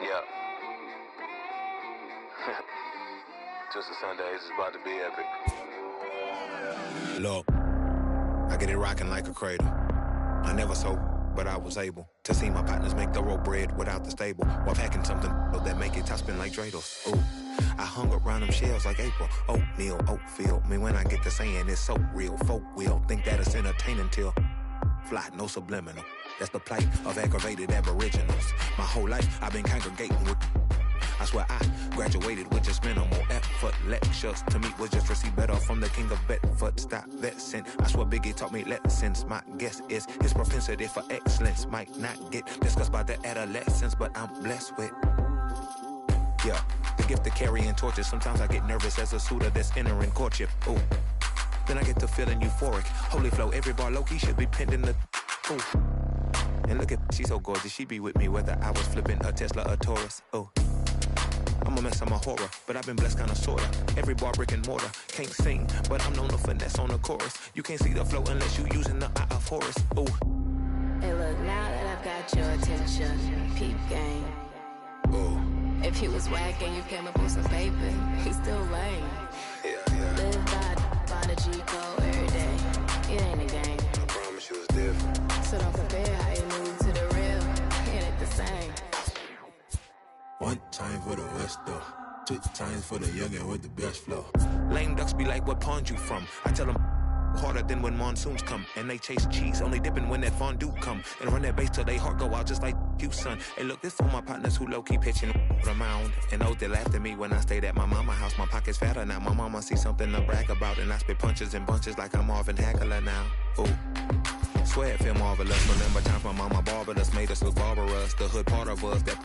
Yeah. Just a Sunday, it's about to be epic. Look, I get it rocking like a cradle. I never sold, but I was able to see my partners make thorough bread without the stable, while packing something that make it top spin like dreidels. Ooh, I hung around them shells like April. Oatmeal, oatfield. Me when I get to saying it's so real. Folk will think that it's entertaining till fly, no subliminal. That's the plight of aggravated aboriginals. My whole life I've been congregating with. I swear I graduated with just minimal effort. Lectures to me was just receive better from the king of Bedford. Stop vexing. I swear Biggie taught me lessons. My guess is his propensity for excellence might not get discussed by the adolescents, but I'm blessed with, yeah, the gift of carrying torches. Sometimes I get nervous as a suitor that's entering courtship. Ooh, then I get to feeling euphoric. Holy flow, every bar low-key should be pinned in the, ooh. And look at, she's so gorgeous, she be with me whether I was flipping a Tesla or Taurus. Ooh, I'm a mess, I'm a horror, but I've been blessed kinda sorta. Every bar brick and mortar, can't sing, but I'm known to finesse on the chorus. You can't see the flow unless you using the eye of Horus. Ooh. Hey look, now that I've got your attention, peep game. Ooh. If he was whack and you came up with some paper, he's still lame. Yeah. Live by the G code every day. It ain't a game. I promise you it's different. So don't compare how you move to the real. It ain't the same. One time for the West though, 2 times for the youngin' with the best flow. Lame ducks be like, what pond you from? I tell them harder than when monsoons come, and they chase cheese, only dipping when that fondue come, and run that bass till they heart go out just like you, son. Hey look, this for my partners who low-key pitching the mound, and those that laughed at me when I stayed at my mama house. My pocket's fatter now, my mama see something to brag about, and I spit punches and bunches like I'm Marvin Hagler now. Ooh, swear it feel marvelous. Remember times my mama barbered us, made us look barbarous. The hood part of us that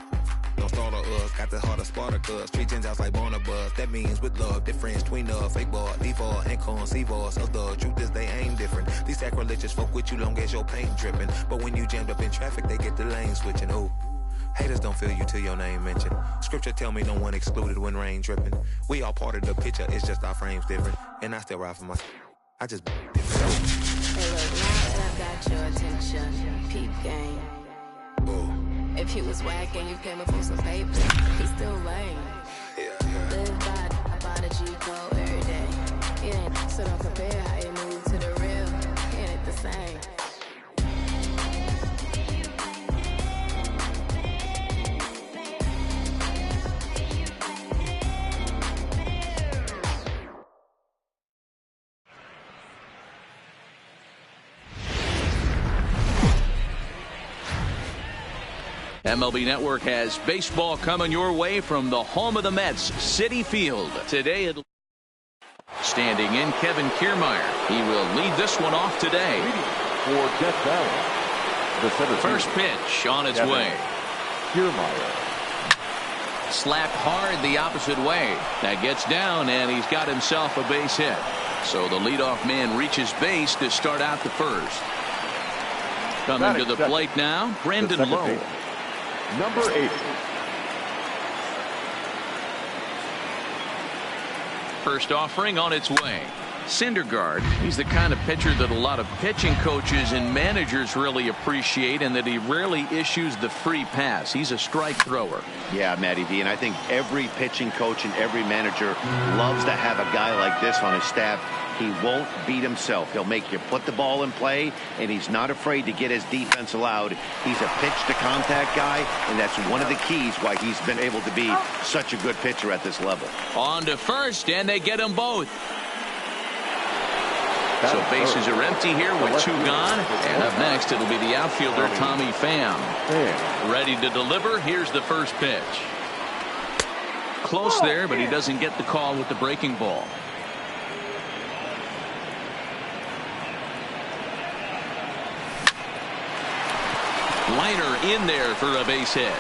don't start us, got the heart of Spartacus. Street Gentiles like Barnabas. That means with love, difference between fake boy, leave all, and conceive us. Of the truth is they ain't different. These sacrilegious folk with you long as your paint dripping. But when you jammed up in traffic, they get the lane switching. Ooh, haters don't feel you till your name mentioned. Scripture tell me no one excluded when rain dripping. We all part of the picture, it's just our frames different. And I still ride for my, I just different. Hey look, now that I've got your attention, peep game. Ooh. If he was whack and you came up with some paper, he's still lame. Yeah. Live by the G code every day. It ain't, so don't compare how you move to the real. It ain't the same. MLB Network has baseball coming your way from the home of the Mets, Citi Field. Today, standing in, Kevin Kiermaier. He will lead this one off today. For Death Valley, the first pitch on its way. Kiermaier. Slapped hard the opposite way. That gets down, and he's got himself a base hit. So the leadoff man reaches base to start out the first. Coming to the plate now, Brandon Lowe. Number 8. First offering on its way. Syndergaard, he's the kind of pitcher that a lot of pitching coaches and managers really appreciate, and that he rarely issues the free pass. He's a strike thrower. Yeah, Matty V, and I think every pitching coach and every manager loves to have a guy like this on his staff. He won't beat himself. He'll make you put the ball in play, and he's not afraid to get his defense allowed. He's a pitch-to-contact guy, and that's one of the keys why he's been able to be such a good pitcher at this level. On to first, and they get them both. So bases are empty here with 2 gone. And up next, it'll be the outfielder, Tommy Pham. Ready to deliver. Here's the first pitch. Close there, but he doesn't get the call with the breaking ball. Liner in there for a base hit.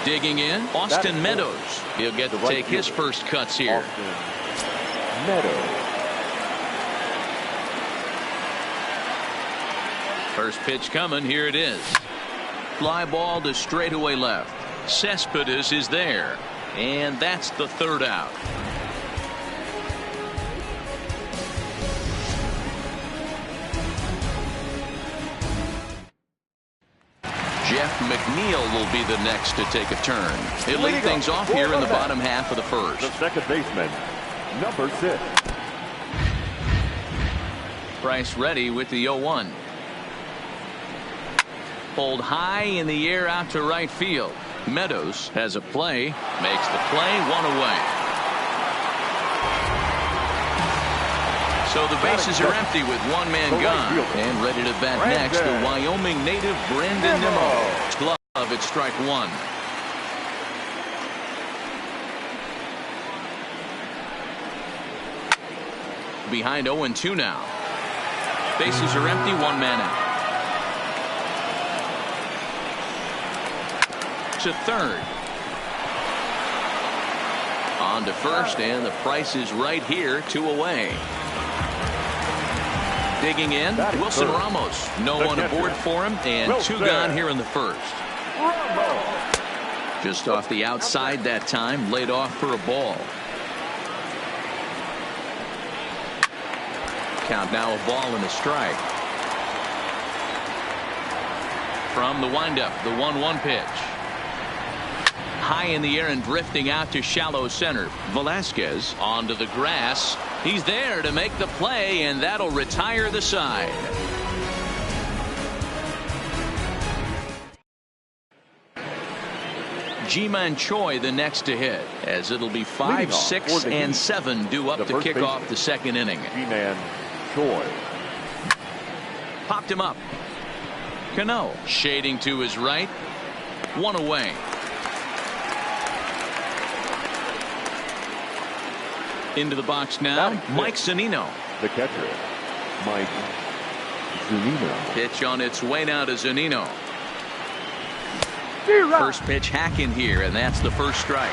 Digging in, Austin Meadows. He'll get to take his first cuts here. Meadows. First pitch coming. Here it is. Fly ball to straightaway left. Cespedes is there. And that's the 3rd out. Jeff McNeil will be the next to take a turn. He'll lead things off here in the bottom half of the first. The second baseman, number 6. Price ready with the 0-1. Pulled high in the air out to right field. Meadows has a play, makes the play, one away. So the bases are empty with one man gone. And ready to bat next, the Wyoming native Brandon Nimmo. Glove at strike one. Behind 0-2 now. Bases are empty, one man out. To third. On to first, and the Price is right here, 2 away. Digging in, Wilson Ramos. No one aboard for him, and 2 gone here in the first. Just off the outside that time, laid off for a ball. Count now, a ball and a strike. From the windup, the 1-1 pitch. High in the air and drifting out to shallow center. Velasquez onto the grass. He's there to make the play, and that'll retire the side. Ji-Man Choi the next to hit, as it'll be 5, 6, and 7 due up to kick off the second inning. Ji-Man Choi. Popped him up. Cano shading to his right. 1 away. Into the box now, Mike Zunino. The catcher, Mike Zunino. Pitch on its way now to Zunino. First pitch hack in here, and that's the first strike.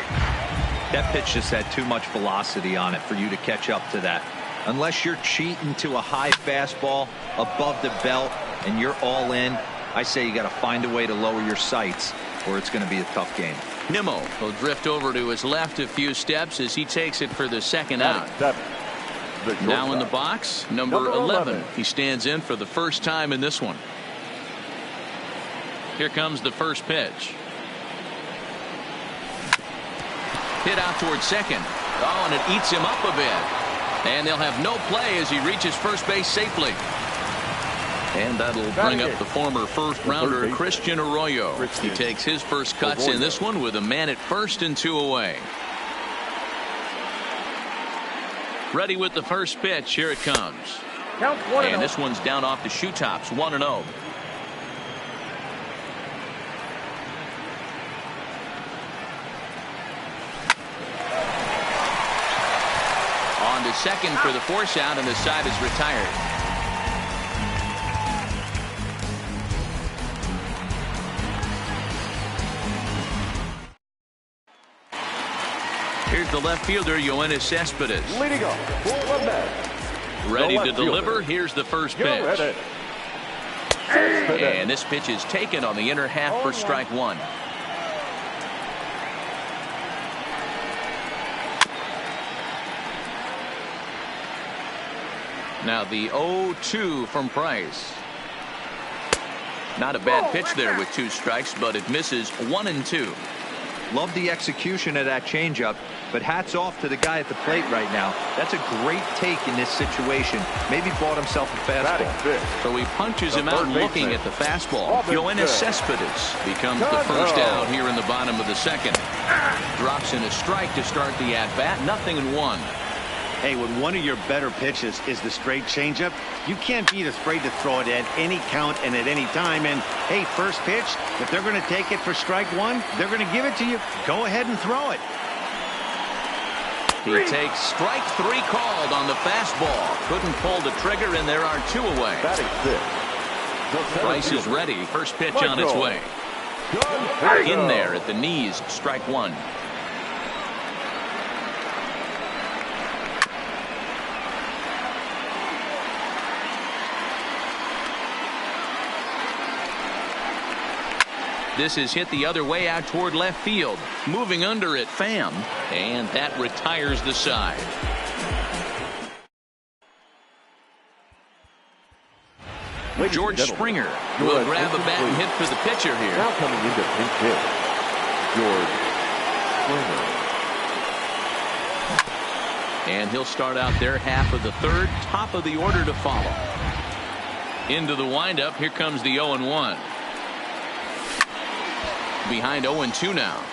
That pitch just had too much velocity on it for you to catch up to that. Unless you're cheating to a high fastball above the belt and you're all in, I say you got to find a way to lower your sights, or it's going to be a tough game. Nimmo will drift over to his left a few steps as he takes it for the second out. Now in the box, number 11. He stands in for the first time in this one. Here comes the first pitch. Hit out towards second. Oh, and it eats him up a bit. And they'll have no play as he reaches first base safely. And that'll bring up the former first rounder Christian Arroyo. He takes his first cuts in this one with a man at first and 2 away. Ready with the first pitch. Here it comes. And this one's down off the shoe tops. 1-0. On to second for the force out, and the side is retired. Here's the left fielder, Yoenis Cespedes. Leading up for the net. Ready to deliver. Here's the first pitch. And this pitch is taken on the inner half for strike one. Now the 0-2 from Price. Not a bad pitch there with 2 strikes, but it misses 1 and 2. Love the execution of that changeup, but hats off to the guy at the plate right now. That's a great take in this situation. Maybe bought himself a fastball. So he punches him out looking at the fastball. Yoenis Cespedes becomes the first out here in the bottom of the second. Drops in a strike to start the at-bat. 0-1. Hey, when one of your better pitches is the straight changeup, you can't be afraid to throw it at any count and at any time. And, hey, first pitch, if they're going to take it for strike one, they're going to give it to you. Go ahead and throw it. He takes strike 3 called on the fastball. Couldn't pull the trigger, and there are 2 away. Price is ready. First pitch on its way. In there at the knees, strike 1. This is hit the other way out toward left field. Moving under it, Pham. And that retires the side. George Springer will grab a bat and hit for the pitcher here. Now coming into pinch hit, George Springer. And he'll start out there half of the third, top of the order to follow. Into the windup, here comes the 0-1. Behind 0-2 now.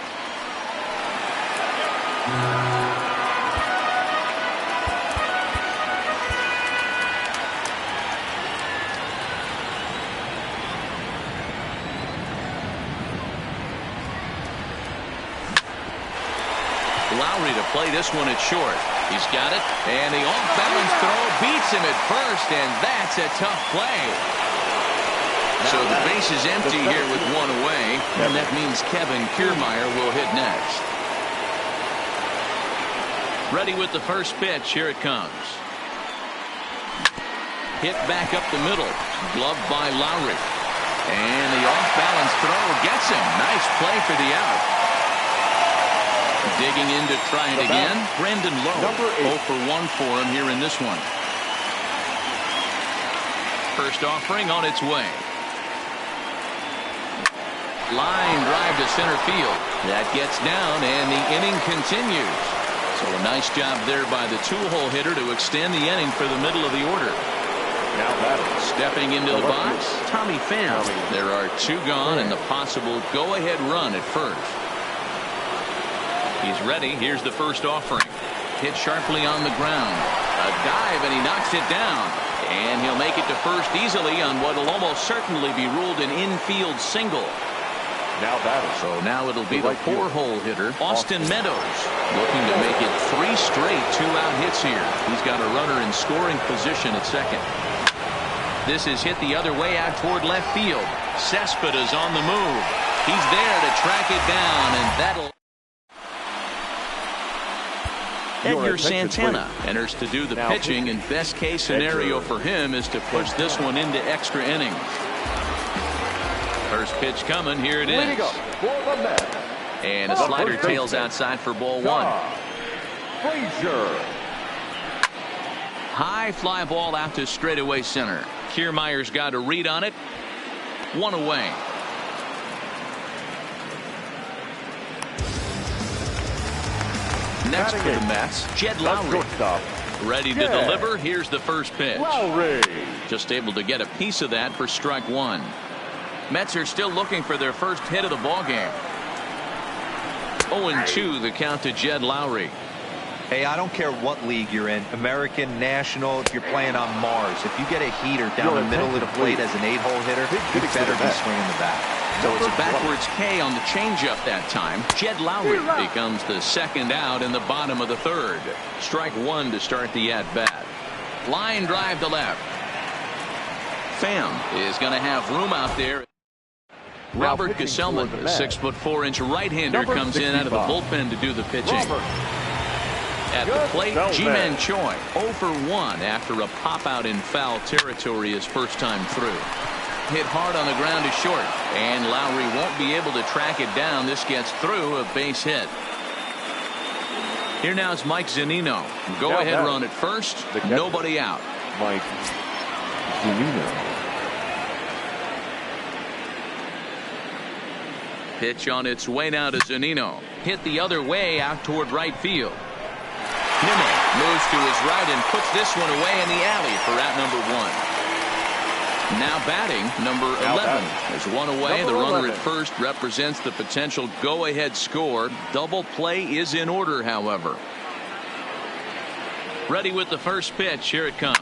Lowry to play this one at short. He's got it, and the off-balance throw beats him at first, and that's a tough play. So the base is empty here with one away, and that means Kevin Kiermaier will hit next. Ready with the first pitch. Here it comes. Hit back up the middle. Gloved by Lowry. And the off-balance throw gets him. Nice play for the out. Digging in to try it again. Brandon Lowe. 0 for 1 for him here in this one. First offering on its way. Line drive to center field. That gets down, and the inning continues. So a nice job there by the two-hole hitter to extend the inning for the middle of the order. Now batting. Stepping into the box, Tommy Pham. There are two gone and the possible go-ahead run at first. He's ready. Here's the first offering. Hit sharply on the ground. A dive, and he knocks it down. And he'll make it to first easily on what will almost certainly be ruled an infield single. Now batting. So now it'll be the four-hole hitter, Austin Meadows, looking to make it 3 straight two-out hits here. He's got a runner in scoring position at second. This is hit the other way out toward left field. Cespedes on the move. He's there to track it down, and that'll... Edgar Santana enters to do the pitching, and best case scenario for him is to push this one into extra innings. First pitch coming. Here it is. And a slider tails outside for ball 1. Frazier. High fly ball out to straightaway center. Kiermaier's got a read on it. 1 away. Next for the Mets, Jed Lowry. Ready to deliver. Here's the first pitch. Lowry. Just able to get a piece of that for strike 1. Mets are still looking for their first hit of the ballgame. 0-2 the count to Jed Lowry. Hey, I don't care what league you're in, American, National, if you're playing on Mars. If you get a heater down the middle of the plate as an 8-hole hitter, you better be swinging the bat. So it's a backwards K on the changeup that time. Jed Lowry becomes the second out in the bottom of the third. Strike 1 to start the at-bat. Line drive to left. Pham is going to have room out there. Robert Gesellman, the 6'4" right-hander, comes in out of the bullpen to do the pitching. At the plate, Ji-Man Choi 0 for 1 after a pop-out in foul territory his first time through. Hit hard on the ground to short, and Lowry won't be able to track it down. This gets through, a base hit. Here now is Mike Zunino. Go-ahead run at first, nobody out. Mike Zunino. Pitch on its way now to Zunino. Hit the other way out toward right field. Nimmo moves to his right and puts this one away in the alley for out number 1. Now batting, number 11. There's one away. The runner at first represents the potential go-ahead score. Double play is in order, however. Ready with the first pitch. Here it comes.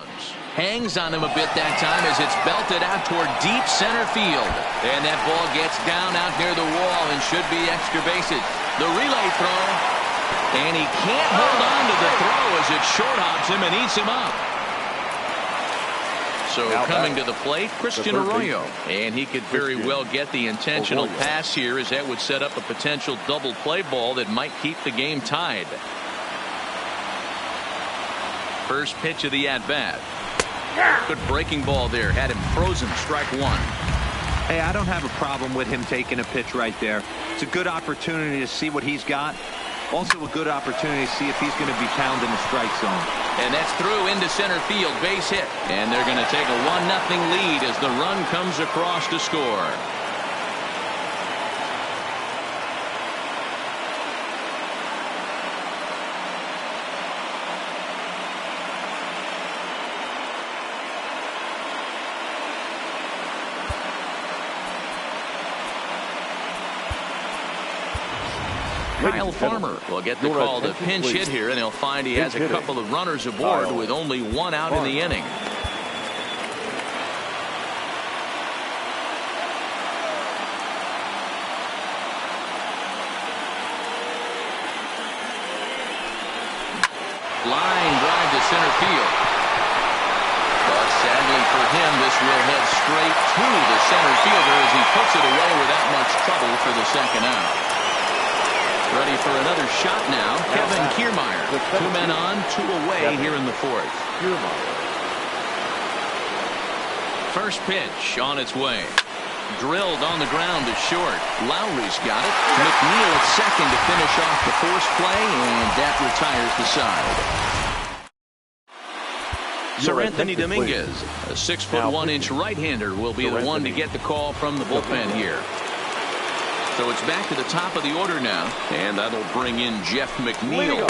Hangs on him a bit that time as it's belted out toward deep center field. And that ball gets down out near the wall and should be extra bases. The relay throw. And he can't hold on to the throw as it short hops him and eats him up. So coming to the plate, Christian Arroyo. And he could very well get the intentional pass here, as that would set up a potential double play ball that might keep the game tied. First pitch of the at-bat. Good breaking ball there. Had him frozen. Strike 1. Hey, I don't have a problem with him taking a pitch right there. It's a good opportunity to see what he's got. Also a good opportunity to see if he's going to be pounding the strike zone. And that's through into center field, base hit. And they're going to take a 1-0 lead as the run comes across to score. Kyle Farmer will get the call to pinch hit here, and he'll find he has a couple of runners aboard with only one out in the inning. Line drive to center field. But sadly for him, this will head straight to the center fielder as he puts it away without much trouble for the second out. Ready for another shot now, Kevin Kiermaier. 2 men on, 2 away here in the fourth. First pitch on its way. Drilled on the ground to short. Lowry's got it. McNeil at second to finish off the force play, and that retires the side. Sir Anthony Dominguez, a 6'1" right-hander, will be the one to get the call from the bullpen here. So it's back to the top of the order now, and that'll bring in Jeff McNeil.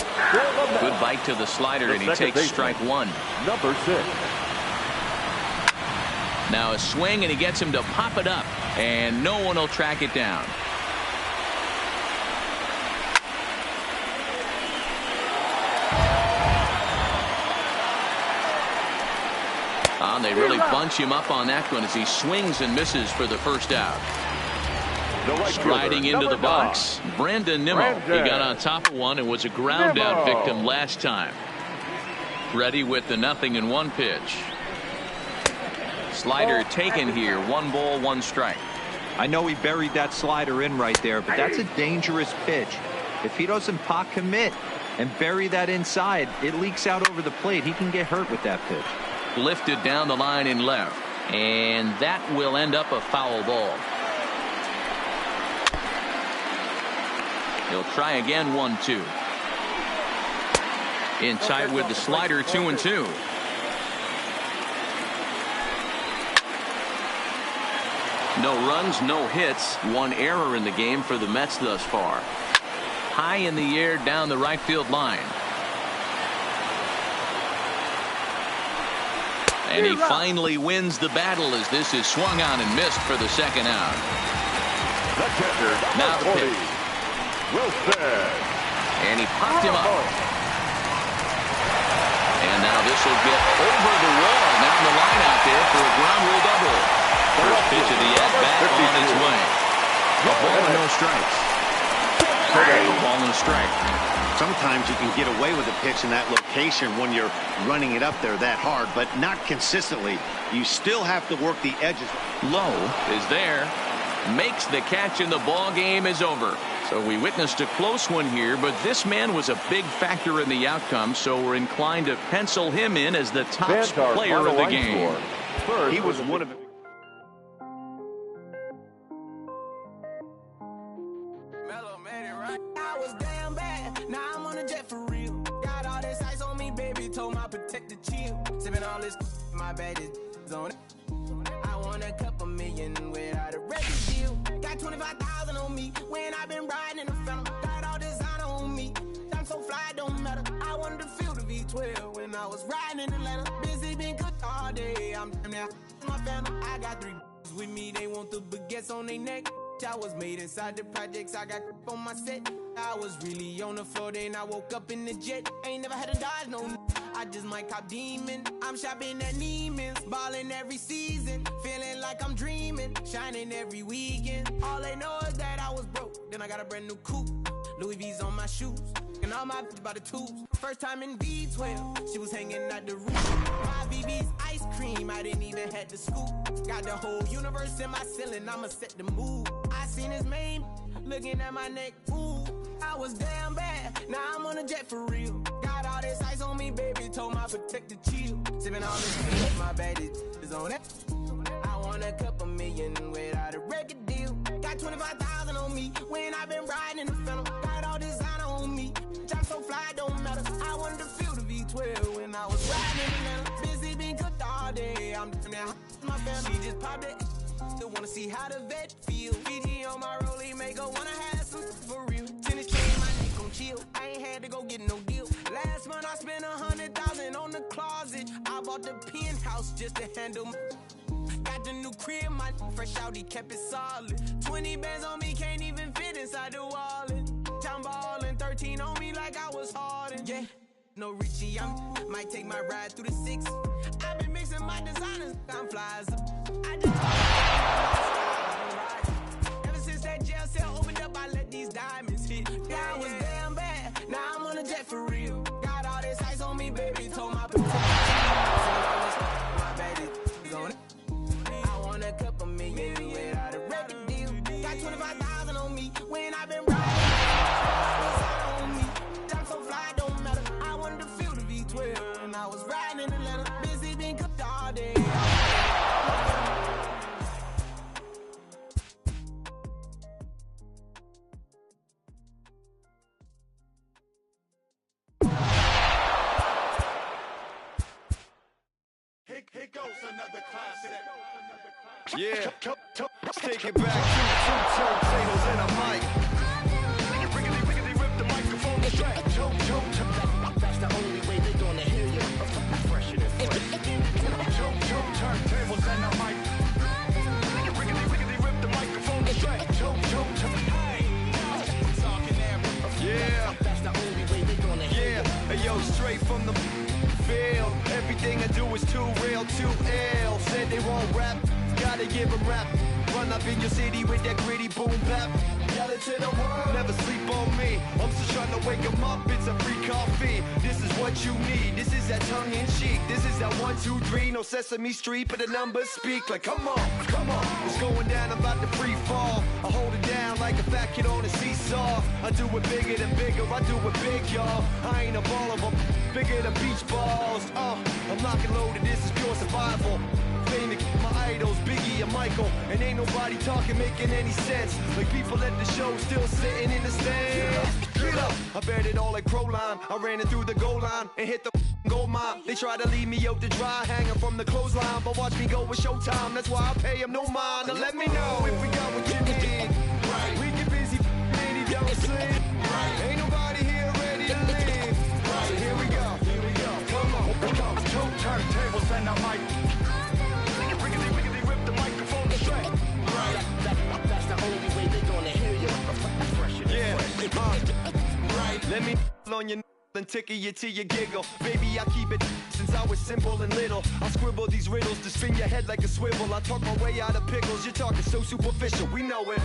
Good bite to the slider, and he takes strike one. Number 6. Now a swing, and he gets him to pop it up, and no one will track it down. They really bunch him up on that one as he swings and misses for the first out. Striding into the box, Brandon Nimmo. He got on top of one and was a ground out victim last time. Ready with the 0-1 pitch. Slider taken here. 1 ball, 1 strike. I know he buried that slider in right there, but that's a dangerous pitch. If he doesn't pot commit and bury that inside, it leaks out over the plate. He can get hurt with that pitch. Lifted down the line in left, and that will end up a foul ball. He'll try again. 1-2. In tight with the slider. 2-2. No runs, no hits, 1 error in the game for the Mets thus far. High in the air down the right field line. And he finally wins the battle as this is swung on and missed for the second out. Now the pitch. And he popped him up. And now this will get over the wall down the line out there for a ground rule double. First pitch of the at-bat on its way. A ball and no strikes. A ball and a strike. Sometimes you can get away with a pitch in that location when you're running it up there that hard, but not consistently. You still have to work the edges. Lowe is there. Makes the catch, and the ball game is over. So we witnessed a close one here, but this man was a big factor in the outcome, so we're inclined to pencil him in as the top player of the game. He was one of the... I was damn bad, now I'm on a jet for real. Got all this ice on me, baby, told my protector chill. Sipping all this, my bad is on it. I want a couple million without a record deal. Got 25,000 on me when I've been riding in the phantom. Got all designer on me, I'm so fly, it don't matter. I wanted to feel the V12 when I was riding in Atlanta. Busy been cooked all day, I'm now my phantom. I got 3 with me, they want the baguettes on their neck. I was made inside the projects, I got on my set. I was really on the floor, then I woke up in the jet. Ain't never had to dodge no, I just might cop demon. I'm shopping at Neiman's, balling every season, feeling like I'm dreaming, shining every weekend. All they know is that I was broke, then I got a brand new coupe. Louis V's on my shoes, and all my by the tubes. First time in V12, she was hanging at the roof. My BB's ice cream, I didn't even have to scoop. Got the whole universe in my ceiling, I'ma set the mood. I seen his mane, looking at my neck, ooh. I was damn bad, now I'm on a jet for real. Got all this ice on me, baby, told my protector chill. Sipping all this weed, my bad is on it. I want a couple million without a record deal. Got 25,000 on me when I've been riding in the phantom. Got all designer on me, fly, don't matter. I wanted to feel the V12 when I was riding in Atlanta. Busy being cooked all day. I'm down my family. She just popped it. Still wanna see how the vet feel. Fiji on my rollie, make her wanna have some for real. Tennis chain, my neck gon' chill. I ain't had to go get no deal. Last month I spent 100,000 on the closet. I bought the penthouse just to handle my. Got the new crib, my fresh out, he kept it solid. 20 bands on me, can't even fit inside the wallet. I'm ballin', 13 on me like I was Harden. Yeah, no Richie, might take my ride through the 6. I've been mixing my designers, I'm flies. I just ever since that jail cell opened up, I let these diamonds hit. Yeah, I was damn bad, now I'm on a jet for real. Got all this ice on me, baby, told my protection. My baby is on it. I want a couple million without a record deal. Got 25,000 on me when I've been riding. On me, I'm so fly, don't matter. I wanted to feel the V12 when I was riding in Atlanta. Busy being cooked all day. Here goes another classic. Yeah, let's take it back to 2 turntables and a mic. Riggedy rip the microphone straight. That's the only way they're gonna hear you. Fresher than fresh. 2 turntables and a mic. Riggedy rip the microphone straight. Yeah, that's the only way they're gonna hear you. Yeah, hey yo, straight from the field. Everything I do is too real, too ill. Said they won't rap, gotta give them rap. Run up in your city with that gritty boom bap. Yell it to the world, never sleep on me. I'm just trying to wake them up, it's a free coffee. This is what you need, this is that tongue in cheek. This is that 1, 2, 3, no Sesame Street, but the numbers speak like come on. It's going down, I'm about to free fall. I hold it down like a fat kid on a seesaw. I do it bigger than bigger, I do it big, y'all. I ain't a ball of them, bigger than beach balls. I'm locking loaded, this is pure survival. Fame to my idols, Biggie and Michael. And ain't nobody talking, making any sense. Like people at the show still sitting in the stands. Get up! I bet it all like Proline. I ran it through the goal line and hit the gold mine. They try to leave me out to dry, hanging from the clothesline. But watch me go with showtime, that's why I pay them no mind. Now let me know if we got what you need. Right. We get busy, lady, don't sleep. Right. Ain't nobody here ready to leave. Right. So here we go. Come on. 2 turntables and a mic. Riggedy rip the microphone straight. That's the only way they're gonna hear you. Fresher than fresh. Right. Let me on your and tickle you till you giggle. Baby, I keep it since I was simple and little. I scribble these riddles to spin your head like a swivel. I talk my way out of pickles. You're talking so superficial. We know it.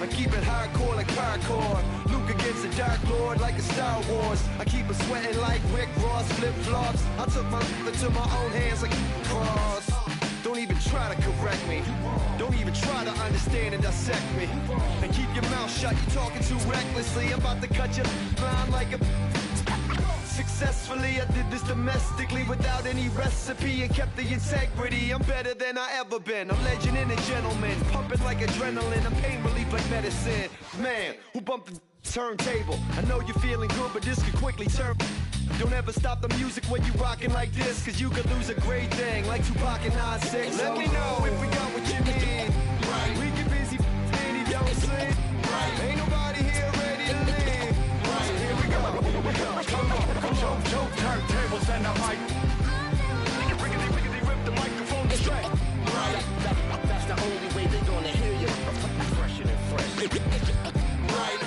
I keep it hardcore like parkour. Luke against the Dark Lord like a Star Wars. I keep it sweating like Rick Ross flip-flops. I took my to my own hands like cross. Don't even try to correct me. Don't even try to understand and dissect me. And keep your mouth shut, you're talking too recklessly. I'm about to cut your line like a... Successfully, I did this domestically without any recipe and kept the integrity. I'm better than I ever been. I'm legend and a gentleman, pumping like adrenaline. I'm pain relief like medicine. Man, who bumped the turntable? I know you're feeling good, but this could quickly turn. Don't ever stop the music when you rockin' like this, cause you could lose a great thing like Tupac and Nas 6. Let me know if we got what you need. Right. We get busy, baby, don't sleep. Right. Ain't nobody here ready to leave. Right. So here we go. Come on. 2 turntables and a mic. Riggedy rip the microphone straight. Right. That's the only way they're gonna hear you. Fresher than fresh. Right.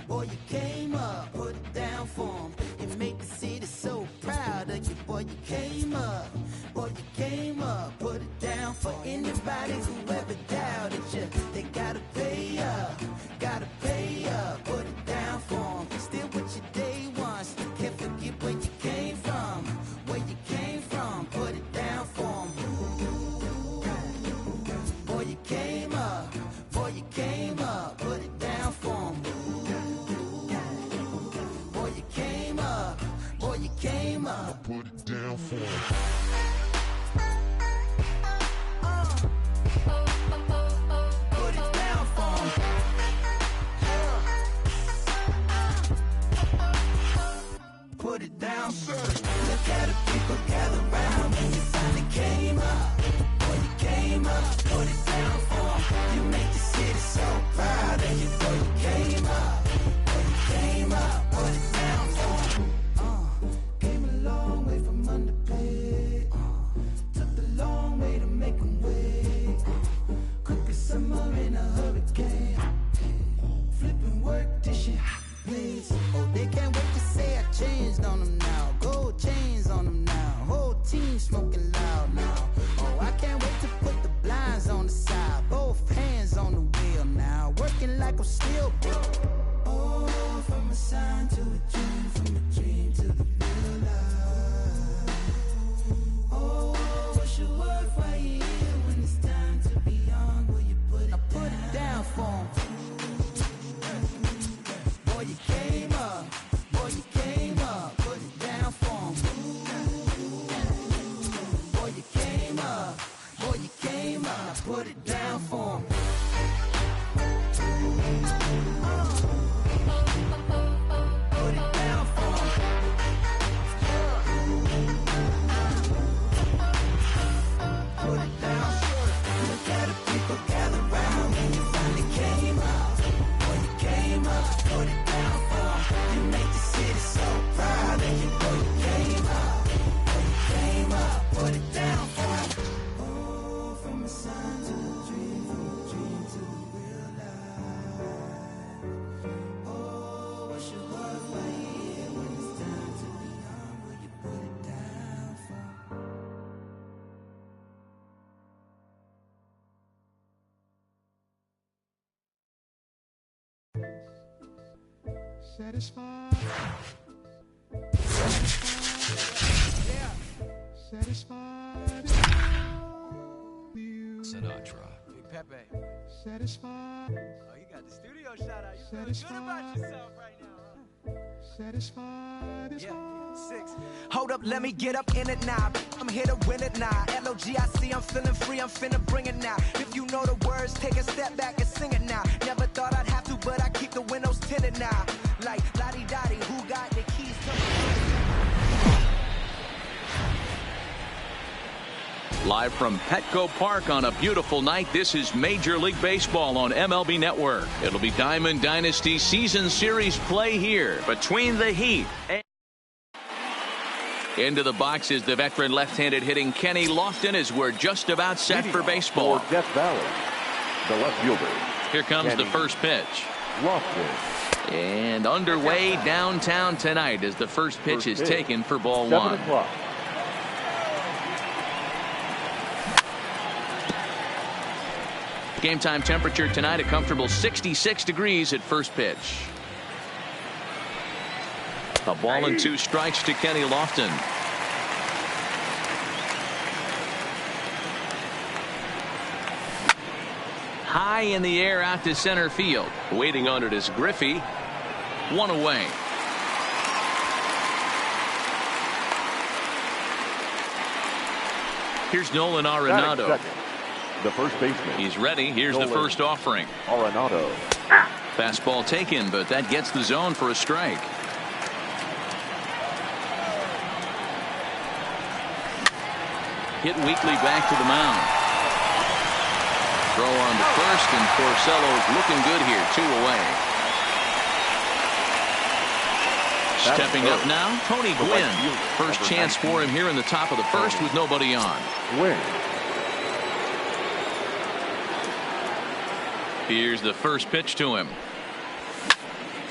Boy, you came up, put it down for 'em. It made the city so proud of you. anybody who ever doubted you. They gotta pay up, gotta pay up. Put it down for them. Still with your day ones. Can't forget where you came from. Where you came from. Put it down for them. Boy, you came up. Boy, you came up. Put it down for them. Boy, you came up. Boy, you came up. Put it down for them. Put it down, sir. Look at the people gather round when you finally came up. Boy, you came up. Put it down for 'em. You make the city so proud of you. Boy, you came up. Boy, you came up. Put it down for 'em. Came a long way from underpaid. Took the long way to make 'em wait. Quick as summer in a hurricane. Flipping work, this shit, please. Oh, they can't wait to say I changed on them now. Gold chains on them now. Whole team smoking loud now. Oh, I can't wait to put the blinds on the side. Both hands on the wheel now. Working like I'm still broke. Oh, from a sign to a dream, from a dream to the real life. Oh, what's your worth right here when it's time to be young? Will you put it down? I put it down for 'em. Boy, you came up. Boy, you came up. Put it down for 'em. Boy, you came up. Boy, you came up. Put it down for 'em. Put it down for 'em. Put it down. Look at the people gather round when you finally came up. Boy, you came up. Put it down for 'em. You make the city so proud of you. Boy, you came up. Boy, you came up. Put it down for 'em. Oh, from a sign to a dream, from a dream to the real life. Oh, what's your worth right here when it's time to be young? Will you put it down for 'em? Satisfied. Yeah. Satisfied. Sinatra. Big Pepe. Satisfied. Oh, you got the studio shout out. You feeling good about yourself right now, huh? Satisfied is Six. Hold up, let me get up in it now. I'm here to win it now. LOGIC, I'm feeling free, I'm finna bring it now. If you know the words, take a step back and sing it now. Never thought I'd have to, but I keep the windows tinted now. Like Lottie-Dottie, who got the keys to Live from Petco Park on a beautiful night, this is Major League Baseball on MLB Network. It'll be Diamond Dynasty Season Series play here between the Heat and into the box is the veteran left-handed hitting Kenny Lofton as we're just about set for baseball. For Death Valley, the left fielder. Here comes Kenny the first pitch. Lofton. And underway downtown tonight as the first pitch is taken for ball 7 one. o'clock. Game time temperature tonight a comfortable 66 degrees at first pitch. A ball and 2 strikes to Kenny Lofton. High in the air out to center field. Waiting on it is Griffey. One away. Here's Nolan Arenado. The first baseman. He's ready. Here's the first offering. Arenado. Fastball taken, but that gets the zone for a strike. Hit weakly back to the mound. Throw on to first, and Porcello's looking good here. 2 away. Stepping up now, Tony Gwynn. First chance for him here in the top of the first with nobody on. Gwynn. Here's the first pitch to him.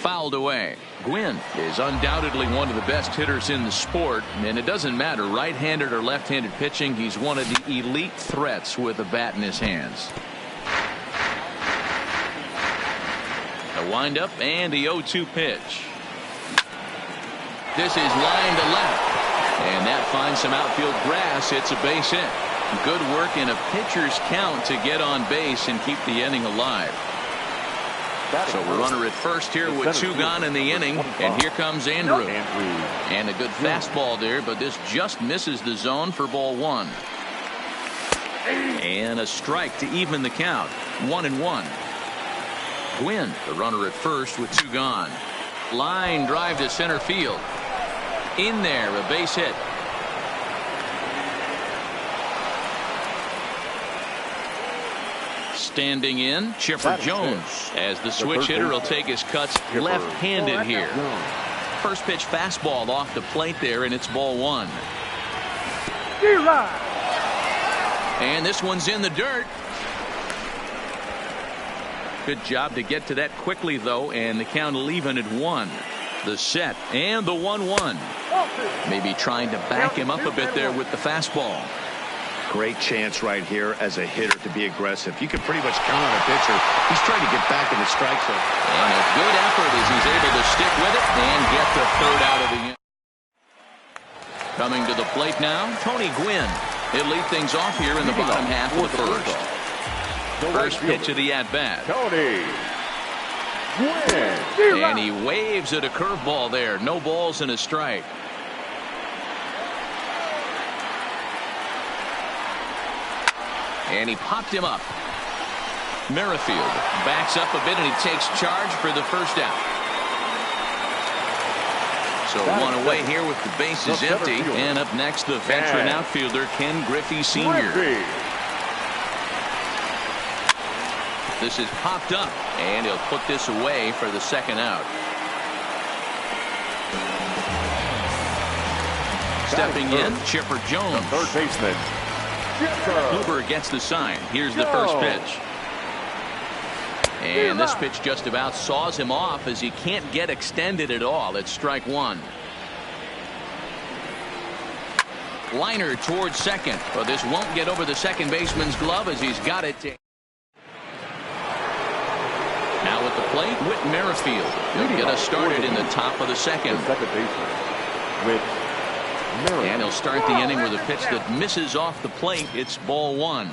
fouled away. Gwynn is undoubtedly one of the best hitters in the sport, and it doesn't matter right-handed or left-handed pitching. He's one of the elite threats with a bat in his hands. The windup and the 0-2 pitch. This is line to left, and that finds some outfield grass. It's a base hit. Good work in a pitcher's count to get on base and keep the inning alive. So a runner at first here with 2 gone in the inning, and here comes Andrew. And a good fastball there, but this just misses the zone for ball 1. And a strike to even the count. 1-1. Gwynn, the runner at first with 2 gone. Line drive to center field. In there, a base hit. Standing in, Chipper Jones, as the switch hitter will take his cuts left-handed here. First pitch fastball off the plate there, and it's ball 1. And this one's in the dirt. Good job to get to that quickly, though, and the count will even at 1. The set and the 1-1. Maybe trying to back him up a bit there with the fastball. Great chance right here as a hitter to be aggressive. You can pretty much count on a pitcher. He's trying to get back in the strike zone. And a good effort as he's able to stick with it and get the third out of the inning. Coming to the plate now, Tony Gwynn. He'll lead things off here in the bottom half of the first. First pitch of the at-bat. Tony Gwynn. And he waves at a curveball there. No balls and a strike. And he popped him up. Merrifield backs up a bit and he takes charge for the first out. So 1 away here with the bases empty. And up next, the veteran outfielder Ken Griffey Sr. This is popped up, and he'll put this away for the second out. Stepping in, Chipper Jones. Third baseman. Kluber gets the sign. Here's the first pitch. And this pitch just about saws him off as he can't get extended at all. It's strike 1. Liner towards second. But this won't get over the second baseman's glove as he's got it. Now at the plate, Whit Merrifield. He'll get us started in the top of the second. Second baseman, Whit Merrifield. And he'll start the inning with a pitch that misses off the plate. It's ball 1.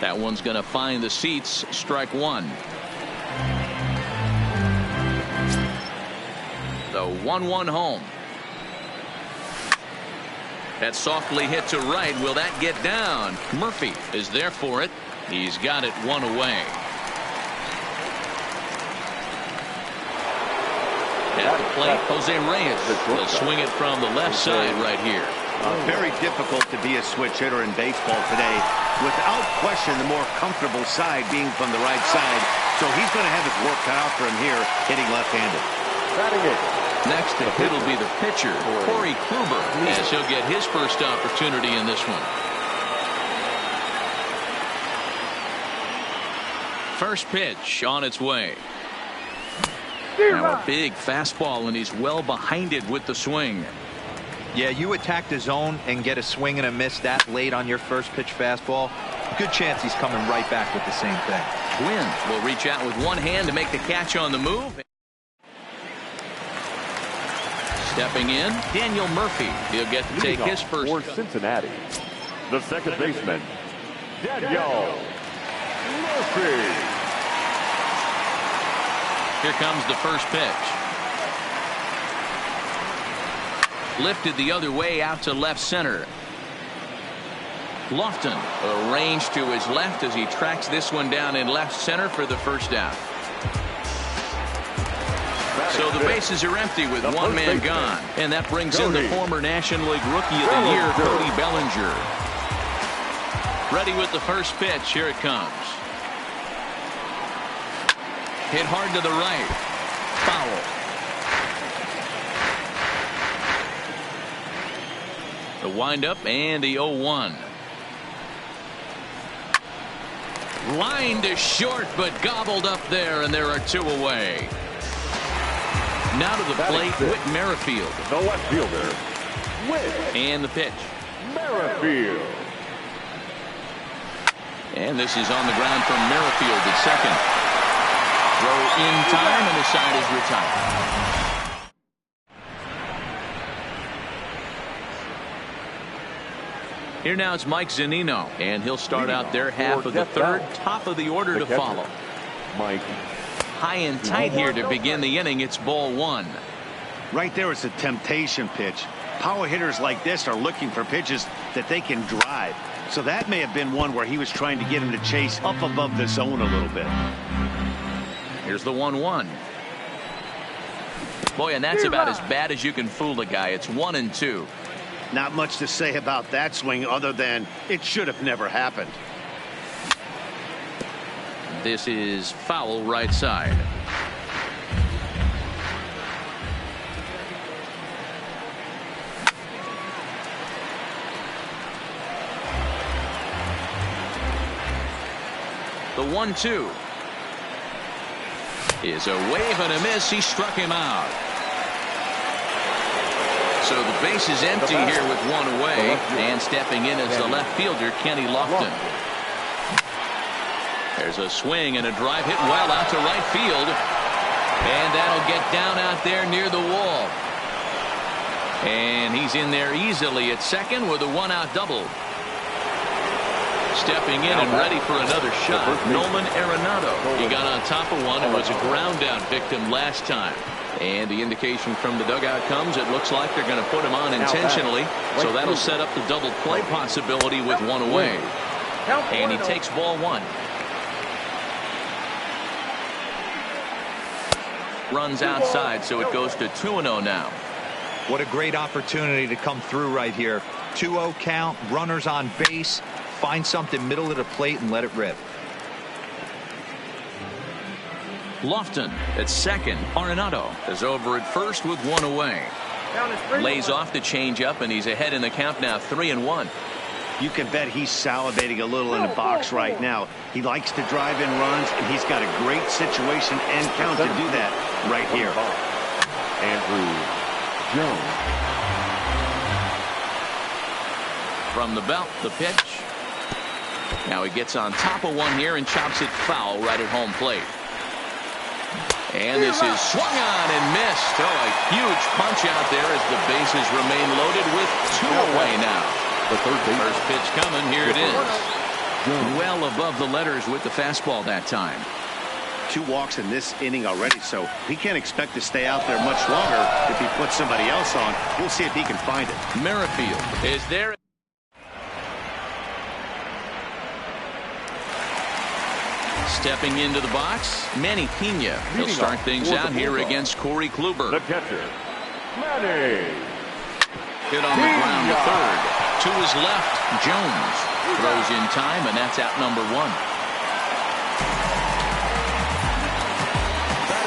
That one's going to find the seats. Strike 1. The 1-1 home. That softly hit to right. Will that get down? Murphy is there for it. He's got it 1 away. At the plate, Jose Reyes will swing it from the left side right here. Very difficult to be a switch hitter in baseball today. Without question, the more comfortable side being from the right side. So he's going to have his work cut out for him here, hitting left-handed. Next to hit will be the pitcher, Corey Kluber, as he'll get his first opportunity in this one. First pitch on its way. Now a big fastball, and he's well behind it with the swing. Yeah, you attack the zone and get a swing and a miss that late on your first pitch fastball. Good chance he's coming right back with the same thing. Gwynn will reach out with one hand to make the catch on the move. Stepping in, Daniel Murphy. He'll get to take his first. For Cincinnati, the second baseman, Daniel Murphy. Here comes the first pitch. Lifted the other way out to left center. Lofton arranged to his left as he tracks this one down in left center for the first out. So the bases are empty with one man gone. And that brings in the former National League Rookie of the Year, Cody Bellinger. Ready with the first pitch. Here it comes. Hit hard to the right. Foul. The windup and the 0-1. Line to short, but gobbled up there, and there are 2 away. Now to the plate, Whit Merrifield. The left fielder, Whit. And the pitch. Merrifield. And this is on the ground from Merrifield at second. Throw in time, and the side is retired. Here now is Mike Zunino, and he'll start out their half of the third. Top of the order to follow. Mike. High and tight here to begin the inning. It's ball 1. Right there is a temptation pitch. Power hitters like this are looking for pitches that they can drive. So that may have been one where he was trying to get him to chase up above the zone a little bit. Here's the 1-1. Boy, and that's about as bad as you can fool a guy. It's 1-2. Not much to say about that swing other than it should have never happened. This is foul right side. The 1-2 is a wave and a miss. He struck him out. So the base is empty here with 1 away, and stepping in is the left fielder, Kenny Lofton. There's a swing and a drive hit well out to right field, and that'll get down out there near the wall. And he's in there easily at second with a 1-out double. Stepping in and ready for another shot, Nolan Arenado. He got on top of one and was a ground out victim last time. And the indication from the dugout comes, it looks like they're going to put him on intentionally. So that'll set up the double play possibility with 1 away. And he takes ball 1. Runs outside, so it goes to 2-0 now. What a great opportunity to come through right here. 2-0 count, runners on base. Find something middle of the plate and let it rip. Lofton at second. Arenado is over at first with 1 away. Lays off the changeup, and he's ahead in the count now, 3-1. You can bet he's salivating a little in the box right now. He likes to drive in runs, and he's got a great situation and count to do that right here. Andrew Jones. From the belt, the pitch. Now he gets on top of one here and chops it foul right at home plate. And this is swung on and missed. Oh, a huge punch out there as the bases remain loaded with 2 away now. The first pitch coming. Here it is. Well above the letters with the fastball that time. 2 walks in this inning already, so he can't expect to stay out there much longer if he puts somebody else on. We'll see if he can find it. Merrifield is there. Stepping into the box, Manny Pena. He'll start things out here against Corey Kluber. The catcher, Manny. Hit on the ground to third. To his left, Jones throws in time, and that's out number 1.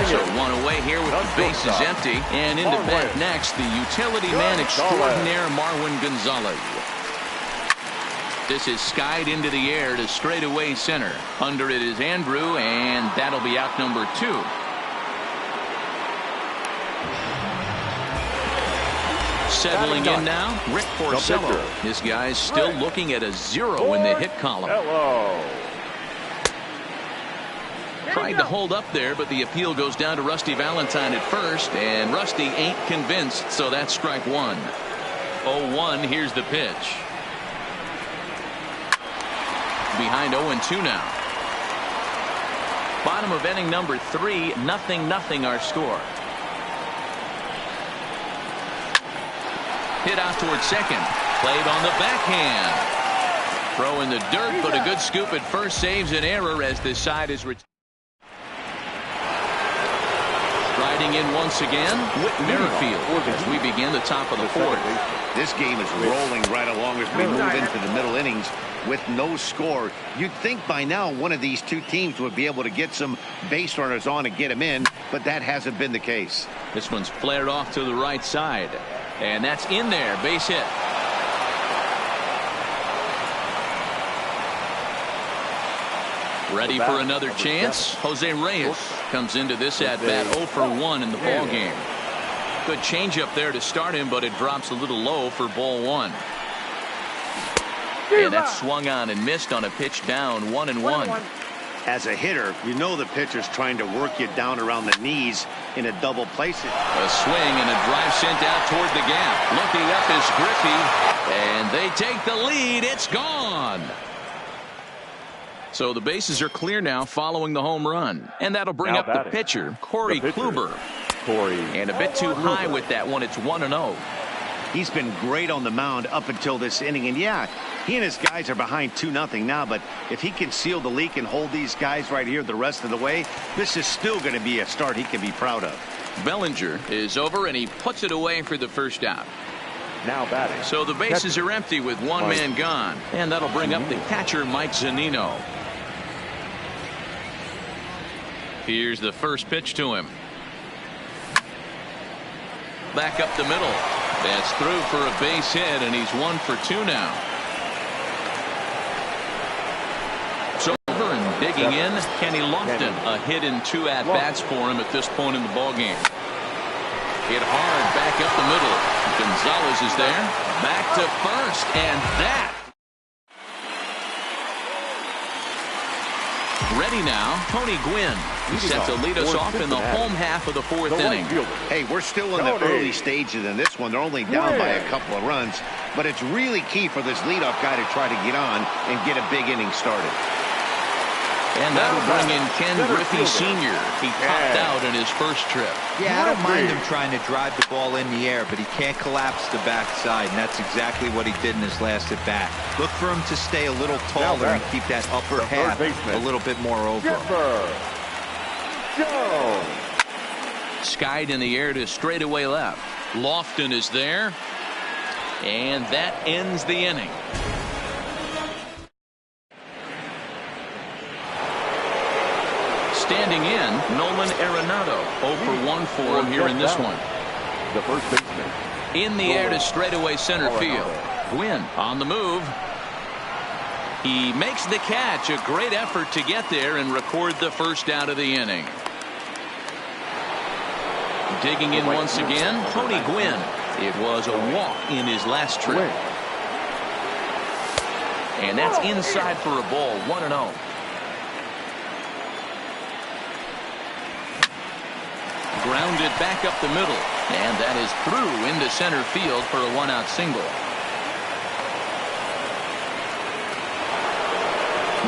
So 1 away here with the bases empty, and into bat next, the utility man extraordinaire Marwin Gonzalez. This is skied into the air to straightaway center. Under it is Andrew, and that'll be out number 2. Settling in now, Rick Porcello. This guy's still looking at a 0 in the hit column. Tried to hold up there, but the appeal goes down to Rusty Valentine at first, and Rusty ain't convinced, so that's strike 1. 0-1, here's the pitch. Behind 0-2 now. Bottom of inning number 3, 0-0 our score. Hit out towards second. Played on the backhand. Throw in the dirt, but a good scoop at first saves an error as this side is retired. Riding in once again, Whit Merrifield as we begin the top of the 4th. This game is rolling right along as we move into the middle innings with no score. You'd think by now one of these 2 teams would be able to get some base runners on and get them in, but that hasn't been the case. This one's flared off to the right side, and that's in there, base hit. Ready for another chance? Jose Reyes comes into this at-bat 0 for 1 in the ball game. Good changeup there to start him, but it drops a little low for ball 1. And that's swung on and missed on a pitch down 1-1. As a hitter, you know the pitcher's trying to work you down around the knees in a double play. A swing and a drive sent out toward the gap. Looking up is Griffey, and they take the lead. It's gone. So the bases are clear now following the home run. And that'll bring up the pitcher, Corey Kluber. And a bit too high with that one. It's 1-0. He's been great on the mound up until this inning. And yeah, he and his guys are behind 2-0 now. But if he can seal the leak and hold these guys right here the rest of the way, this is still going to be a start he can be proud of. Bellinger is over, and he puts it away for the first out. Now batting. So the bases are empty with one man gone. And that'll bring up the catcher, Mike Zunino. Here's the first pitch to him. Back up the middle. That's through for a base hit, and he's 1 for 2 now. So over and digging in, Kenny Lofton. A hit in 2 at-bats for him at this point in the ballgame. Hit hard back up the middle. Gonzalez is there. Back to first, and that. Ready now, Tony Gwynn. He set to lead us off in the home half of the 4th inning. Hey, we're still in the early stages in this one. They're only down by a couple of runs, but it's really key for this leadoff guy to try to get on and get a big inning started. And that'll bring in Ken Griffey Sr. He popped out in his first trip. Yeah, I don't mind him trying to drive the ball in the air, but he can't collapse the backside, and that's exactly what he did in his last at bat. Look for him to stay a little taller and keep that upper half a little bit more over him. Skied in the air to straightaway left. Lofton is there, and that ends the inning. Standing in, Nolan Arenado. 0 for 1 for him here in this one. The first baseman. In the air to straightaway center field. Gwynn on the move. He makes the catch. A great effort to get there and record the first out of the inning. Digging in once again, Tony Gwynn. It was a walk in his last trip. And that's inside for a ball. 1-0. Grounded back up the middle, and that is through into center field for a 1-out single.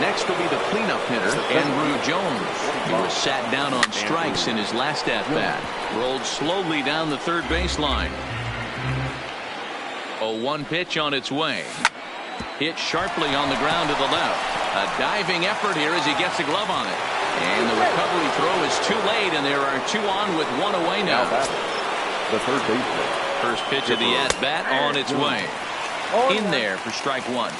Next will be the cleanup hitter, Andrew Jones. He was sat down on strikes in his last at-bat. Rolled slowly down the third baseline. A 1 pitch on its way. Hit sharply on the ground to the left. A diving effort here as he gets a glove on it. And the recovery throw is too late, and there are 2 on with 1 away now. The third baseman. First pitch of the at-bat on its way. In there for strike 1.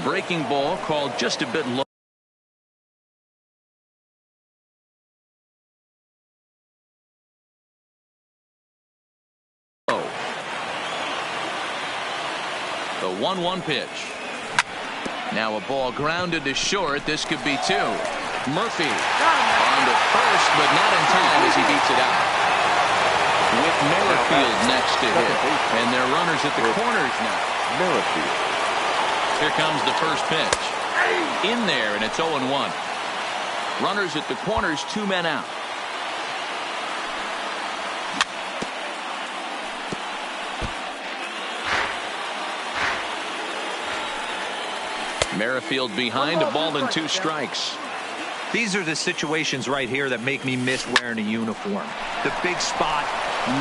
Breaking ball called just a bit low. The 1-1 pitch. Now a ball grounded to short. This could be 2. Murphy on to first, but not in time as he beats it out. With Merrifield next to hit. And they're runners at the corners now. Merrifield. Here comes the first pitch. In there, and it's 0-1. Runners at the corners, 2 men out. Merrifield behind, a ball and 2 strikes. These are the situations right here that make me miss wearing a uniform. The big spot.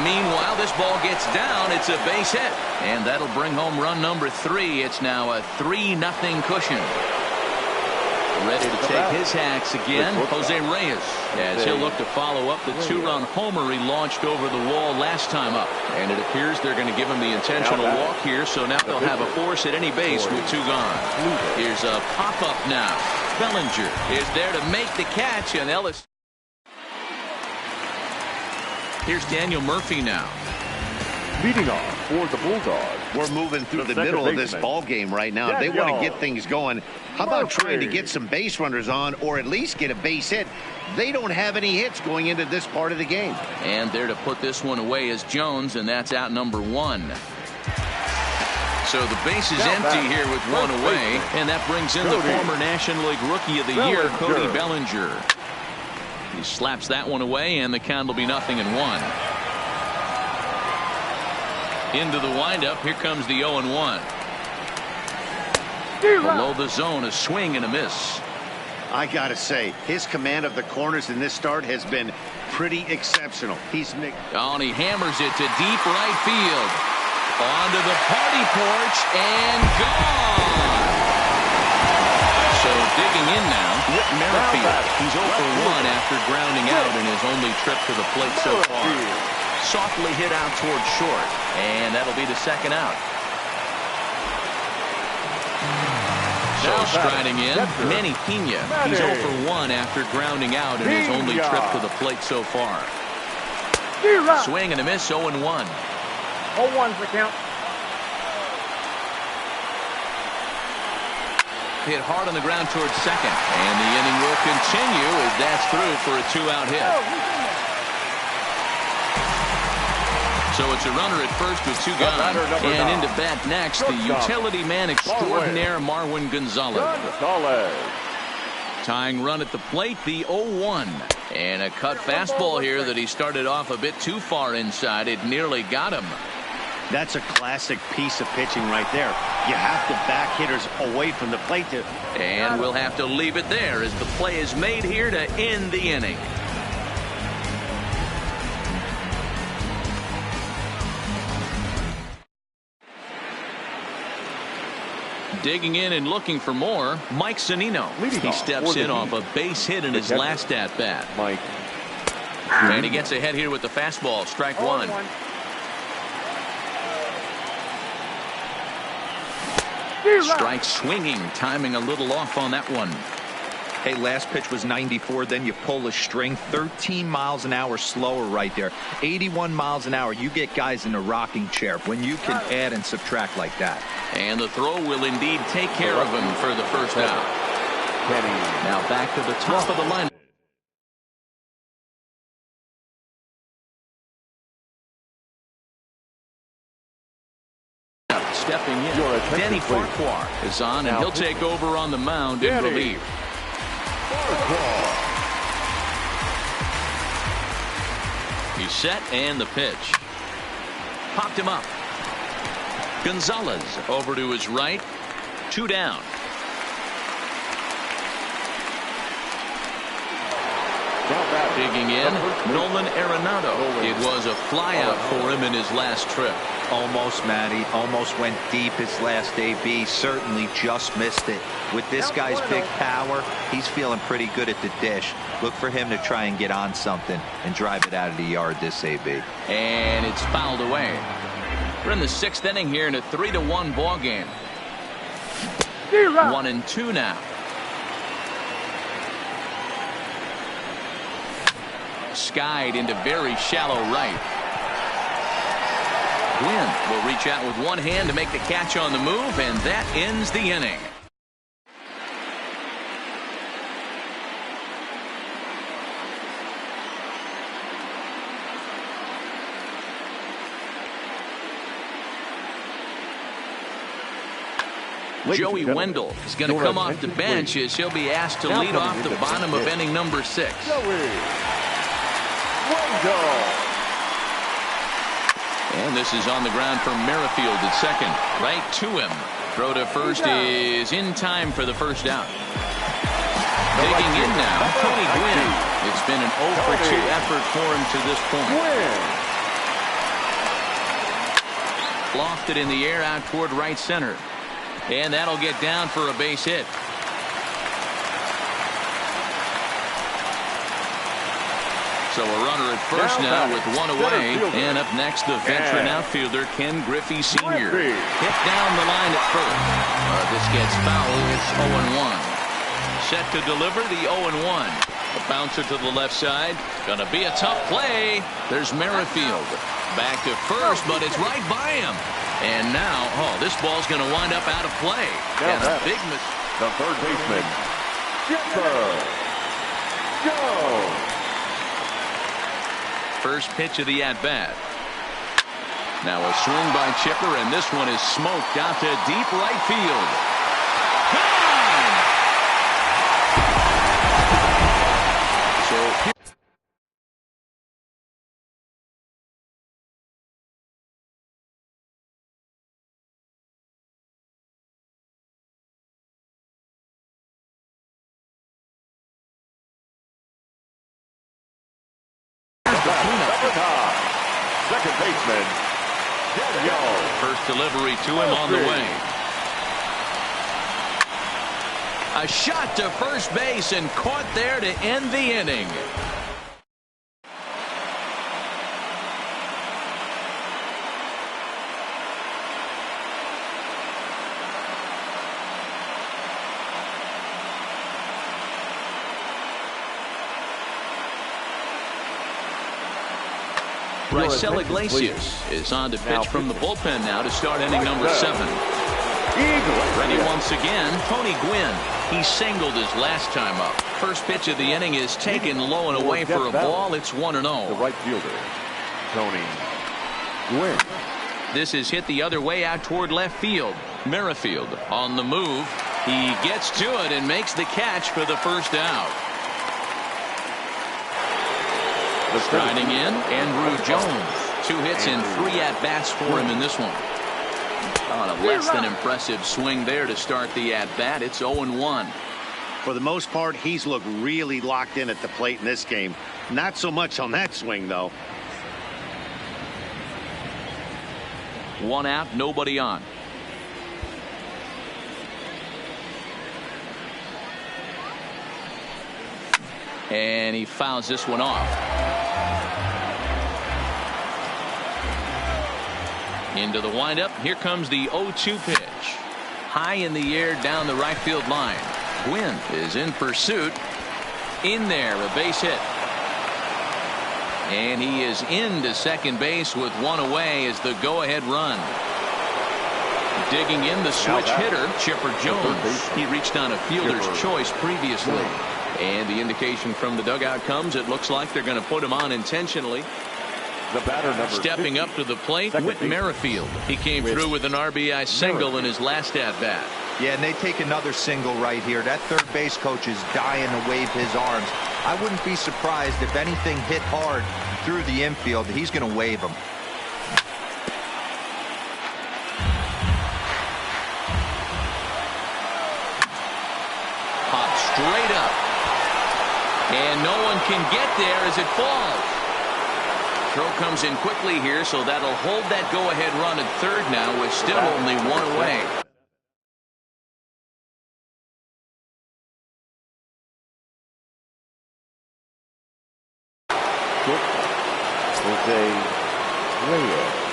Meanwhile, this ball gets down. It's a base hit. And that'll bring home run number 3. It's now a 3-0 cushion. Ready to take his hacks again, Jose Reyes, as he'll look to follow up the 2-run homer he launched over the wall last time up. And it appears they're going to give him the intentional walk here, so now they'll have a force at any base with 2 gone. Here's a pop-up now. Bellinger is there to make the catch, and Ellis. Here's Daniel Murphy now. Leading off for the Bulldogs, We're moving through the middle of this ball game right now. They want to get things going. How about trying to get some base runners on, or at least get a base hit? They don't have any hits going into this part of the game. And there to put this one away is Jones, and that's out number 1. So the base is empty here with one away, and that brings in the former National League Rookie of the Year, Cody Bellinger. He slaps that one away, and the count will be 0-1. Into the windup, here comes the 0-1. Below the zone, a swing and a miss. I gotta say, his command of the corners in this start has been pretty exceptional. He's oh, and he hammers it to deep right field. Onto the party porch and gone. So digging in now, Whit Merrifield. He's 0 for 1 after grounding out in his only trip to the plate so far. Softly hit out towards short, and that'll be the second out. So striding in, Manny Pena. He's 0 for 1 after grounding out in his only trip to the plate so far. Swing and a miss, 0-1. 0-1's the count. Hit hard on the ground towards second, and the inning will continue as that's through for a 2-out hit. So it's a runner at first with 2 gone, and into bat next, the utility man extraordinaire Marwin Gonzalez. Tying run at the plate, the 0-1, and a cut fastball here that he started off a bit too far inside. It nearly got him. That's a classic piece of pitching right there. You have to back hitters away from the plate. And we'll have to leave it there as the play is made here to end the inning. Digging in and looking for more, Mike Zunino. He steps in off a base hit in his last at-bat. And he gets ahead here with the fastball, strike 1. Strike swinging, timing a little off on that one. Hey, last pitch was 94, then you pull a string. 13 miles an hour slower right there. 81 miles an hour. You get guys in a rocking chair when you can add and subtract like that. And the throw will indeed take care of him for the first out. Now back to the top of the lineup. Stepping in, Denny Farquhar is on, and he'll take over on the mound in relief. He's set, and the pitch. Popped him up. Gonzalez over to his right. 2 down. Digging in, Nolan Arenado. It was a flyout for him in his last trip. Almost, Matty. Almost went deep his last AB. Certainly just missed it. With this guy's big power, he's feeling pretty good at the dish. Look for him to try and get on something and drive it out of the yard this AB. And it's fouled away. We're in the 6th inning here in a 3-1 ball game. 1-2 now. Skied into very shallow right. Gwynn will reach out with one hand to make the catch on the move, and that ends the inning. Joey Wendell is going to come off the bench as he'll be asked to lead off the bottom of inning number 6. And this is on the ground for Merrifield at second. Right to him. Throw to first is in time for the first out. Digging in now, Tony Gwynn. It's been an 0 for 2 effort for him to this point. Lofted in the air out toward right center. And that'll get down for a base hit. So a runner at first now with 1 away. And up next, the veteran outfielder, Ken Griffey Sr. Hit down the line at first. This gets fouled. It's 0-1. Set to deliver the 0-1. A bouncer to the left side. Gonna be a tough play. There's Merrifield. Back to first, but it's right by him. And now, this ball's going to wind up out of play. Now and a big the third baseman, Chipper Jones. First pitch of the at-bat. Now a swing by Chipper, and this one is smoked out to deep right field. Gone! So Second baseman, Daniel. First delivery to him on the way. A shot to first base and caught there to end the inning. Raisel Iglesias is on to pitch from the bullpen now to start inning number 7. Ready once again, Tony Gwynn. He singled his last time up. First pitch of the inning is taken low and away for a ball. It's 1-0. The right fielder, Tony Gwynn. This is hit the other way out toward left field. Merrifield on the move. He gets to it and makes the catch for the first out. Striding in, Andruw Jones. 2 hits and 3 at-bats for him in this one. On a less than impressive swing there to start the at-bat. It's 0-1. For the most part, he's looked really locked in at the plate in this game. Not so much on that swing, though. 1 out, nobody on. And he fouls this one off. Into the windup. Here comes the 0-2 pitch. High in the air down the right field line. Gwynn is in pursuit. In there, a base hit. And he is into second base with 1 away as the go-ahead run. Digging in the switch hitter, Chipper Jones. He reached on a fielder's choice previously. And the indication from the dugout comes, it looks like they're going to put him on intentionally. The batter number Stepping 50, up to the plate, Whit Merrifield. He came through with an RBI single in his last at-bat. Yeah, and they take another single right here. That third base coach is dying to wave his arms. I wouldn't be surprised if anything hit hard through the infield. He's going to wave them. Pop straight up. And no one can get there as it falls. Throw comes in quickly here, so that'll hold that go-ahead run at third now with still only 1 away.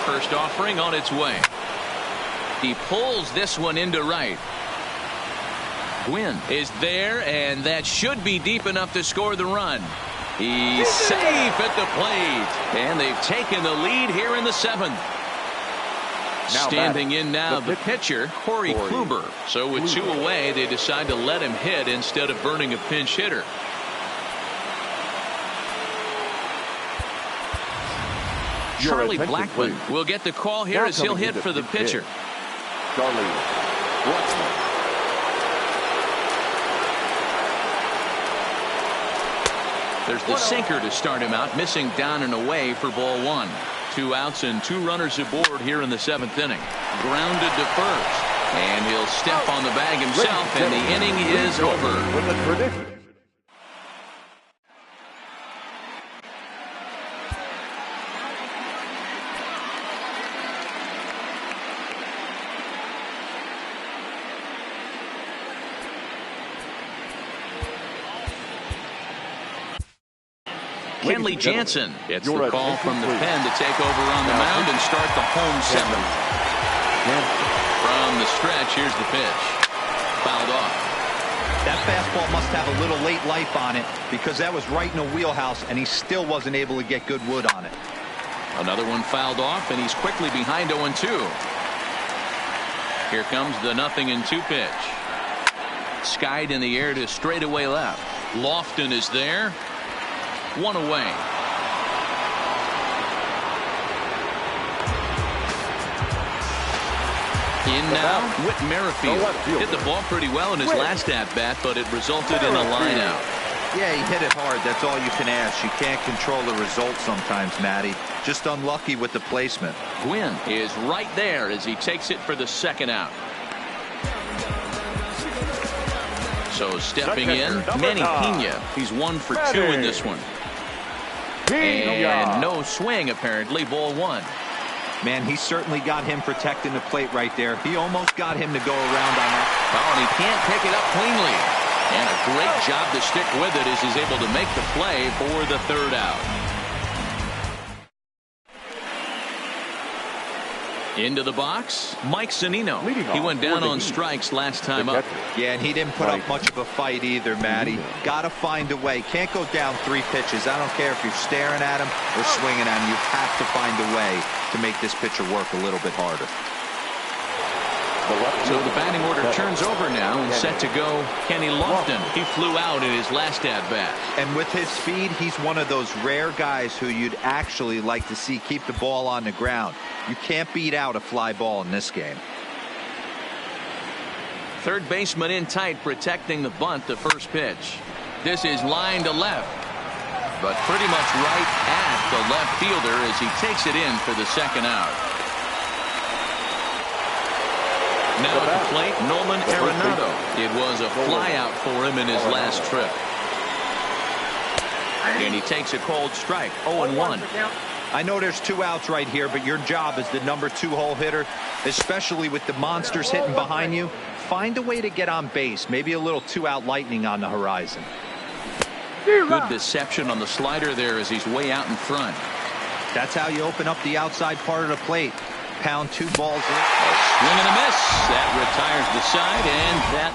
First offering on its way. He pulls this one into right. Gwynn is there, and that should be deep enough to score the run. He's safe at the plate, and they've taken the lead here in the 7th. Standing in now, the pitcher, Corey Kluber. So with 2 away, they decide to let him hit instead of burning a pinch hitter. Charlie Blackmon will get the call here as he'll hit for the pitcher. Charlie Blackmon. There's the sinker to start him out, missing down and away for ball 1. 2 outs and 2 runners aboard here in the 7th inning. Grounded to first, and he'll step on the bag himself, and the inning is over. With a tradition. Kenley Jansen gets the call from the pen to take over on the mound and start the home 7th. From the stretch, here's the pitch. Fouled off. That fastball must have a little late life on it because that was right in the wheelhouse, and he still wasn't able to get good wood on it. Another one fouled off, and he's quickly behind 0-2. Here comes the 0-2 pitch. Skied in the air to straightaway left. Lofton is there. One away. In now, Whit Merrifield. Hit the ball pretty well in his last at-bat, but it resulted in a line-out. Yeah, he hit it hard. That's all you can ask. You can't control the result sometimes, Matty. Just unlucky with the placement. Gwynn is right there as he takes it for the second out. So stepping in, Manny Pena. He's 1 for 2 in this one. And no swing, apparently. Ball 1. Man, he certainly got him protecting the plate right there. He almost got him to go around on that. Oh, and he can't pick it up cleanly. And a great job to stick with it as he's able to make the play for the third out. Into the box, Mike Zunino. He went down on strikes last time up. Yeah, and he didn't put up much of a fight either, Matty. Got to find a way. Can't go down 3 pitches. I don't care if you're staring at him or swinging at him. You have to find a way to make this pitcher work a little bit harder. So the batting order turns over now, and set to go Kenny Lofton. He flew out in his last at-bat. And with his speed, he's one of those rare guys who you'd actually like to see keep the ball on the ground. You can't beat out a fly ball in this game. Third baseman in tight, protecting the bunt, the first pitch. This is line to left, but pretty much right at the left fielder as he takes it in for the second out. Now at the plate, Nolan Arenado. It was a flyout for him in his last trip. And he takes a cold strike, 0-1. I know there's 2 outs right here, but your job as the number 2 hole hitter, especially with the monsters hitting behind you, find a way to get on base. Maybe a little 2-out lightning on the horizon. Good deception on the slider there as he's way out in front. That's how you open up the outside part of the plate. Pound 2 balls in. A swing and a miss. That retires the side, and that.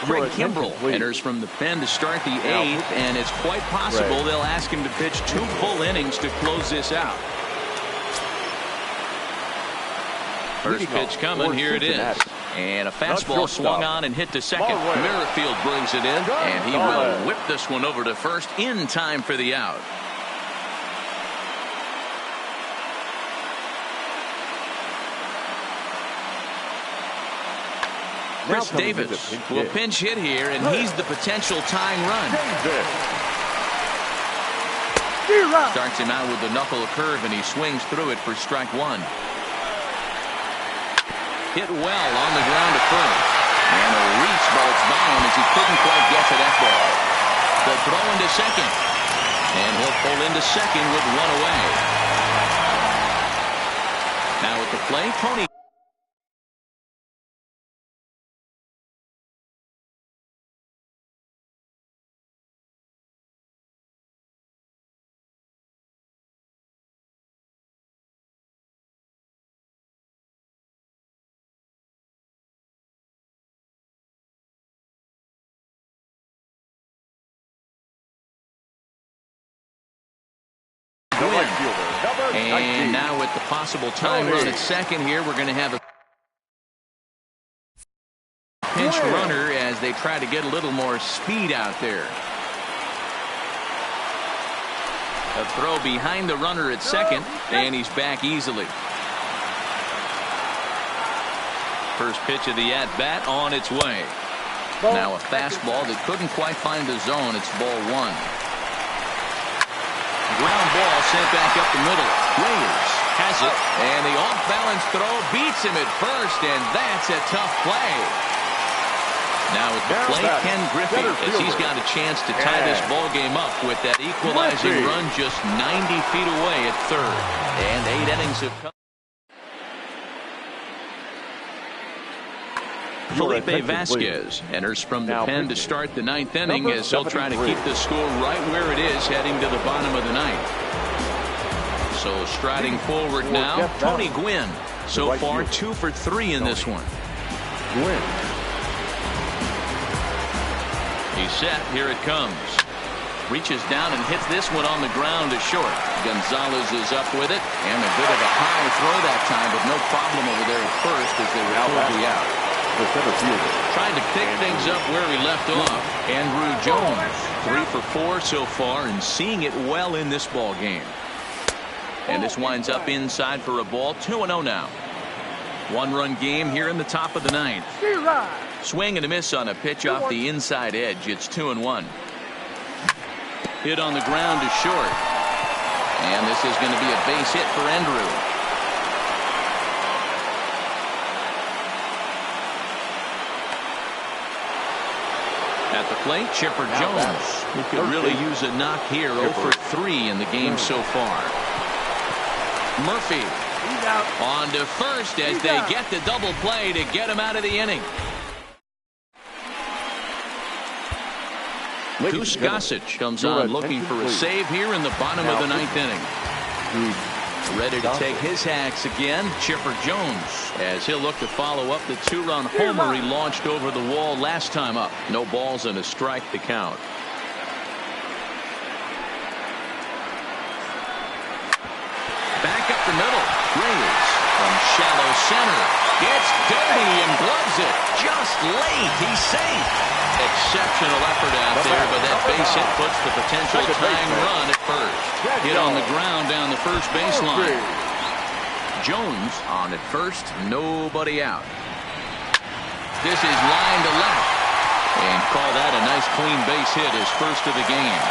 Craig Kimbrell enters from the pen to start the 8th, and it's quite possible they'll ask him to pitch 2 full innings to close this out. First pitch coming, here it is. And a fastball swung on and hit to second. Merrifield brings it in, and he will whip this one over to first in time for the out. Chris Davis will pinch hit here, and he's the potential tying run. Starts him out with the knuckle curve, and he swings through it for strike 1. Hit well on the ground to first. And a reach, but it's by him as he couldn't quite get to that ball. The throw into second. And he'll pull into second with 1 away. Now at the plate, Tony. And now with the possible time run at second here, we're going to have a pinch runner as they try to get a little more speed out there. A throw behind the runner at second, and he's back easily. First pitch of the at-bat on its way. Now a fastball that couldn't quite find the zone. It's ball 1. Ground ball sent back up the middle. Reyes has it, and the off-balance throw beats him at first, and that's a tough play. Now at the plate, Ken Griffey, as he's got a chance to tie this ball game up with that equalizing run just 90 feet away at third. And 8 innings have come. Felipe Vasquez enters from the pen to start the 9th inning as he'll try to keep the score right where it is heading to the bottom of the 9th. So striding forward now, Tony Gwynn. So far 2 for 3 in this one. He's set. Here it comes. Reaches down and hits this one on the ground to short. Gonzalez is up with it, and a bit of a high throw that time, but no problem over there at first as they record the out. The center fielder. Trying to pick things up where he left off. Andrew Jones, 3 for 4 so far, and seeing it well in this ball game. And this winds up inside for a ball. 2-0 now. 1-run game here in the top of the 9th. Swing and a miss on a pitch off the inside edge. It's 2-1. Hit on the ground to short. And this is going to be a base hit for Andrew. At the plate, Chipper Jones, who could really use a knock here. 0 for 3 in the game so far. Murphy on to first as they get the double play to get him out of the inning. Goose Gossage comes on looking for a save here in the bottom of the 9th inning. Ready to take his hacks again, Chipper Jones, as he'll look to follow up the 2-run homer he launched over the wall last time up. No balls and a strike to count. Back up the middle. Reyes from shallow center. Gets dirty and gloves it. Just late. He's safe. Exceptional effort out there, but that base hit puts the potential tying run at first. Hit on the ground down the first baseline. Jones on at first. Nobody out. This is line to left. And call that a nice clean base hit, his first of the game.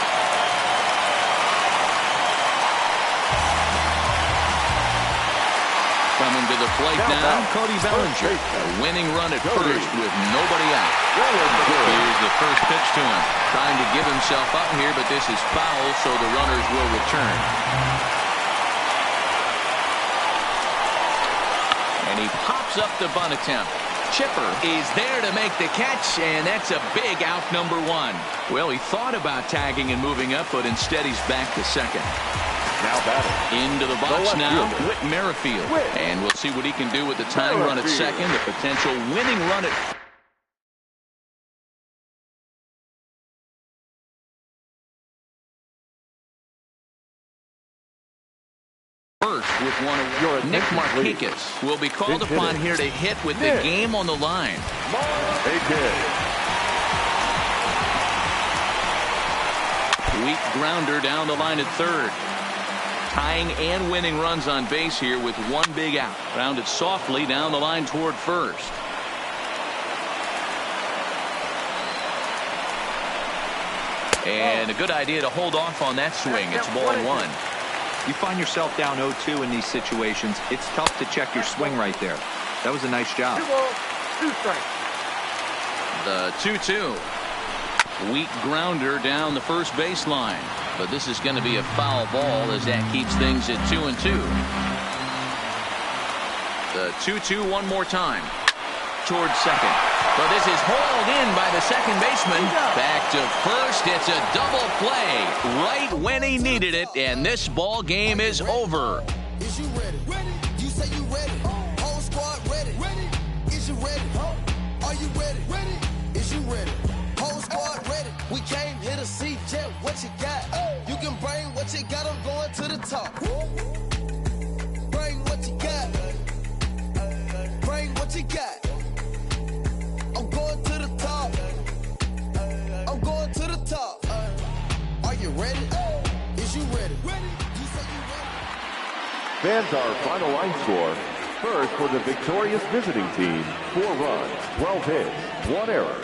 Coming to the plate now, Cody Bellinger. A winning run at first with nobody out. Here's the first pitch to him. Trying to give himself up here, but this is foul, so the runners will return. And he pops up the bunt attempt. Chipper is there to make the catch, and that's a big out, number 1. Well, he thought about tagging and moving up, but instead he's back to second. Now batting. Into the box now, Whit Merrifield. And we'll see what he can do with the tying run at second, the potential winning run at first with one of Nick Markakis will be called upon here to hit with the game on the line. Weak grounder down the line at third. Tying and winning runs on base here with one big out. Grounded softly down the line toward first. And a good idea to hold off on that swing. It's ball 1. You find yourself down 0-2 in these situations. It's tough to check your swing right there. That was a nice job. 2 strikes. The 2-2. Weak grounder down the first baseline. But this is going to be a foul ball as that keeps things at 2-2. The 2-2 one more time. Towards second. But this is hauled in by the second baseman. Back to first. It's a double play right when he needed it. And this ball game is over. Is you ready? You say you ready. Whole squad ready. Is you ready? Are you ready? Is you ready? Whole squad ready. We came here to see Jet. What you got? You can bring what you got. I'm going to the top. Bring what you got. Bring what you got. I'm going to the top. I'm going to the top. Are you ready? Is you ready? You say you ready? Fans, our final line score. First for the victorious visiting team, 4 runs, 12 hits, 1 error.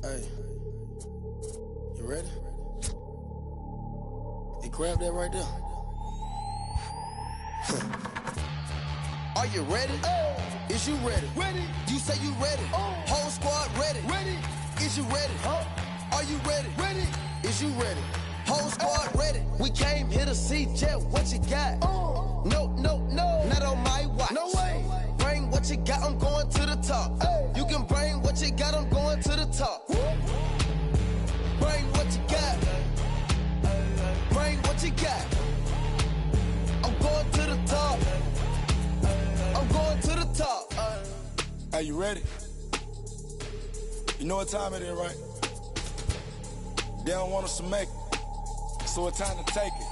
Hey, you ready? Hey, grab that right there. Are you ready? Is you ready? Ready. You say you ready. Whole squad ready. Ready. Is you ready? Are you ready? Ready. Is you ready? Whole squad ready. We came here to see Jet. What you got? No, no, no. Not on my watch. No way. Bring what you got. I'm going to the top. You can bring what you got. I'm going to the top. Bring what you got. Bring what you got. I'm going to the top. I'm going to the top. Are you ready? You know what time it is, right? They don't want us to make it, so it's time to take it.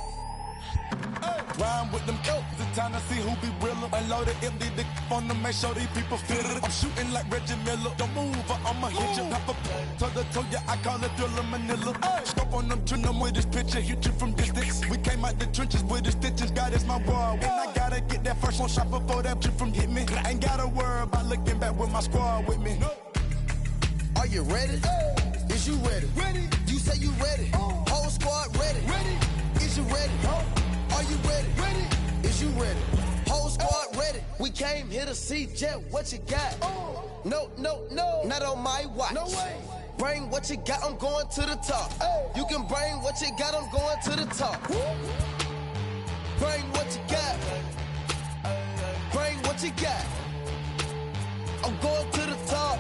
Rhyme with them kills, it's time to see who be realer. Unloaded, empty the on them, make sure these people feel it. I'm shooting like Reggie Miller. Don't move or I'ma hit you. Pop up, toe ya, I call it Thriller Manila. Stop on them, turn them with this picture, hit you from distance. We came out the trenches with the stitches, God is my word. When I gotta get that first one shot before that trip from hit me. I ain't gotta worry about looking back with my squad with me. Are you ready? Is you ready? Ready. You say you ready. Whole squad ready. Ready. Is you ready? Are you ready? Ready. Is you ready? Whole squad ready. We came here to see Jet. What you got? No, no, no. Not on my watch. No way. Bring what you got. I'm going to the top. You can bring what you got. I'm going to the top. Bring what you got. Bring what you got. I'm going to the top.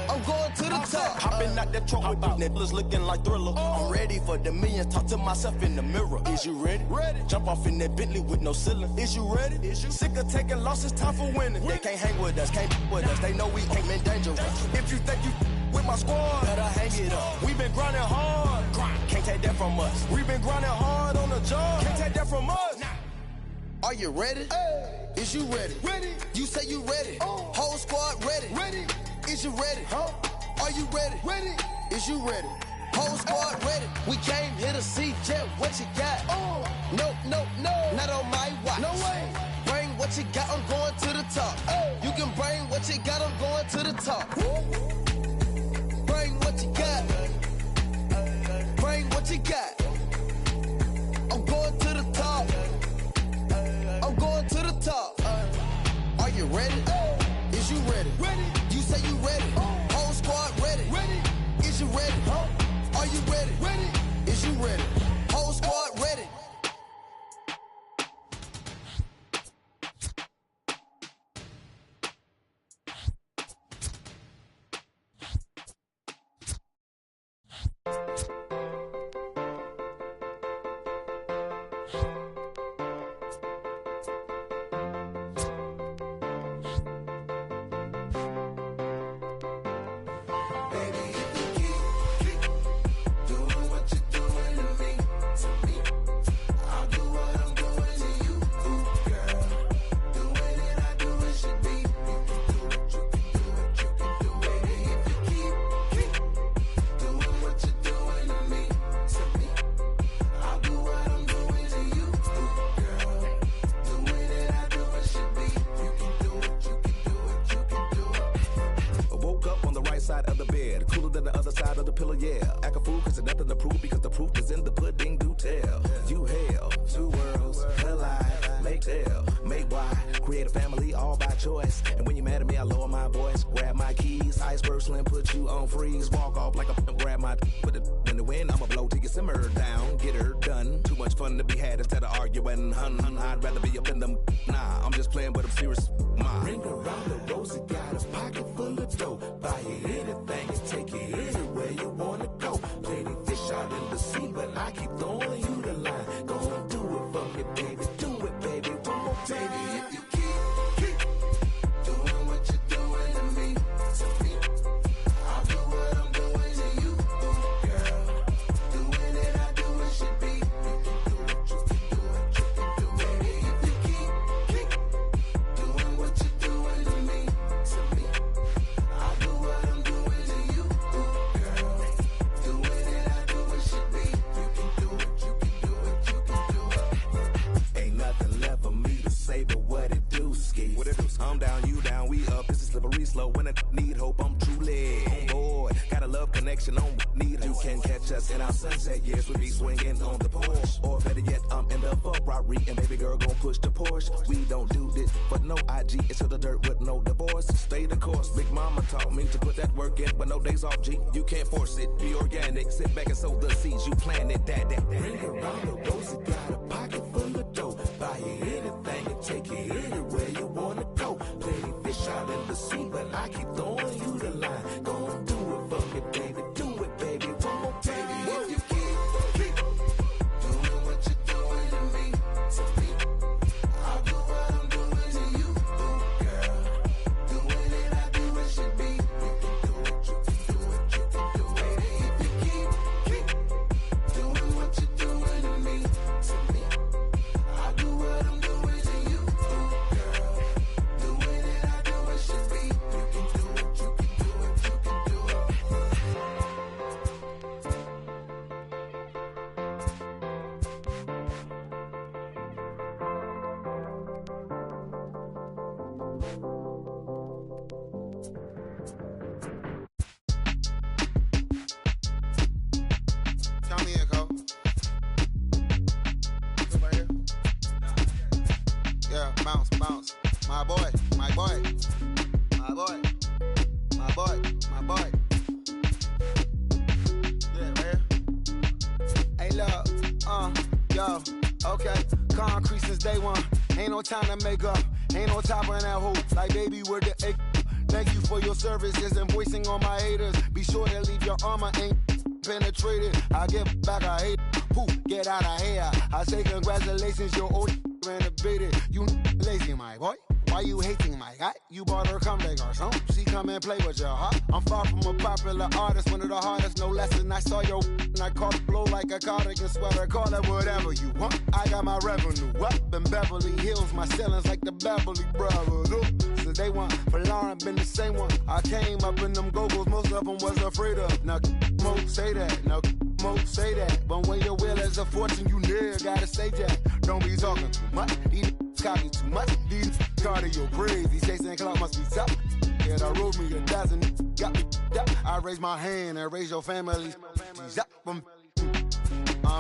I'm going to the top. Hopping out that truck with these niggas looking like Thriller. I'm ready for the millions. Talk to myself in the mirror. Is you ready? Ready. Jump off in that Bentley with no ceiling. Is you ready? Is you sick of taking losses? Time for winning. They can't hang with us. Can't with us. They know we ain't been dangerous. If you think you with my squad, better hang it up. We been grinding hard. Can't take that from us. We been grinding hard on the job. Can't take that from us. Are you ready? Is you ready? Ready. You say you ready. Whole squad ready. Ready. Is you ready? Are you ready? Ready. Is you ready? Whole squad ready. We came here to see Jet. What you got? No, no, no. Not on my watch. No way. Bring what you got. I'm going to the top. You can bring what you got. I'm going to the top. Bring what you got. Bring what you got. I'm going to the top. I'm going to the top. Are you ready? Is you ready? Ready. You say you ready. Whole squad ready. Ready. Is you ready? Are you ready? Ready. Is you ready? Whole squad ready. Side of the bed, cooler than the other side of the pillow, yeah. Act a fool cause there's nothing to prove because the proof is in the pudding, do tell. You hell, two worlds, collide, make tell, make why, create a family all by choice. And when you're mad at me, I lower my voice, grab my keys, iceberg slim, put you on freeze, walk off like a grab my put it in the wind, I'ma blow till you simmer down, get her done. Too much fun to be had instead of arguing, hun, I'd rather be up in them, nah, I'm just playing with them serious mind. Ring around the rosy, got his pocket full of dope, buy you anything and take you anywhere you wanna go. Plenty fish out in the sea, but I keep throwing you the line. Gonna do it for me, baby. Do it, baby. One more time. Baby, if you keep doing what you're doing to me, I'll do what I'm doing to you, girl. Doing it, I do it should be. You can do it, baby. If you keep doing what you're doing to me. action on need. You can catch us in our sunset years. We be swinging on the porch. Or better yet, I'm in the Ferrari and baby girl gon' push the Porsche. We don't do this for no IG. It's to the dirt with no divorce. Stay the course. Big mama taught me to put that work in, but no days off, G. You can't force it. Be organic. Sit back and sow the seeds. You planted that. Bring around the rosy. Got a pocket full of dough. Buy you anything and take you anywhere you wanna go. Plenty fish out in the sea, but I keep throwing you the line. Gon' do it for me, baby. Do it, baby. One more time. If you keep doing what you're doing to me, I'll do what I'm doing to you, girl. Doing it, I do it should be. You can do it, you can do it, you can do it. If you keep doing what you're doing to me, I'll do what I'm doing to you, girl. Doing it, I do it should be. You can do it, you can do it, you can do it. Count me in, Cole. Sit right here. Yeah, bounce, bounce. My boy, my boy. My boy. My boy, my boy. Yeah, right here. Hey, look, yo, okay. Concrete since day one. Ain't no time to make up. Ain't no top on that hoop. Like, baby, where the egg. Thank you for your services and voicing on my haters. Be sure to leave your armor ain't penetrated. I get back, I hate. Pooh, get out of here. I say congratulations, your old renovated. You lazy, my boy. Why you hating, my guy? You bought her come back or something. She come and play with your heart. I'm far from a popular artist, one of the hardest, no less than I saw your and I caught it blow like a cardigan sweater. Call it whatever you want. I got my revenue up in Beverly Hills. My ceilings like the Beverly Brothers. Since day one, for Lauren been the same one. I came up in them go-go's, most of them was afraid of. Now, Mo say that. Now, Mo say that. But when your will is a fortune, you never gotta say that. Don't be talking too much. These copy too much. These cardio crazy. Jason Clark must be tough. Yeah, I wrote me a dozen. Got me up. I raise my hand and raise your family. I'm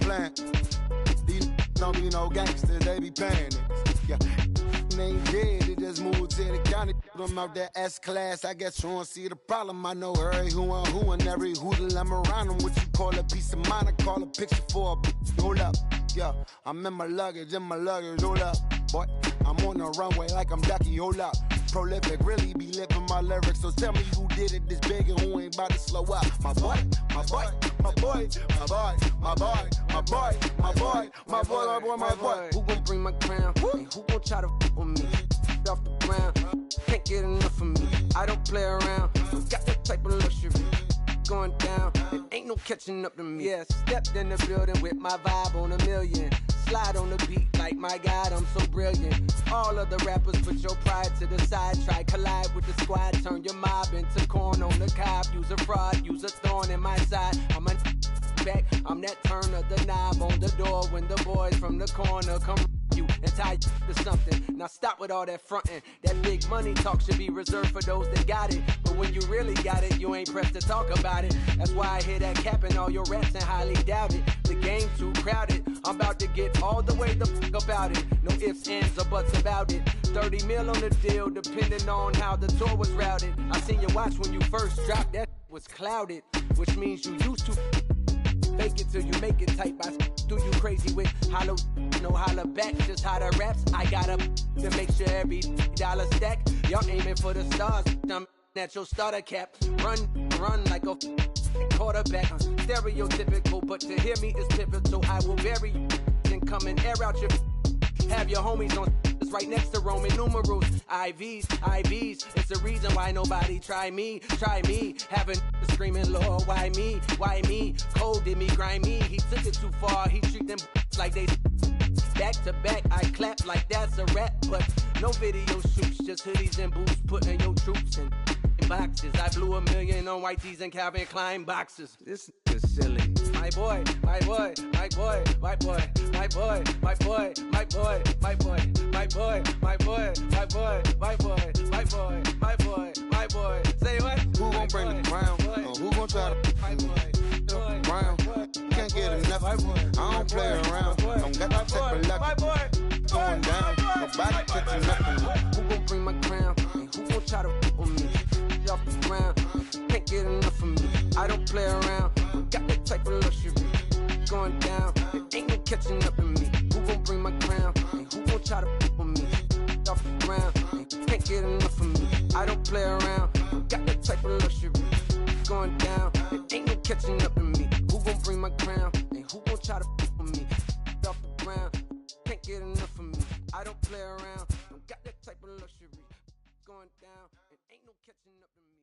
playing. These don't be no gangsters. They be paying it. Yeah. Ain't dead, they just moved to the county. Them out that S-class, I guess you don't see the problem. I know every who and every hoodle I'm around them. What you call a piece of mind, I call a picture for a hold up. Yeah, I'm in my luggage, hold up. Boy, I'm on the runway like I'm Ducky, hold up. Prolific, really be living my lyrics. So tell me who did it this big and who ain't about to slow up. My boy, my boy, my boy, my boy, my boy, my boy, my boy, my boy, my boy, my boy. Who gon' bring my crown? And who gon' try to f with me? Off the ground, can't get enough of me. I don't play around, got that type of luxury. Going down, it ain't no catching up to me. Yeah, stepped in the building with my vibe on a million. Slide on the beat like my God, I'm so brilliant. All of the rappers put your pride to the side. Try collide with the squad, turn your mob into corn on the cob. Use a fraud, use a thorn in my side. I'm a back, I'm that turn of the knob on the door when the boys from the corner come you and tie you to something. Now stop with all that frontin'. That big money talk should be reserved for those that got it. But when you really got it, you ain't pressed to talk about it. That's why I hear that cap and all your raps and highly doubt it. The game too crowded. I'm about to get all the way the fuck about it. No ifs, ands, or buts about it. 30 mil on the deal, depending on how the tour was routed. I seen your watch when you first dropped, that was clouded, which means you used to fake it till you make it type. I do you crazy with hollow, no holla back, just how the raps. I got up to make sure every dollar stack. Y'all aiming for the stars, I'm at your starter cap. Run like a quarterback. Stereotypical, but to hear me is pivotal. I will bury you and come and air out your. Have your homies on right next to Roman numerals. IVs, it's the reason why nobody try me. Having screaming, Lord, why me? Cold did me, grimy. He took it too far, he treat them like they back to back. I clap like that's a rap, but no video shoots, just hoodies and boots, putting your troops in boxes. I blew $1 million on white tees and Calvin Klein boxes. This is silly. My boy, my boy, my boy, my boy, my boy, my boy, my boy, my boy, my boy, my boy, my boy, my boy, my boy, my boy, my boy. Say what? Who gon' bring the crown? Who gon' try to? get enough. I don't play around. Don't got that type of luck. Going down, nobody catching nothing. Who gon' bring my crown? And who gon' try to on me? Off the ground, can't get enough of me. I don't play around. Got that type of luxury. Going down, there ain't no catching up in me. Who gon' bring my crown? And who gon' try to on me? Off the ground, can't get enough of me. I don't play around. Got that type of luxury. Going down, there ain't no catching up in me. Who gon' bring my crown? And who gon' try to on me? Off the ground, can't get enough of me. I don't play around. Got that type of luxury. Going down, there ain't no catching up in me.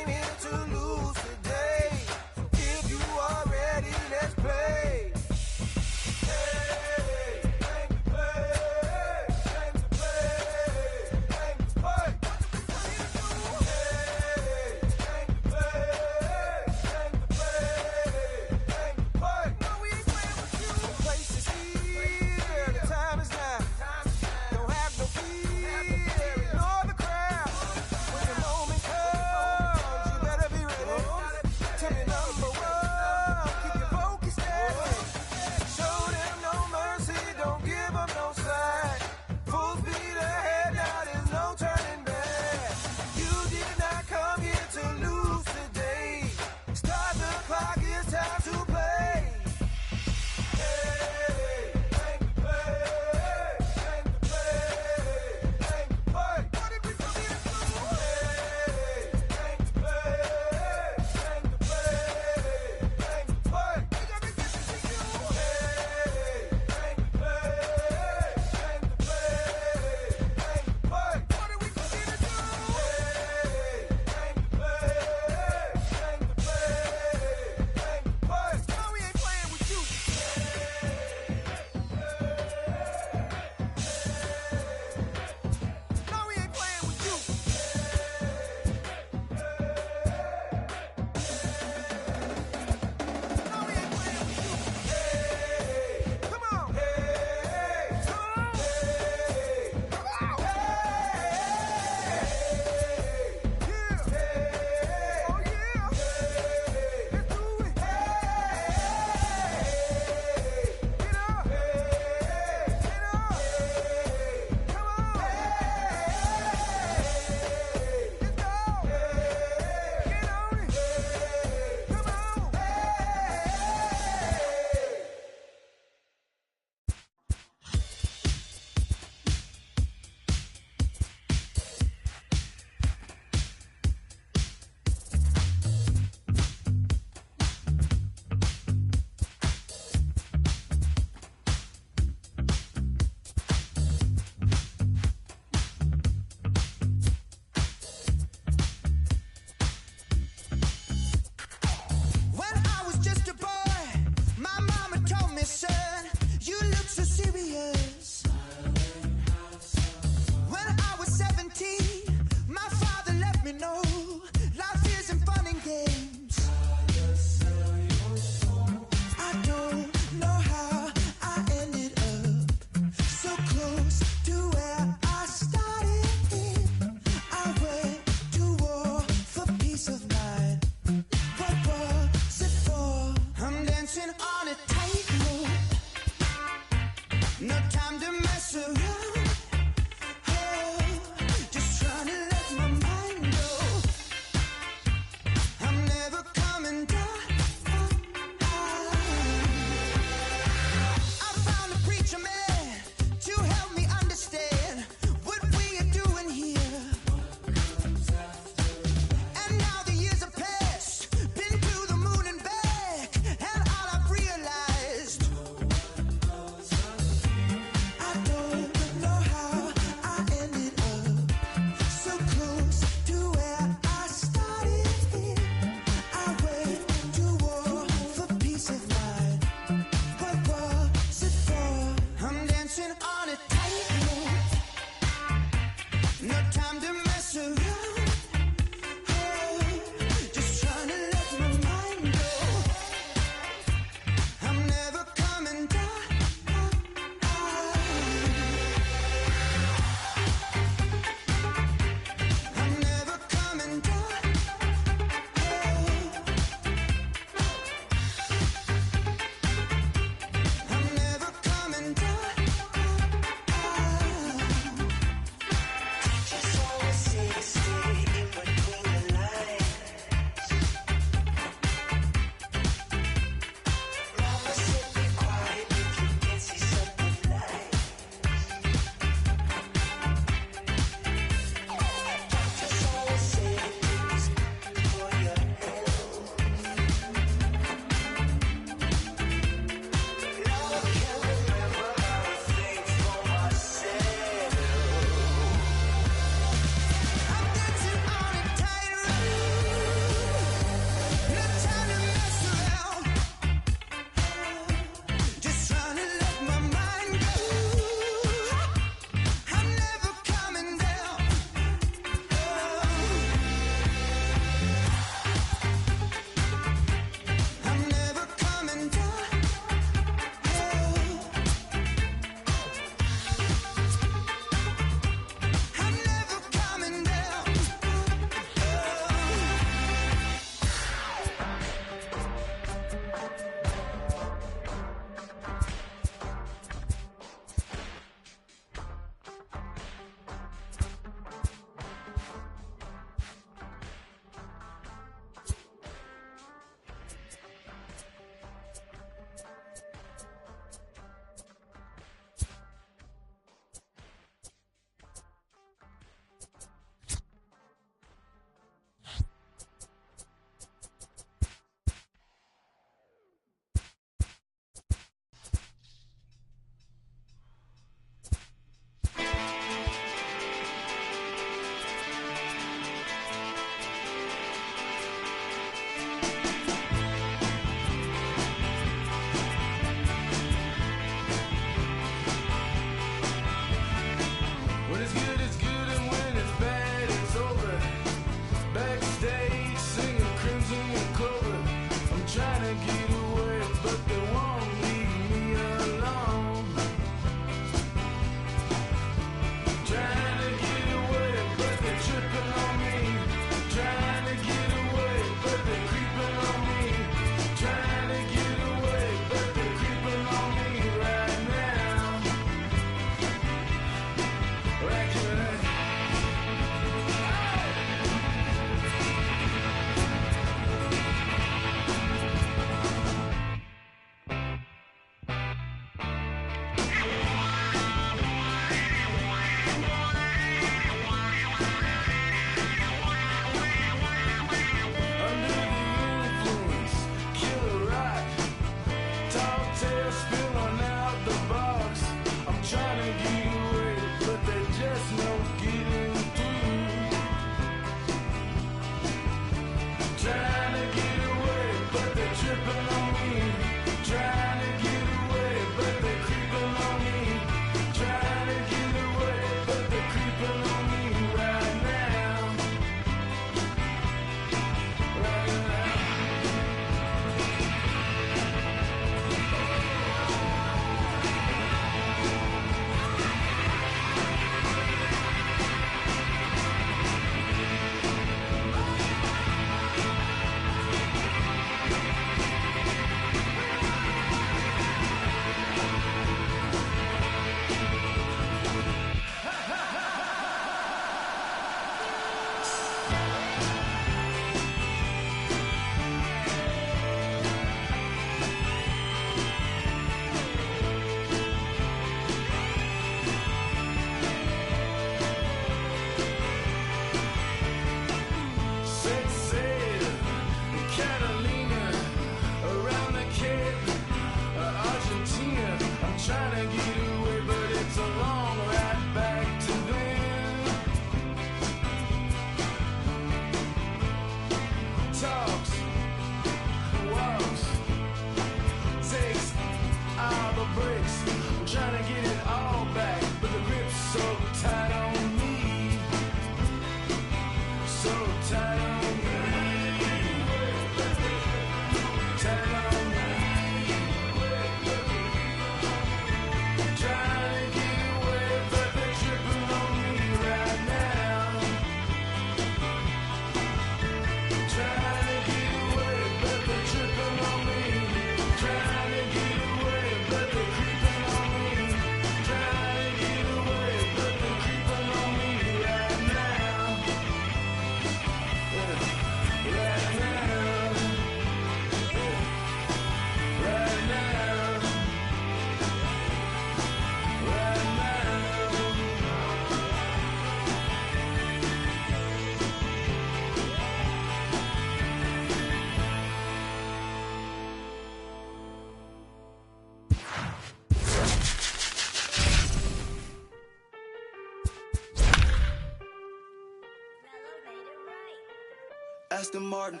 Aston Martin,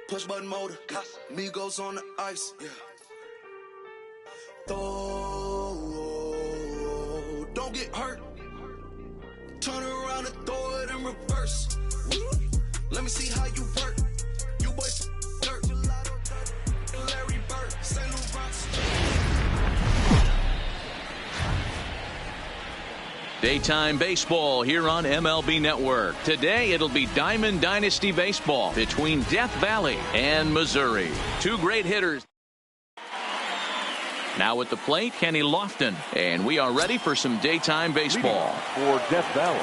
push button motor, Migos on the ice. Yeah. Don't get hurt. Turn around and throw it in reverse. Let me see how you work. You boys dirt. Larry Bird, St. Laurent. Daytime baseball here on MLB Network. Today it'll be Diamond Dynasty baseball between Death Valley and Missouri. Two great hitters. Now at the plate, Kenny Lofton. And we are ready for some daytime baseball. For Death Valley,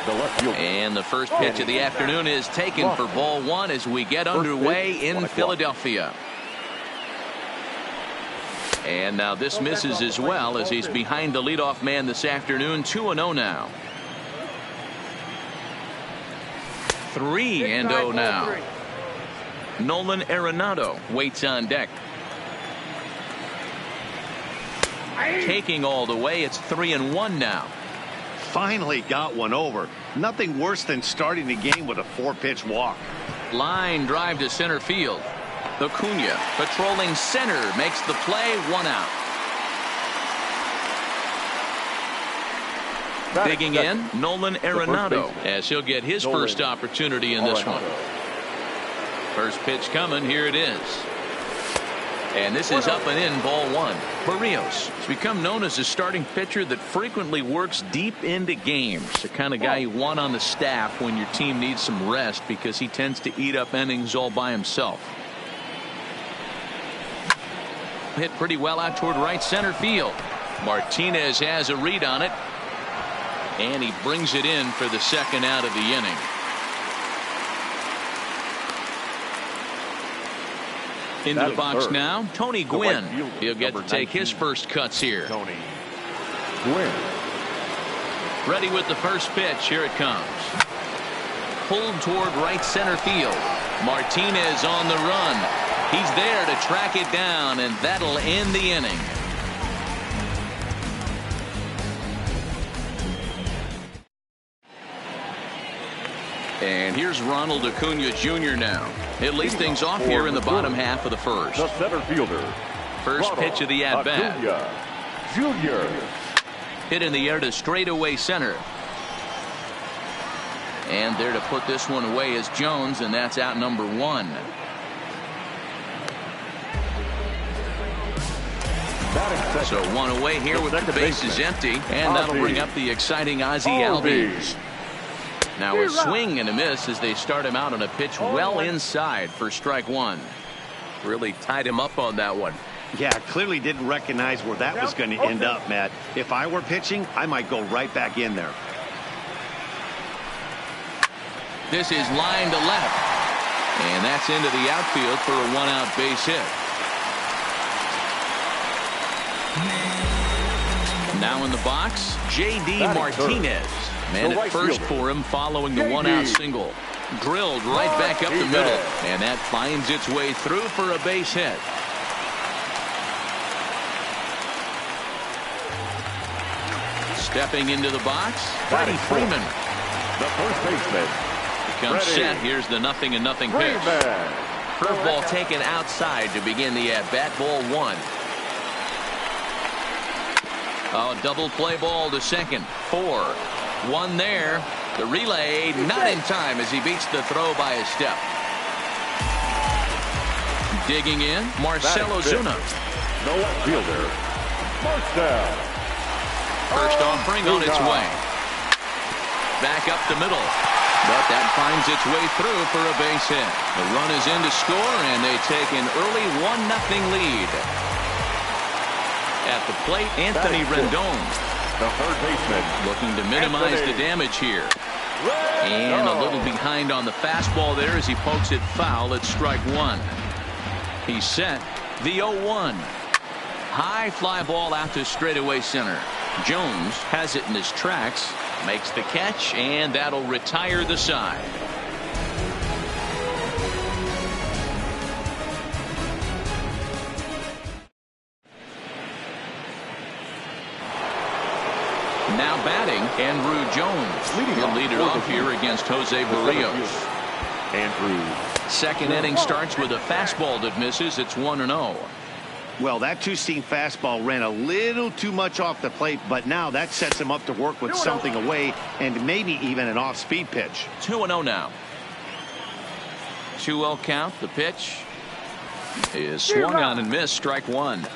the left fielder. And the first pitch of the afternoon is taken for ball one as we get underway in Philadelphia. And now this misses as well as he's behind the leadoff man this afternoon. 2-0 now. 3-0 now. Nolan Arenado waits on deck. Taking all the way, it's 3-1 now. Finally got one over. Nothing worse than starting the game with a 4-pitch walk. Line drive to center field. Acuna patrolling center makes the play. 1 out. Digging in, Nolan Arenado, as he'll get his first opportunity in this one. First pitch coming. Here it is. And this is up and in, ball one. Barrios has become known as a starting pitcher that frequently works deep into games. The kind of guy you want on the staff when your team needs some rest because he tends to eat up innings all by himself. Hit pretty well out toward right center field. Martinez has a read on it. And he brings it in for the second out of the inning. Into the box now, Tony Gwynn. He'll get to take his first cuts here. Tony Gwynn. Ready with the first pitch. Here it comes. Pulled toward right center field. Martinez on the run. He's there to track it down, and that'll end the inning. And here's Ronald Acuna Jr. now. He'll lead things off here in the bottom half of the first. The center fielder. First pitch of the at-bat. Jr. Hit in the air to straightaway center. And there to put this one away is Jones, and that's out number 1. So one away here with the bases empty, and that'll bring up the exciting Ozzie Albies. Now a swing and a miss as they start him out on a pitch well inside for strike 1. Really tied him up on that one. Yeah, clearly didn't recognize where that was going to end up, Matt. If I were pitching, I might go right back in there. This is line to left, and that's into the outfield for a 1-out base hit. Now in the box, J.D. Martinez. Man at first for him following the 1-out single. Drilled right back up the middle, and that finds its way through for a base hit. Stepping into the box, Freddie Freeman. The first baseman. Becomes set. Here's the 0-0 pitch. Curveball taken outside to begin the at-bat. Ball 1. Oh, double play ball to second. 4. 1 there. The relay not in time as he beats the throw by a step. Digging in, Marcell Ozuna. The left fielder, Marcell. First offering on its way. Back up the middle. But that finds its way through for a base hit. The run is in to score, and they take an early 1-0 lead. At the plate, Anthony Rendon. The third baseman. Looking to minimize the damage here. And a little behind on the fastball there as he pokes it foul at strike 1. He's set. The 0-1. High fly ball out to straightaway center. Jones has it in his tracks. Makes the catch, and that'll retire the side. Now batting, Andruw Jones. He'll lead it off here against Jose Barrios. Andrews. Second inning starts with a fastball that misses. It's 1-0. Well, that two-seam fastball ran a little too much off the plate, but now that sets him up to work with something away and maybe even an off-speed pitch. 2-0 now. 2-0 count. The pitch is swung on and missed. Strike one.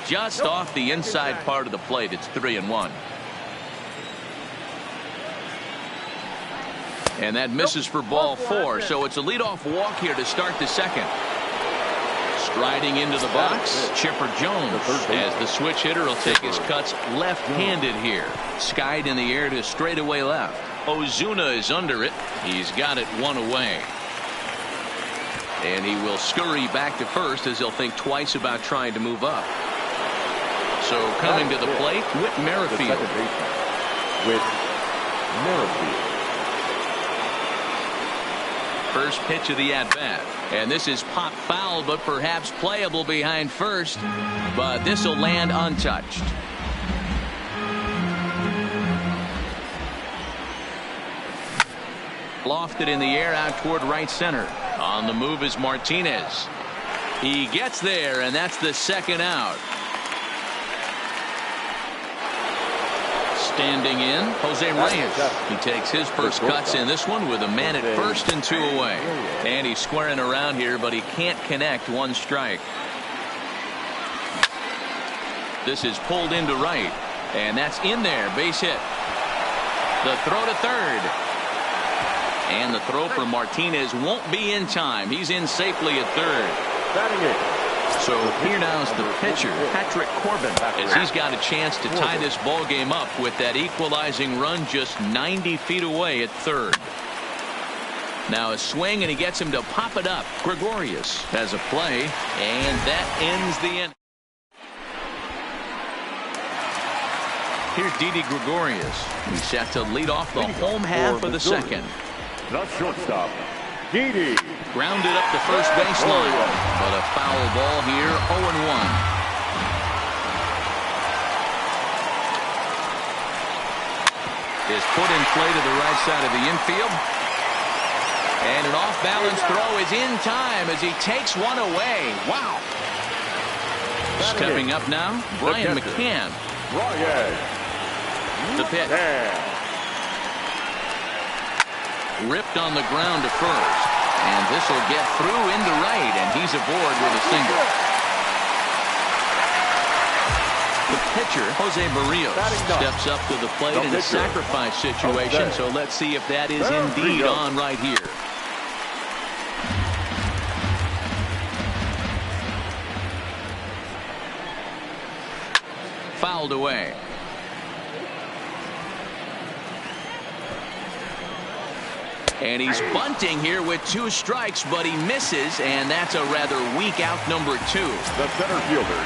Just off the inside part of the plate. It's 3-1. And that misses for ball 4. So it's a leadoff walk here to start the second. Striding into the box, Chipper Jones, as the switch hitter will take his cuts left-handed here. Skied in the air to straightaway left. Ozuna is under it. He's got it one away. And he will scurry back to first as he'll think twice about trying to move up. So coming to the plate, Whit Merrifield. Whit Merrifield. First pitch of the at-bat. And this is pop foul, but perhaps playable behind first. But this will land untouched. Lofted in the air out toward right center. On the move is Martinez. He gets there, and that's the second out. Standing in, Jose Reyes. He takes his first cuts in this one with a man at first and 2 away. And he's squaring around here, but he can't connect. 1 strike. This is pulled into right, and that's in there. Base hit. The throw to third. And the throw for Martinez won't be in time. He's in safely at third. Batting it. So here now is the pitcher, Patrick Corbin, as he's got a chance to tie this ball game up with that equalizing run just 90 feet away at third. Now a swing, and he gets him to pop it up. Gregorius has a play, and that ends the inning. Here's Didi Gregorius. He's set to lead off the home half of the second. The shortstop, Didi. Grounded up the first baseline, but a foul ball here, 0-1. Is put in play to the right side of the infield. And an off-balance throw is in time as he takes one away. Wow. Stepping up now, Brian McCann. The pitch. Ripped on the ground to first. And this will get through into right, and he's aboard with a single. The pitcher, Jose Barrios, steps up to the plate in a sacrifice situation, so let's see if that is indeed on right here. Fouled away. And he's bunting here with 2 strikes, but he misses, and that's a rather weak out number 2. The center fielder,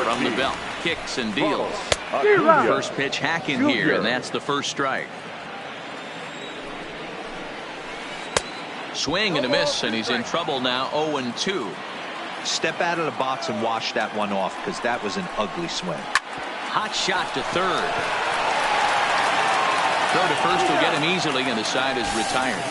from the belt, kicks and deals. First pitch hacking here, and that's the first strike. Swing and a miss, and he's in trouble now, 0-2. Step out of the box and wash that one off, because that was an ugly swing. Hot shot to third. Throw to first will get him easily, and the side is retired.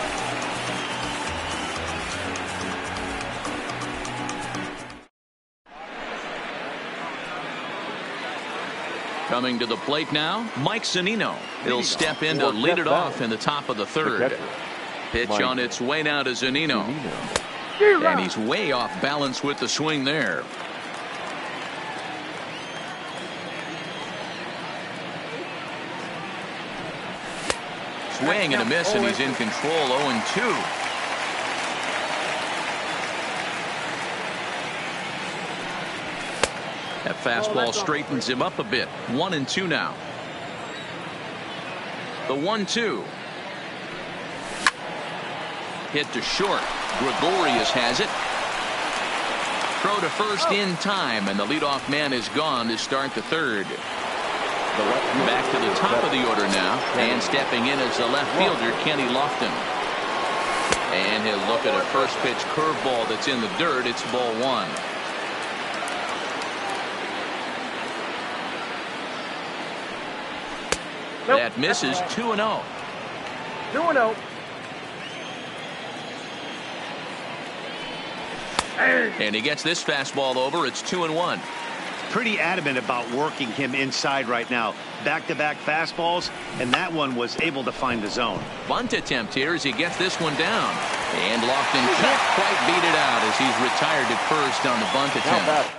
Coming to the plate now, Mike Zunino. He'll step in to lead it off in the top of the third. Pitch on its way now to Zunino. And he's way off balance with the swing there. Swing and a miss, and he's in control, 0-2. That fastball straightens him up a bit. 1-2 now. The 1-2. Hit to short. Gregorius has it. Throw to first in time, and the leadoff man is gone to start the third. Back to the top of the order now, and stepping in as the left fielder, Kenny Lofton. And he'll look at a first pitch curveball that's in the dirt. It's ball 1. That misses. 2-0. 2-0. And he gets this fastball over. It's 2-1. Pretty adamant about working him inside right now. Back-to-back fastballs, and that one was able to find the zone. Bunt attempt here as he gets this one down. And Lofton can't quite beat it out as he's retired at first on the bunt attempt.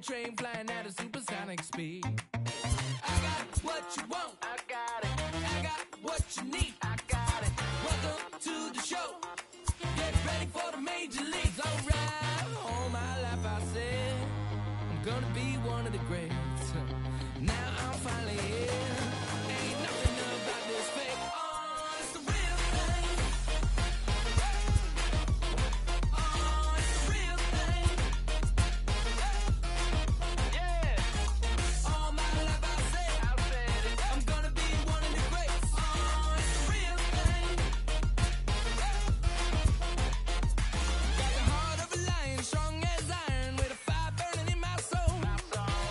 Train flying at a supersonic speed. I got what you want. I got it. I got what you need. I got it. Welcome to the show. Get ready for the major leagues. Alright. All my life I said I'm gonna be one of the greats. Now I'm finally here. Ain't nothing about this fake. Oh, it's the real thing. Oh, it's the real thing. All my life I said it. I'm gonna be one of the greats. Oh, it's the real thing. Got the heart of a lion, strong as iron, with a fire burning in my soul.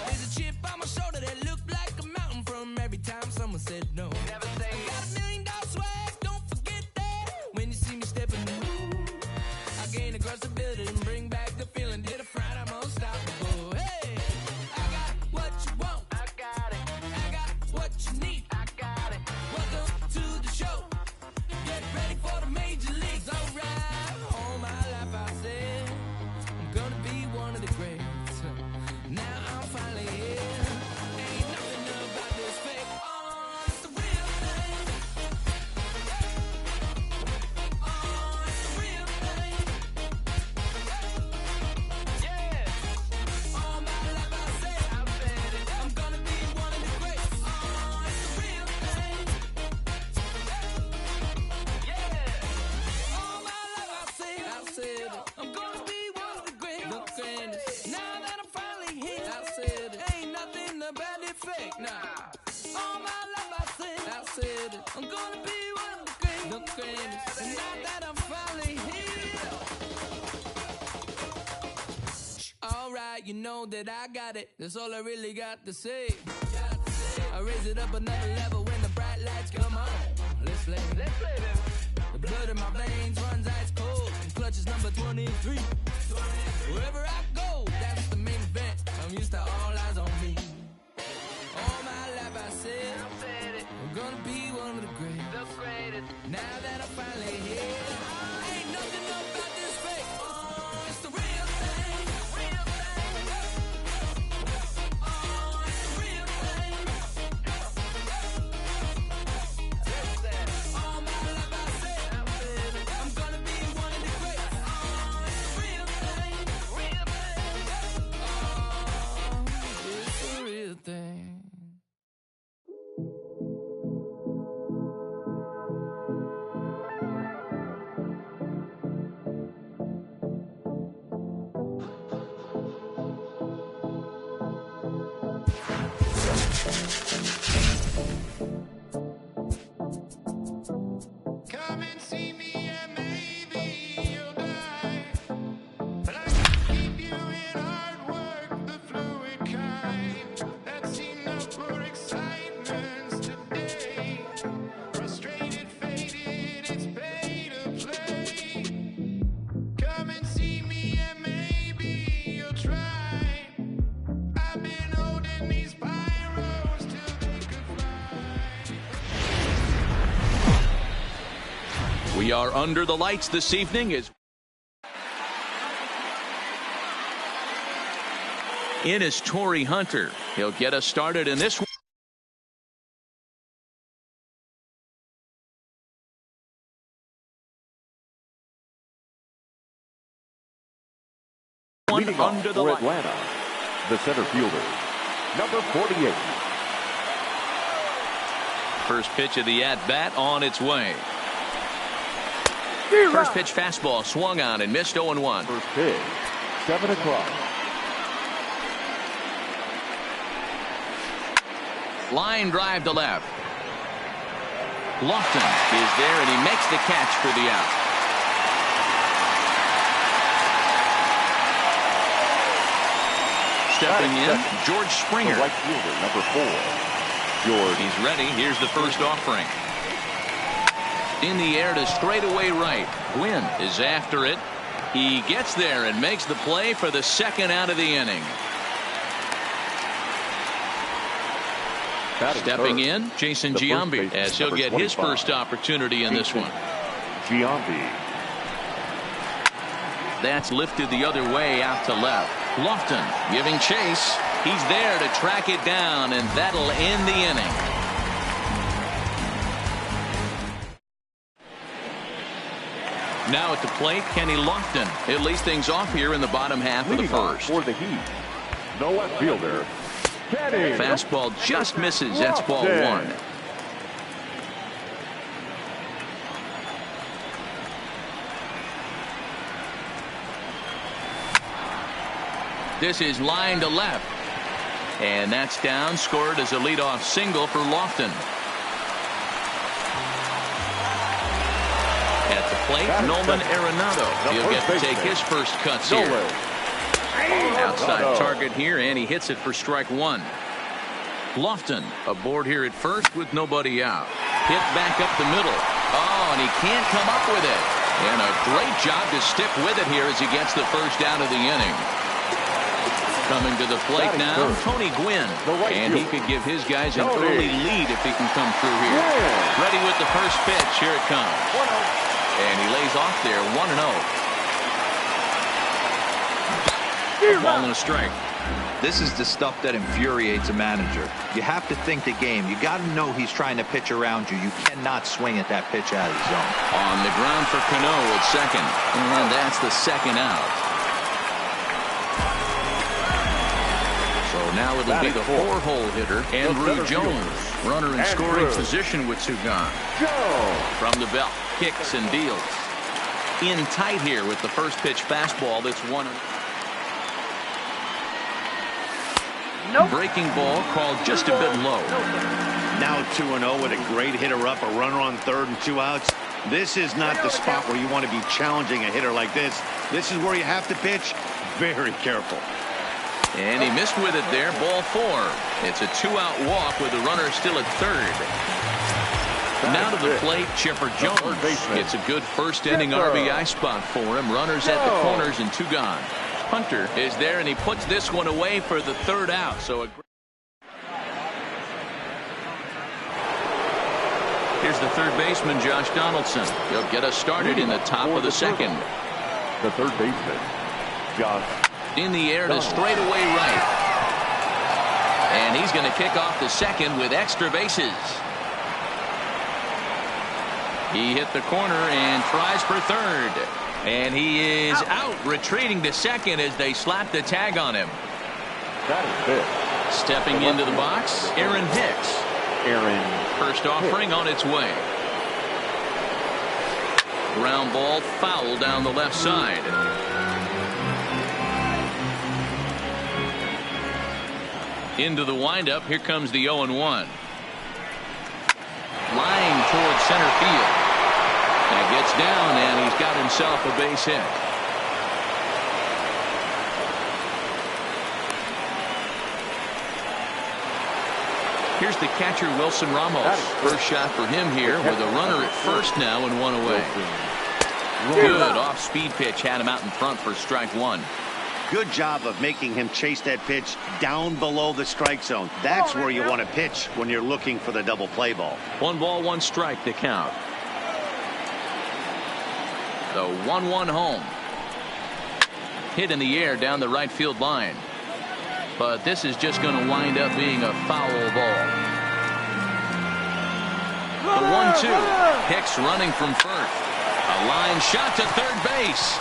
There's a chip on my shoulder that looked like a mountain from every time someone said no. Never say it. Got $1 million swag, don't forget that. When you see me stepping through, I gain across the building and bring back the feeling. Hit a fright, I'm unstoppable. Hey, I got what you want. I got it. I got what you need. I got it. Welcome to the show. Get ready for the major leagues. Alright. All my life I said I'm gonna be one of the greats. Now I'm finally here. Ain't nothing about this fake. Oh, it's the real thing. Oh, it's the real thing. Yeah. All my life I said it. I'm gonna be one of the greats. Oh, it's the real thing. Yeah. All my life I said it. I'm gonna be one of the greats. The greatest. Now that I'm finally here, I said it. Ain't nothing about it fake. Nah. All my life I said it. I'm gonna be one of the greats. The greatest. And now that I'm finally here. Alright, you know that I got it. That's all I really got to say. I raise it up another level when the bright lights come on. Let's play. Let's play them. The blood in my veins runs ice cold. And clutch is number 23. Wherever I go, that's the main event. I'm used to all eyes on me. All my life I said it. I'm gonna be one of the greats. The greatest. Now that I'm finally here, ain't nothing about this fake. Oh, it's the real thing. Real thing. Oh, it's the real thing. All my life I said it. I'm gonna be one of the greats. Oh, it's the real thing. Real thing. Oh, it's the real thing. Come and see me and maybe you'll die. But I can keep you in hard work, the fluid kind. That's enough for excitement today. Frustrated, faded, it's pay to play. Come and see me and maybe you'll try. I've been holding these pyros till they could fly. We are under the lights this evening as in is Torrey Hunter. He'll get us started in this one. Leading off Under the for lights. Atlanta, the center fielder, number 48. First pitch of the at-bat on its way. First pitch fastball swung on and missed 0-1. First pitch, 7 o'clock. Line drive to left. Lofton is there, and he makes the catch for the out. Stepping in, George Springer. The right fielder, number 4. George. He's ready. Here's the first offering. In the air to straightaway right. Gwynn is after it. He gets there and makes the play for the second out of the inning. Stepping in, Jason Giambi, as he'll get his first opportunity in this one. Giambi. That's lifted the other way out to left. Lofton giving chase. He's there to track it down, and that'll end the inning. Now at the plate, Kenny Lofton. He'll lead things off here in the bottom half of the first. For the Heat, the left fielder, Kenny. Fastball just misses. That's ball 1. This is line to left. And that's down, scored as a leadoff single for Lofton. At the plate, Nolan Arenado. He'll get to take his first cuts here. Outside target here, and he hits it for strike 1. Lofton aboard here at first with nobody out. Hit back up the middle. Oh, and he can't come up with it. And a great job to stick with it here as he gets the first out of the inning. Coming to the plate now, Tony Gwynn. And he could give his guys an early lead if he can come through here. Ready with the first pitch. Here it comes. And he lays off there, 1-0. A ball and a strike. This is the stuff that infuriates a manager. You have to think the game. You got to know he's trying to pitch around you. You cannot swing at that pitch out of the zone. On the ground for Cano at second. And that's the second out. So now it'll be the 4-hole hitter, Andrew Jones. Runner in scoring position with 2 gone. From the belt, kicks and deals. In tight here with the first pitch fastball. That's 1. Breaking ball called just a bit low. Now 2-0 with a great hitter up, a runner on third and 2 outs. This is not the spot where you want to be challenging a hitter like this. This is where you have to pitch very careful. And he missed with it there, ball 4. It's a 2-out walk with the runner still at third. Now to the plate, Chipper Jones. It's a good first inning RBI spot for him. Runners at the corners and 2 gone. Hunter is there, and he puts this one away for the 3rd out. So here's the third baseman, Josh Donaldson. He'll get us started in the top of the second. The third baseman, Josh. In the air to straightaway right. And he's going to kick off the second with extra bases. He hit the corner and tries for third. And he is out, retreating to second as they slap the tag on him. That is it. Stepping into the box, Aaron Hicks. First offering on its way. Ground ball foul down the left side. Into the windup. Here comes the 0-1. Line towards center field. That gets down, and he's got himself a base hit. Here's the catcher, Wilson Ramos. First shot for him here with a runner at first now and 1 away. Good off-speed pitch had him out in front for strike 1. Good job of making him chase that pitch down below the strike zone. That's where you want to pitch when you're looking for the double play ball. 1 ball, 1 strike to count. The 1-1 home. Hit in the air down the right field line. But this is just going to wind up being a foul ball. The 1-2. Hicks running from first. A line shot to third base.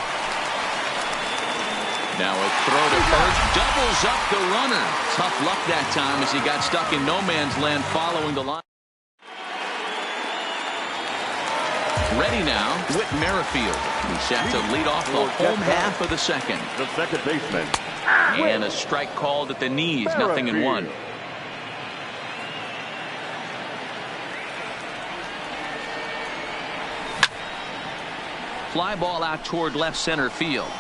Now a throw to first, doubles up the runner. Tough luck that time as he got stuck in no man's land following the line. Ready now, Whit Merrifield. He's set to lead off the home half of the second. The second baseman. And a strike called at the knees, 0-1. Fly ball out toward left center field.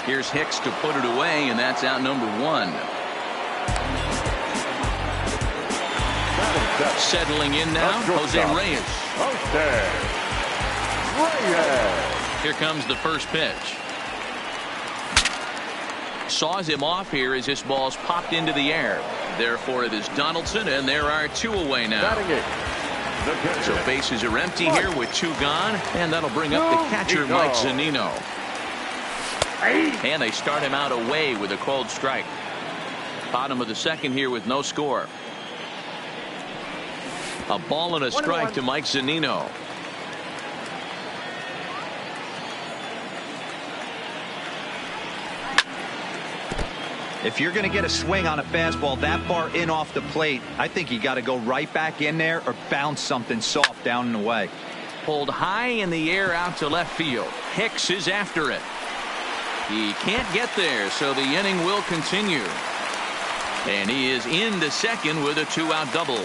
Here's Hicks to put it away, and that's out number 1. Settling in now, Jose Reyes. Here comes the first pitch. Saws him off here as this ball's popped into the air. Therefore, it is Donaldson, and there are 2 away now. So bases are empty here with 2 gone, and that'll bring up the catcher, Mike Zunino. And they start him out away with a called strike. Bottom of the second here with no score. A ball and a strike to Mike Zunino. If you're going to get a swing on a fastball that far in off the plate, I think you got to go right back in there or bounce something soft down and away. Pulled high in the air out to left field. Hicks is after it. He can't get there, so the inning will continue. And he is into second with a 2-out double.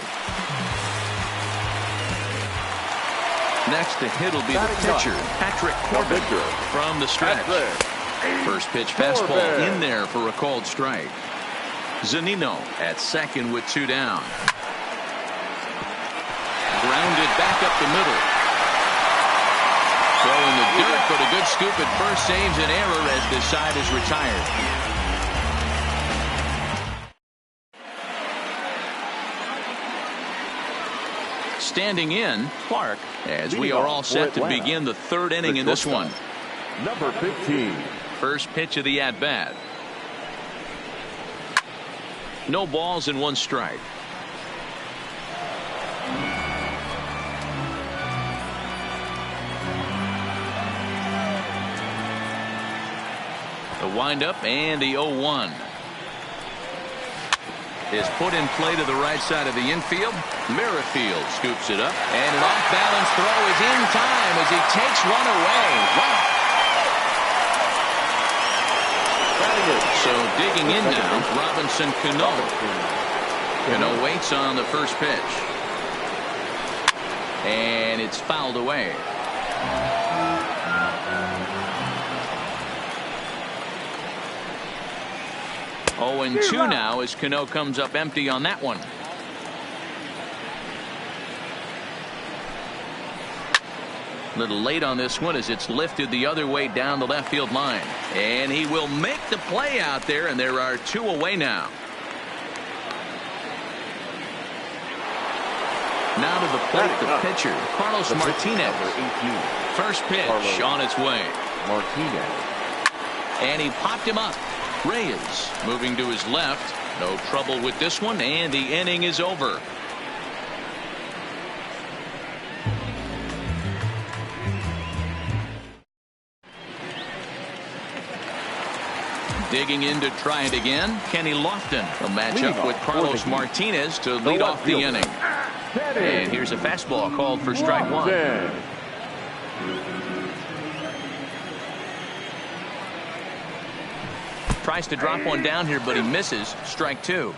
Next to hit will be the pitcher, Patrick Corbin, from the stretch. First pitch fastball in there for a called strike. Zunino at second with 2 down. Grounded back up the middle. Throw in the dirt, but a good scoop at first saves an error as this side is retired. Standing in, Clark, as we are all set to begin the 3rd inning in this one. Number 15. First pitch of the at-bat. No balls and 1 strike. The windup and the 0-1 is put in play to the right side of the infield. Merrifield scoops it up, and an off-balance throw is in time as he takes one away. Wow. So digging in now, Robinson Cano. Cano waits on the first pitch. And it's fouled away. Oh, and 2 now as Cano comes up empty on that one. A little late on this one as it's lifted the other way down the left field line. And he will make the play out there, and there are 2 away now. Now to the plate, the pitcher, Carlos Martinez. First pitch on its way. Martinez. And he popped him up. Reyes moving to his left. No trouble with this one, and the inning is over. Digging in to try it again, Kenny Lofton. A matchup with Carlos Martinez to lead off the inning. And here's a fastball called for strike 1. Tries to drop one down here, but he misses. Strike 2.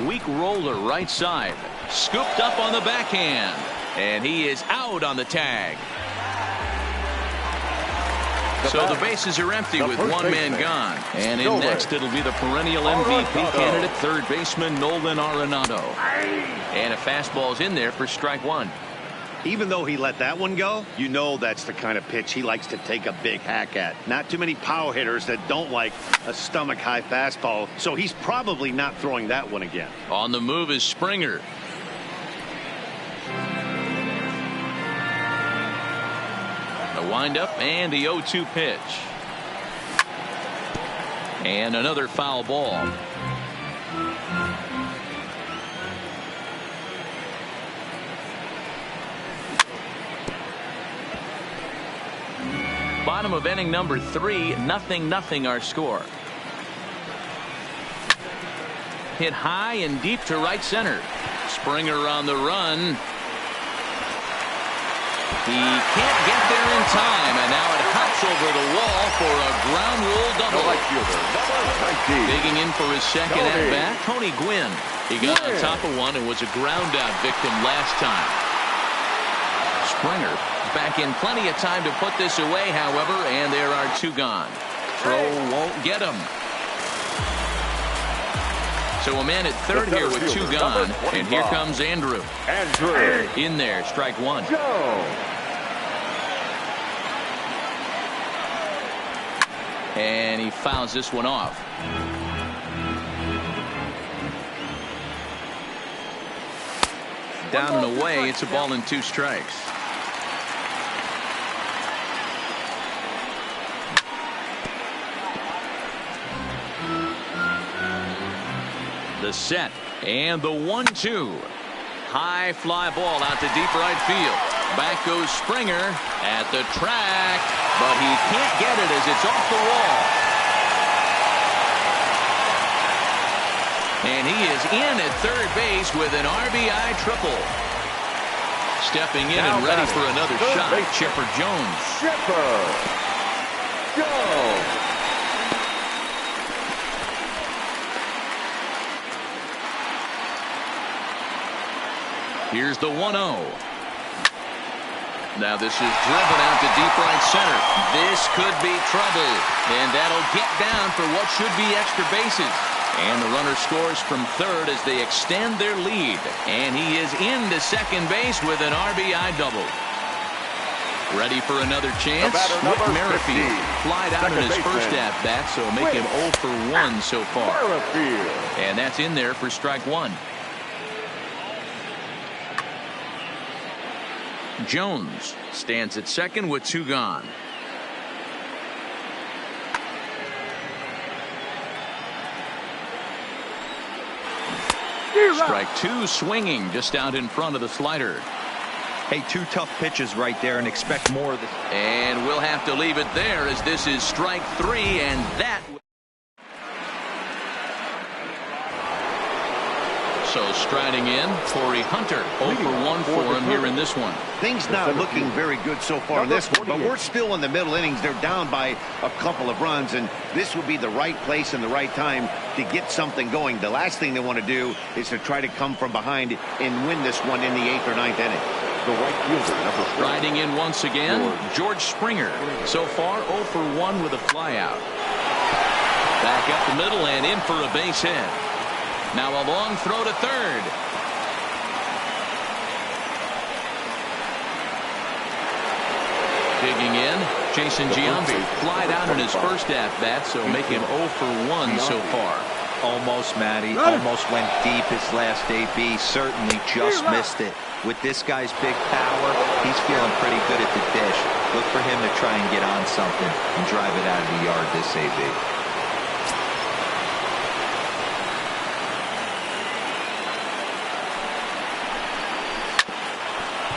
Weak roller right side. Scooped up on the backhand. And he is out on the tag. So the bases are empty with 1 man gone. And in next, it'll be the perennial MVP candidate, third baseman Nolan Arenado. And a fastball's in there for strike 1. Even though he let that one go, you know that's the kind of pitch he likes to take a big hack at. Not too many power hitters that don't like a stomach-high fastball, so he's probably not throwing that one again. On the move is Springer. The windup and the 0-2 pitch. And another foul ball. Bottom of inning number 3, 0-0 our score. Hit high and deep to right center. Springer on the run. He can't get there in time, and now it hops over the wall for a ground rule double. Digging in for his second at bat, Tony Gwynn. He got on top of one and was a ground out victim last time. Springer back in plenty of time to put this away, however, and there are 2 gone. Throw won't get him. So a man at third here with 2 gone, and here comes Andrew. In there, strike 1. And he fouls this one off. Down and away, it's a ball and 2 strikes. The set and the 1-2. High fly ball out to deep right field. Back goes Springer at the track, but he can't get it as it's off the wall. And he is in at third base with an RBI triple. Stepping in and ready for another shot, Chipper Jones. Here's the 1-0. Now this is driven out to deep right center. This could be trouble, and that'll get down for what should be extra bases. And the runner scores from third as they extend their lead. And he is into second base with an RBI double. Ready for another chance? Whit Merrifield flied out in his first at-bat, so make him 0 for 1 so far. And that's in there for strike 1. Jones stands at second with 2 gone. Strike 2, swinging just out in front of the slider. Hey, 2 tough pitches right there, and expect more of this. And we'll have to leave it there as this is strike 3, and that. So striding in, Corey Hunter, 0 for 1 for him here in this one. Things not looking very good so far in this one, but we're still in the middle innings. They're down by a couple of runs, and this would be the right place and the right time to get something going. The last thing they want to do is to try to come from behind and win this one in the 8th or 9th inning. The right fielder, number 3. Riding in once again, George Springer. So far 0 for 1 with a flyout. Back up the middle and in for a base hit. Now a long throw to third. Digging in, Jason Giambi flied out in his first at-bat, so make him 0 for 1 so far. Almost, Matty. Almost went deep his last AB. Certainly just missed it. With this guy's big power, he's feeling pretty good at the dish. Look for him to try and get on something and drive it out of the yard this AB.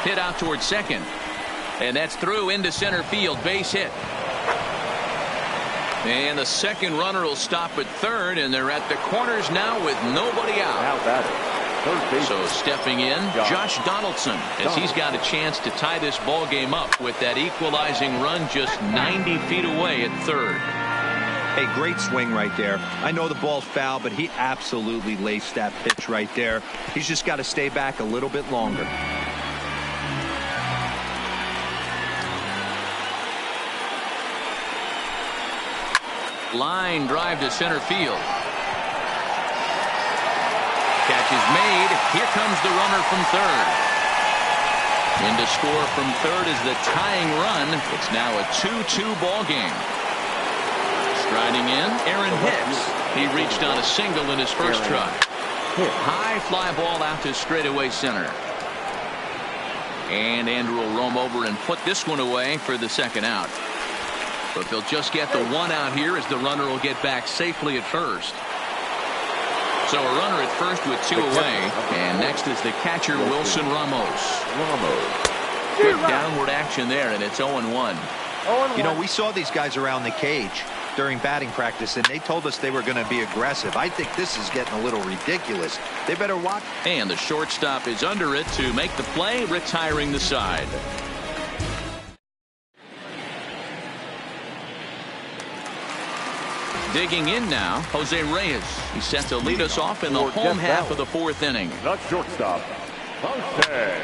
Hit out towards second. And that's through into center field. Base hit. And the second runner will stop at third, and they're at the corners now with nobody out. So stepping in, Josh Donaldson, as he's got a chance to tie this ball game up with that equalizing run just 90 feet away at third. Hey, great swing right there. I know the ball's foul, but he absolutely laced that pitch right there. He's just got to stay back a little bit longer. Line drive to center field. Catch is made. Here comes the runner from third. In to score from third is the tying run. It's now a 2-2 ball game. Striding in, Aaron Hicks. He reached on a single in his first try. High fly ball out to straightaway center. And Andrew will roam over and put this one away for the second out. But they'll just get the 1 out here as the runner will get back safely at first. So a runner at first with 2 away. And next is the catcher, Wilson Ramos. Good downward action there, and it's 0-1. You know, we saw these guys around the cage during batting practice, and they told us they were going to be aggressive. I think this is getting a little ridiculous. They better watch. And the shortstop is under it to make the play, retiring the side. Digging in now, Jose Reyes. He's set to lead us off in the home half of the fourth inning. The shortstop, Jose.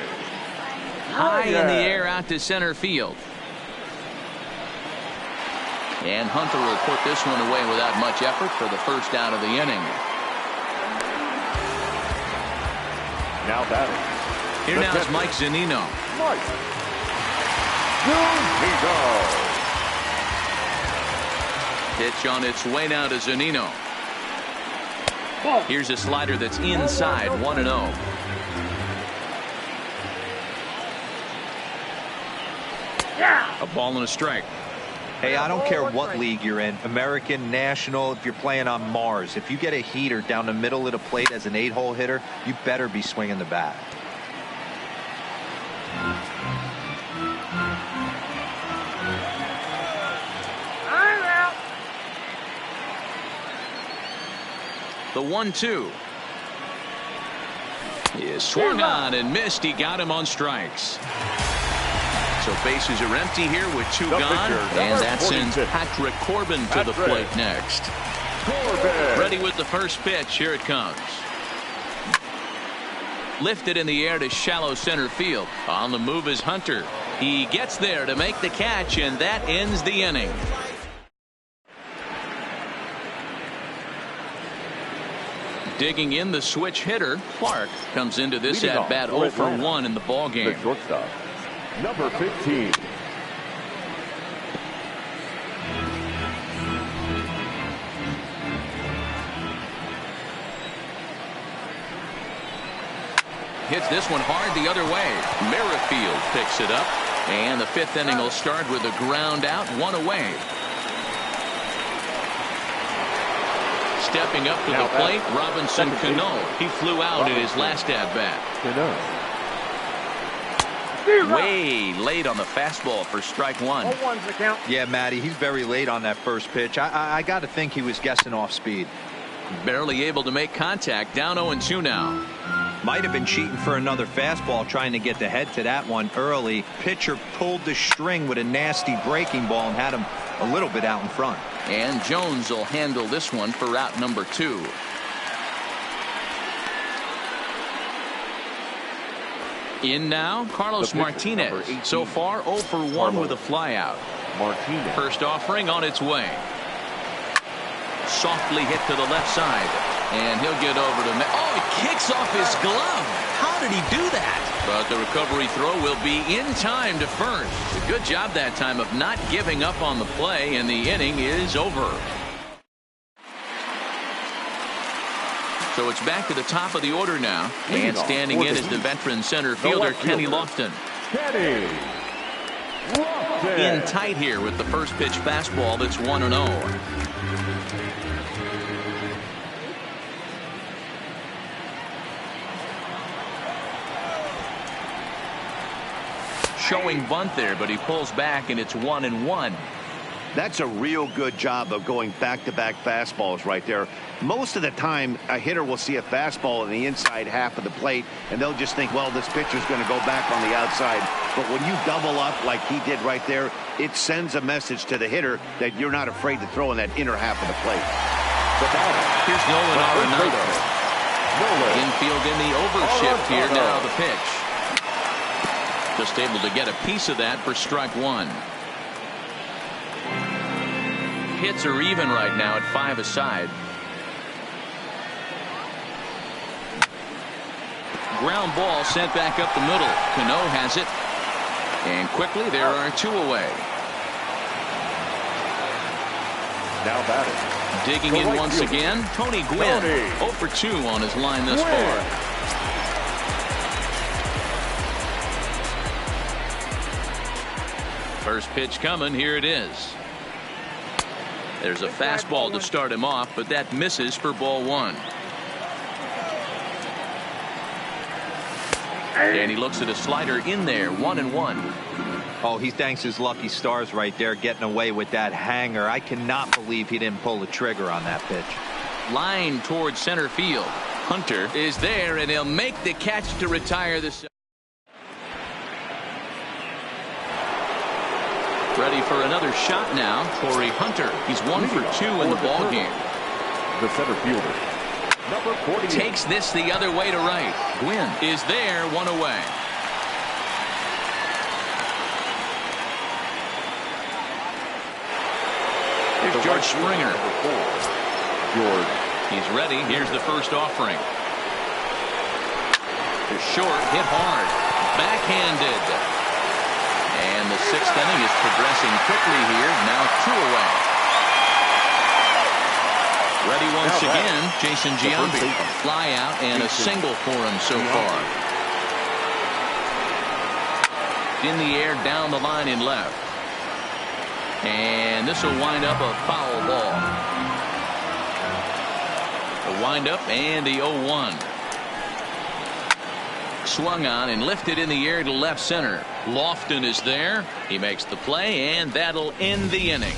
High in the air out to center field. And Hunter will put this one away without much effort for the first out of the inning. Now batting. Here now is Mike Zunino. Mike Zunino. Pitch on its way now to Zunino. Here's a slider that's inside, 1-0. A ball and a strike. Hey, I don't care what league you're in, American, National, if you're playing on Mars. If you get a heater down the middle of the plate as an 8-hole hitter, you better be swinging the bat. The 1-2 is swung on and missed. He got him on strikes. So bases are empty here with two gone, and that sends Patrick Corbin to the plate next. Ready with the first pitch. Here it comes. Lifted in the air to shallow center field. On the move is Hunter. He gets there to make the catch, and that ends the inning. Digging in, the switch hitter, Clark, comes into this at bat 0 for 1 in the ball game. The shortstop, number 15. Hits this one hard the other way. Merrifield picks it up, and the fifth inning will start with a ground out, one away. Stepping up to the plate, Robinson Cano. He flew out in his last at-bat. Way late on the fastball for strike one. Yeah, Matty, he's very late on that first pitch. I got to think he was guessing off speed. Barely able to make contact. Down 0-2 now. Might have been cheating for another fastball, trying to get the head to that one early. Pitcher pulled the string with a nasty breaking ball and had him a little bit out in front. And Jones will handle this one for route number 2. In now, Carlos Martinez. So far, 0 for 1 with a flyout. Martinez. First offering on its way. Softly hit to the left side. And he'll get over to... Oh, he kicks off his glove. How did he do that? But the recovery throw will be in time to first. A good job that time of not giving up on the play, and the inning is over. So it's back to the top of the order now. And standing in is the veteran center fielder, Kenny Lofton. Kenny Lofton. In tight here with the first pitch fastball that's 1-0. Showing bunt there, but he pulls back, and it's 1-1. That's a real good job of going back-to-back fastballs right there. Most of the time, a hitter will see a fastball in the inside half of the plate, and they'll just think, well, this pitcher's going to go back on the outside. But when you double up like he did right there, it sends a message to the hitter that you're not afraid to throw in that inner half of the plate. Here's Nolan Arenado. Infield in the overshift here now, the pitch. Just able to get a piece of that for strike one. Hits are even right now at 5 aside. Ground ball sent back up the middle. Cano has it. And quickly there are 2 away. Now batting. Digging in once again, Tony Gwynn. 0 for 2 on his line thus far. First pitch coming. Here it is. There's a fastball to start him off, but that misses for ball 1. And he looks at a slider in there, 1-1. Oh, he thanks his lucky stars right there, getting away with that hanger. I cannot believe he didn't pull the trigger on that pitch. Line towards center field. Hunter is there, and he'll make the catch to retire this. Ready for another shot now, Corey Hunter. He's 1 for 2 in the ball game. The center fielder, number 48. Takes this the other way to right. Gwynn is there, 1 away. Here's George Springer. George. He's ready. Here's the first offering. Short, hit hard, backhanded. And the 6th inning is progressing quickly here. Now 2 away. Ready once again, Jason Giambi. Fly out and a single for him so far. In the air, down the line in left. And this will wind up a foul ball. A wind up and the 0-1. Swung on and lifted in the air to left center. Lofton is there. He makes the play, and that'll end the inning.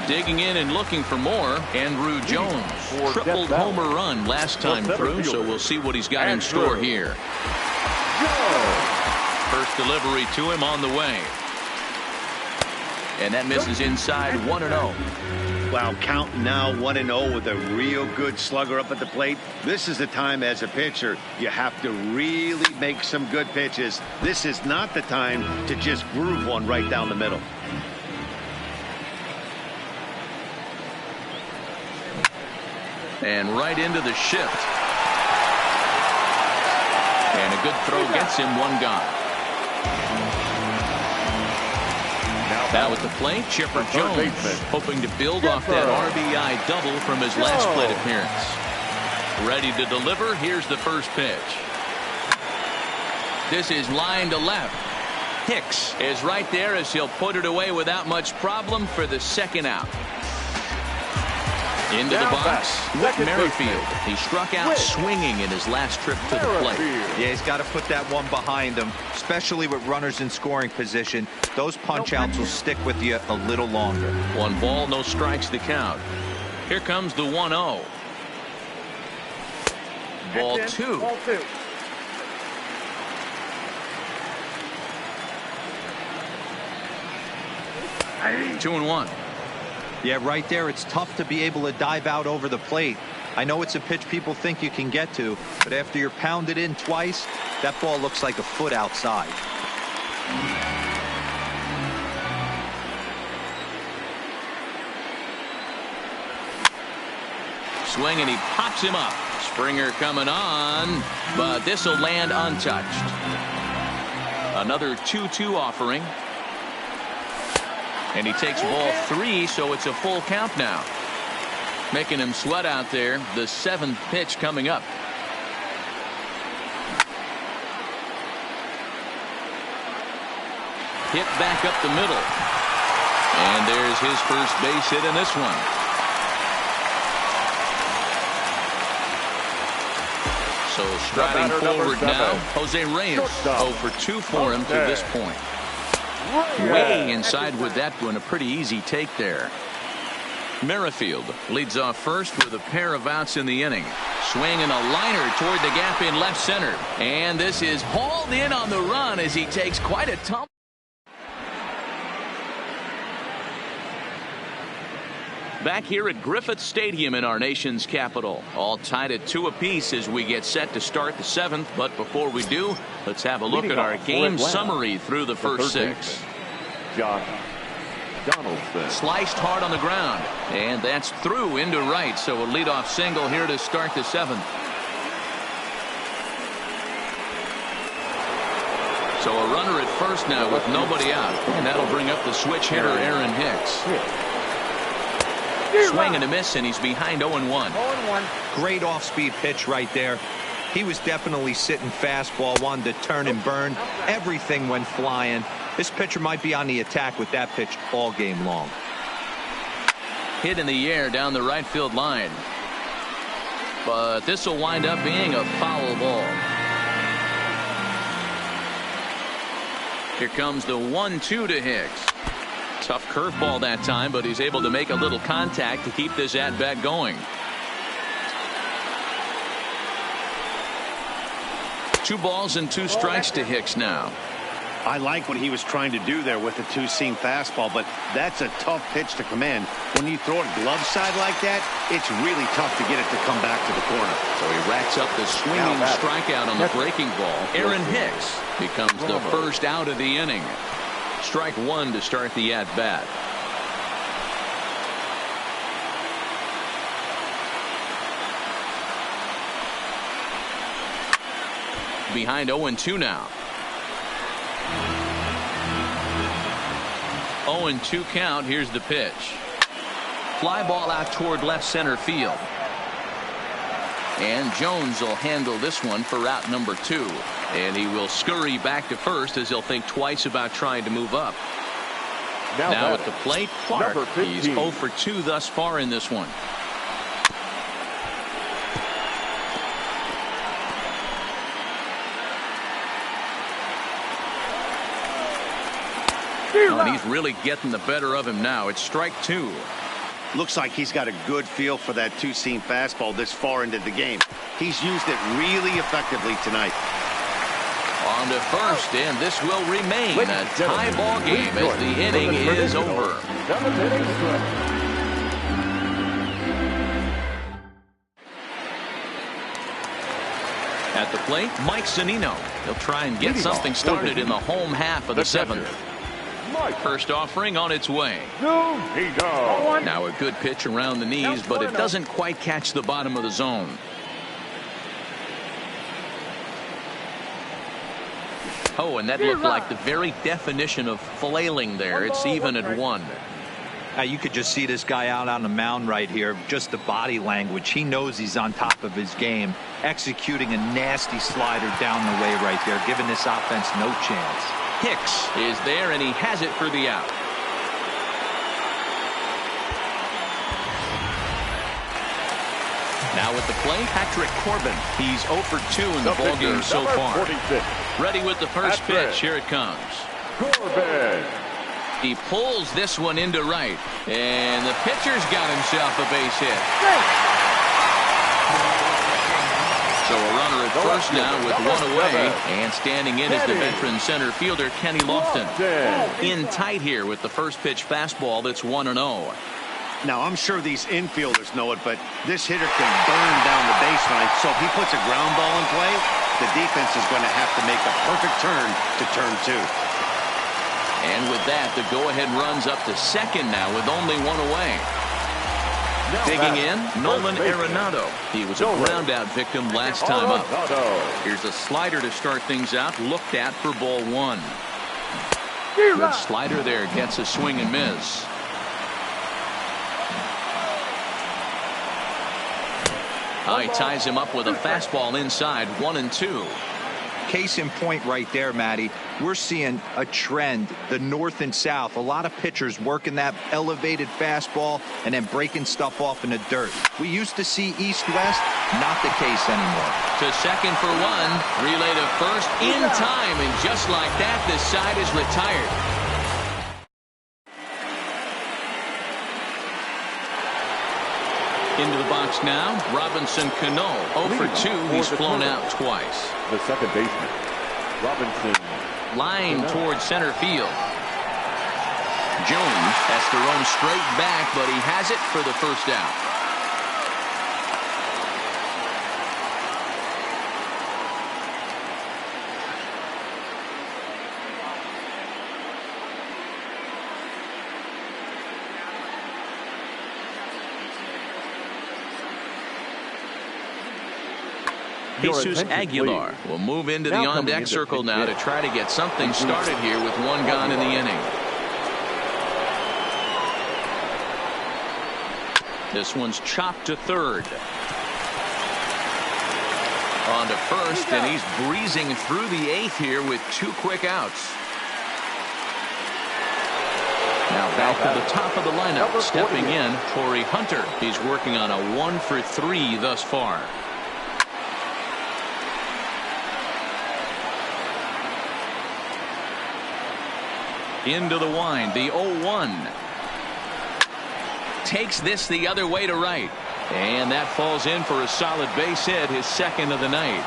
Digging in and looking for more, Andrew Jones. Tripled homer run last time through, so we'll see what he's got in store here. First delivery to him on the way. And that misses inside 1-0. Wow, count now 1-0 with a real good slugger up at the plate. This is the time as a pitcher you have to really make some good pitches. This is not the time to just groove one right down the middle. And right into the shift. And a good throw gets him, 1 gone. Now at the plate, Chipper Jones, hoping to build off that RBI double from his last plate appearance. Ready to deliver. Here's the first pitch. This is line to left. Hicks is right there as he'll put it away without much problem for the 2nd out. Into the box, Whit Merrifield. He struck out swinging in his last trip to the plate. Yeah, he's got to put that one behind him, especially with runners in scoring position. Those punch-outs will stick with you a little longer. 1 ball, no strikes to count. Here comes the 1-0. Ball 2. Ball 2. Two and 1. Yeah, right there, it's tough to be able to dive out over the plate. I know it's a pitch people think you can get to, but after you're pounded in twice, that ball looks like a foot outside. Swing, and he pops him up. Springer coming on, but this will land untouched. Another 2-2 offering. And he takes ball 3, so it's a full count now. Making him sweat out there. The 7th pitch coming up. Hit back up the middle. And there's his first base hit in this one. So striding forward now, Jose Reyes. 0 for 2 for him to this point. Way inside with that one. A pretty easy take there. Merrifield leads off first with a pair of outs in the inning. Swing and a liner toward the gap in left center. And this is hauled in on the run as he takes quite a tumble. Back here at Griffith Stadium in our nation's capital. All tied at 2 apiece as we get set to start the 7th. But before we do, let's have a look at our game summary through the first 6. Josh Donaldson. Sliced hard on the ground. And that's through into right. So a leadoff single here to start the 7th. So a runner at first now with nobody out. And that'll bring up the switch hitter Aaron Hicks. Swing and a miss, and he's behind 0-1. Great off-speed pitch right there. He was definitely sitting fastball, wanted to turn and burn. Everything went flying. This pitcher might be on the attack with that pitch all game long. Hit in the air down the right field line. but this will wind up being a foul ball. Here comes the 1-2 to Hicks. Tough curveball that time, but he's able to make a little contact to keep this at-bat going. 2 balls and 2 strikes to Hicks now. I like what he was trying to do there with the 2-seam fastball, but that's a tough pitch to command. When you throw it glove side like that, it's really tough to get it to come back to the corner. So he racks up the swinging strikeout on the breaking ball. Aaron Hicks becomes the first out of the inning. Strike 1 to start the at-bat. Behind 0-2 now. 0-2 count. Here's the pitch. Fly ball out toward left center field. And Jones will handle this one for route number 2. And he will scurry back to first as he'll think twice about trying to move up. Now at the plate, Clark. He's 0 for 2 thus far in this one. And he's really getting the better of him now. It's strike 2. Looks like he's got a good feel for that 2-seam fastball this far into the game. He's used it really effectively tonight. On to first, and this will remain a tie ball game as the inning is over. At the plate, Mike Zunino. He'll try and get something started in the home half of the 7th. First offering on its way. Now a good pitch around the knees, but it doesn't quite catch the bottom of the zone. Oh, and that looked like the very definition of flailing there. It's even at 1. You could just see this guy out on the mound right here. Just the body language. He knows he's on top of his game. Executing a nasty slider down the way right there, giving this offense no chance. Hicks is there, and he has it for the out. Now at the plate, Patrick Corbin. He's 0 for 2 in the ballgame so far. Ready with the first pitch. Here it comes. Corbin. He pulls this one into right, and the pitcher's got himself a base hit. So a runner at first now with 1 away, and standing in is the veteran center fielder Kenny Lofton. In tight here with the first pitch fastball that's 1-0. Now I'm sure these infielders know it, but this hitter can burn down the baseline. So if he puts a ground ball in play, the defense is going to have to make a perfect turn to turn 2. And with that, the go-ahead runs up to second now with only 1 away. Digging in, Nolan Arenado. He was a ground-out victim last time up. Here's a slider to start things out, looked at for ball 1. Good slider there, gets a swing and miss. He ties him up with a fastball inside, 1-2. Case in point right there, Matty. We're seeing a trend, the north and south. A lot of pitchers working that elevated fastball and then breaking stuff off in the dirt. We used to see east-west, not the case anymore. To second for 1, relay to first in time, and just like that, this side is retired. Into the box now, Robinson Cano. 0 for 2, he's flown out twice. The second baseman, Robinson. Line towards center field. Jones has to run straight back, but he has it for the first out. Jesus Aguilar will move into the on-deck circle now to try to get something started here with 1 gone in the inning. This one's chopped to third. On to first, and he's breezing through the 8th here with 2 quick outs. Now Back to the top of the lineup, stepping in, Torrey Hunter. He's working on a 1-for-3 thus far. Into the wind, the 0-1. Takes this the other way to right. And that falls in for a solid base hit, his second of the night.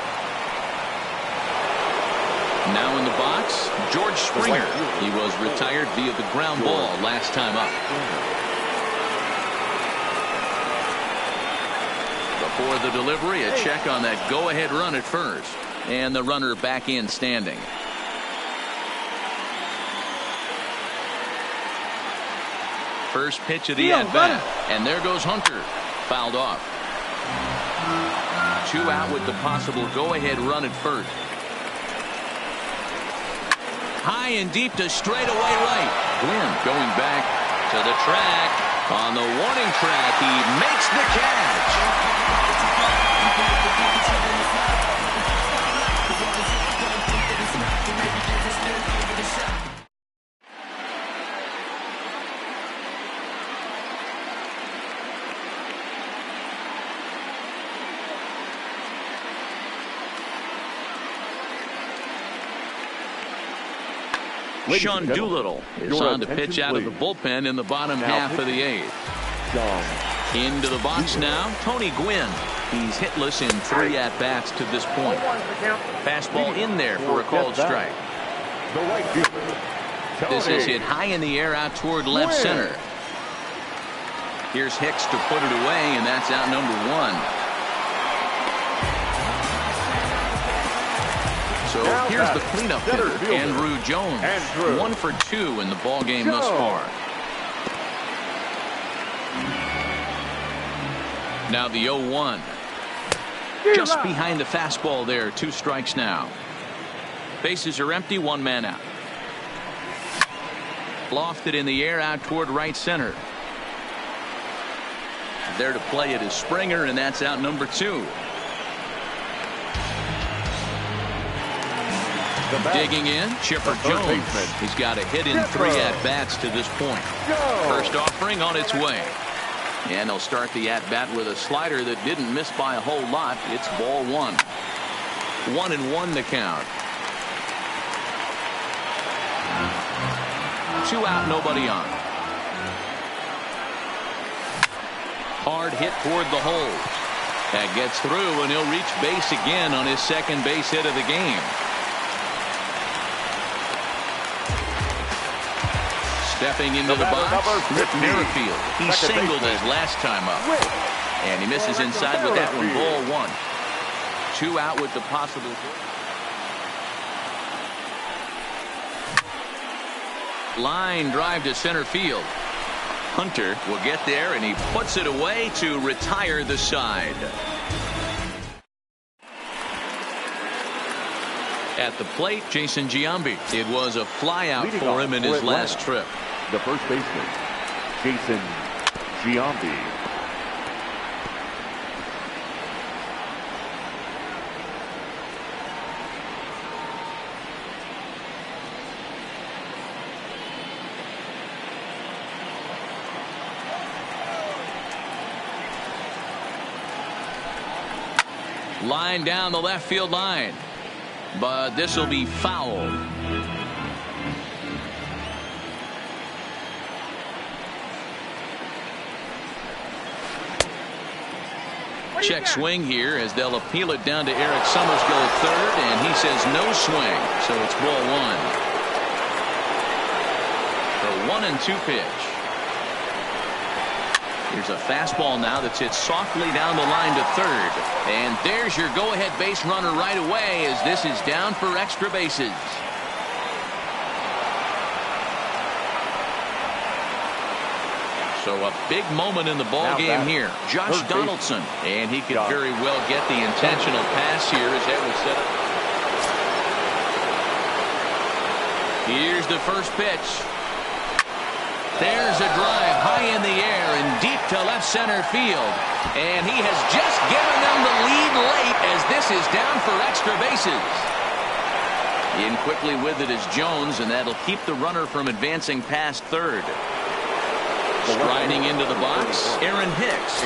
Now in the box, George Springer. He was retired via the ground ball last time up. Before the delivery, a check on that go-ahead run at first. And the runner back in standing. First pitch of the at-bat. And there goes Hunter. Fouled off. 2 out with the possible go-ahead run at first. High and deep to straightaway right. Gwynn going back to the track. On the warning track, he makes the catch. Sean Doolittle is on to pitch out of the bullpen in the bottom half of the 8th. Into the box now, Tony Gwynn. He's hitless in 3 at-bats to this point. Fastball in there for a called strike. This is hit high in the air out toward left center. Here's Hicks to put it away, and that's out number 1. So here's the cleanup hitter, Andrew Jones. 1 for 2 in the ball game thus far. Now the 0-1. Just behind the fastball there. 2 strikes now. Bases are empty. 1 man out. Lofted in the air out toward right center. There to play it is Springer, and that's out number 2. Digging in, Chipper Jones. He's got a hit in 3 at-bats to this point. First offering on its way. And they'll start the at-bat with a slider that didn't miss by a whole lot. It's ball 1. 1-1 to count. 2 out, nobody on. Hard hit toward the hole. That gets through, and he'll reach base again on his second base hit of the game. Stepping into the box, Whit Merrifield. He singled his last time up. And he misses inside with that one, ball 1. 2 out with the possible. Line drive to center field. Hunter will get there, and he puts it away to retire the side. At the plate, Jason Giambi. It was a flyout for him in his last trip. The first baseman, Jason Giambi. Line down the left field line. But this will be foul. Check swing here as they'll appeal it down to Eric Summerskill at third, and he says no swing, so it's ball 1. The 1-2 pitch. Here's a fastball now that's hit softly down the line to third. And there's your go-ahead base runner right away as this is down for extra bases. So a big moment in the ball game here. Josh Donaldson. And he could very well get the intentional pass here as that was set up. Here's the first pitch. There's a drive high in the air and deep to left center field. And he has just given them the lead late as this is down for extra bases. In quickly with it is Jones, and that'll keep the runner from advancing past third. Striding into the box, Aaron Hicks.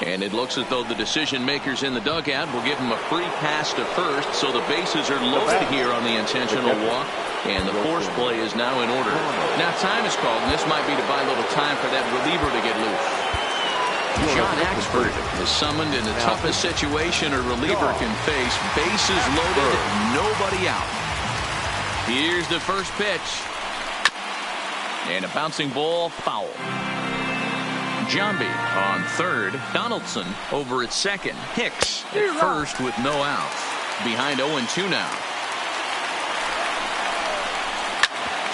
And it looks as though the decision makers in the dugout will give him a free pass to first, so the bases are loaded here on the intentional walk, and the force play is now in order. Now time is called, and this might be to buy a little time for that reliever to get loose. John Axford is summoned in the toughest situation a reliever can face. Bases loaded, nobody out. Here's the first pitch. And a bouncing ball, foul. Giambi on third. Donaldson over at second. Hicks at first with no outs. Behind 0-2 now.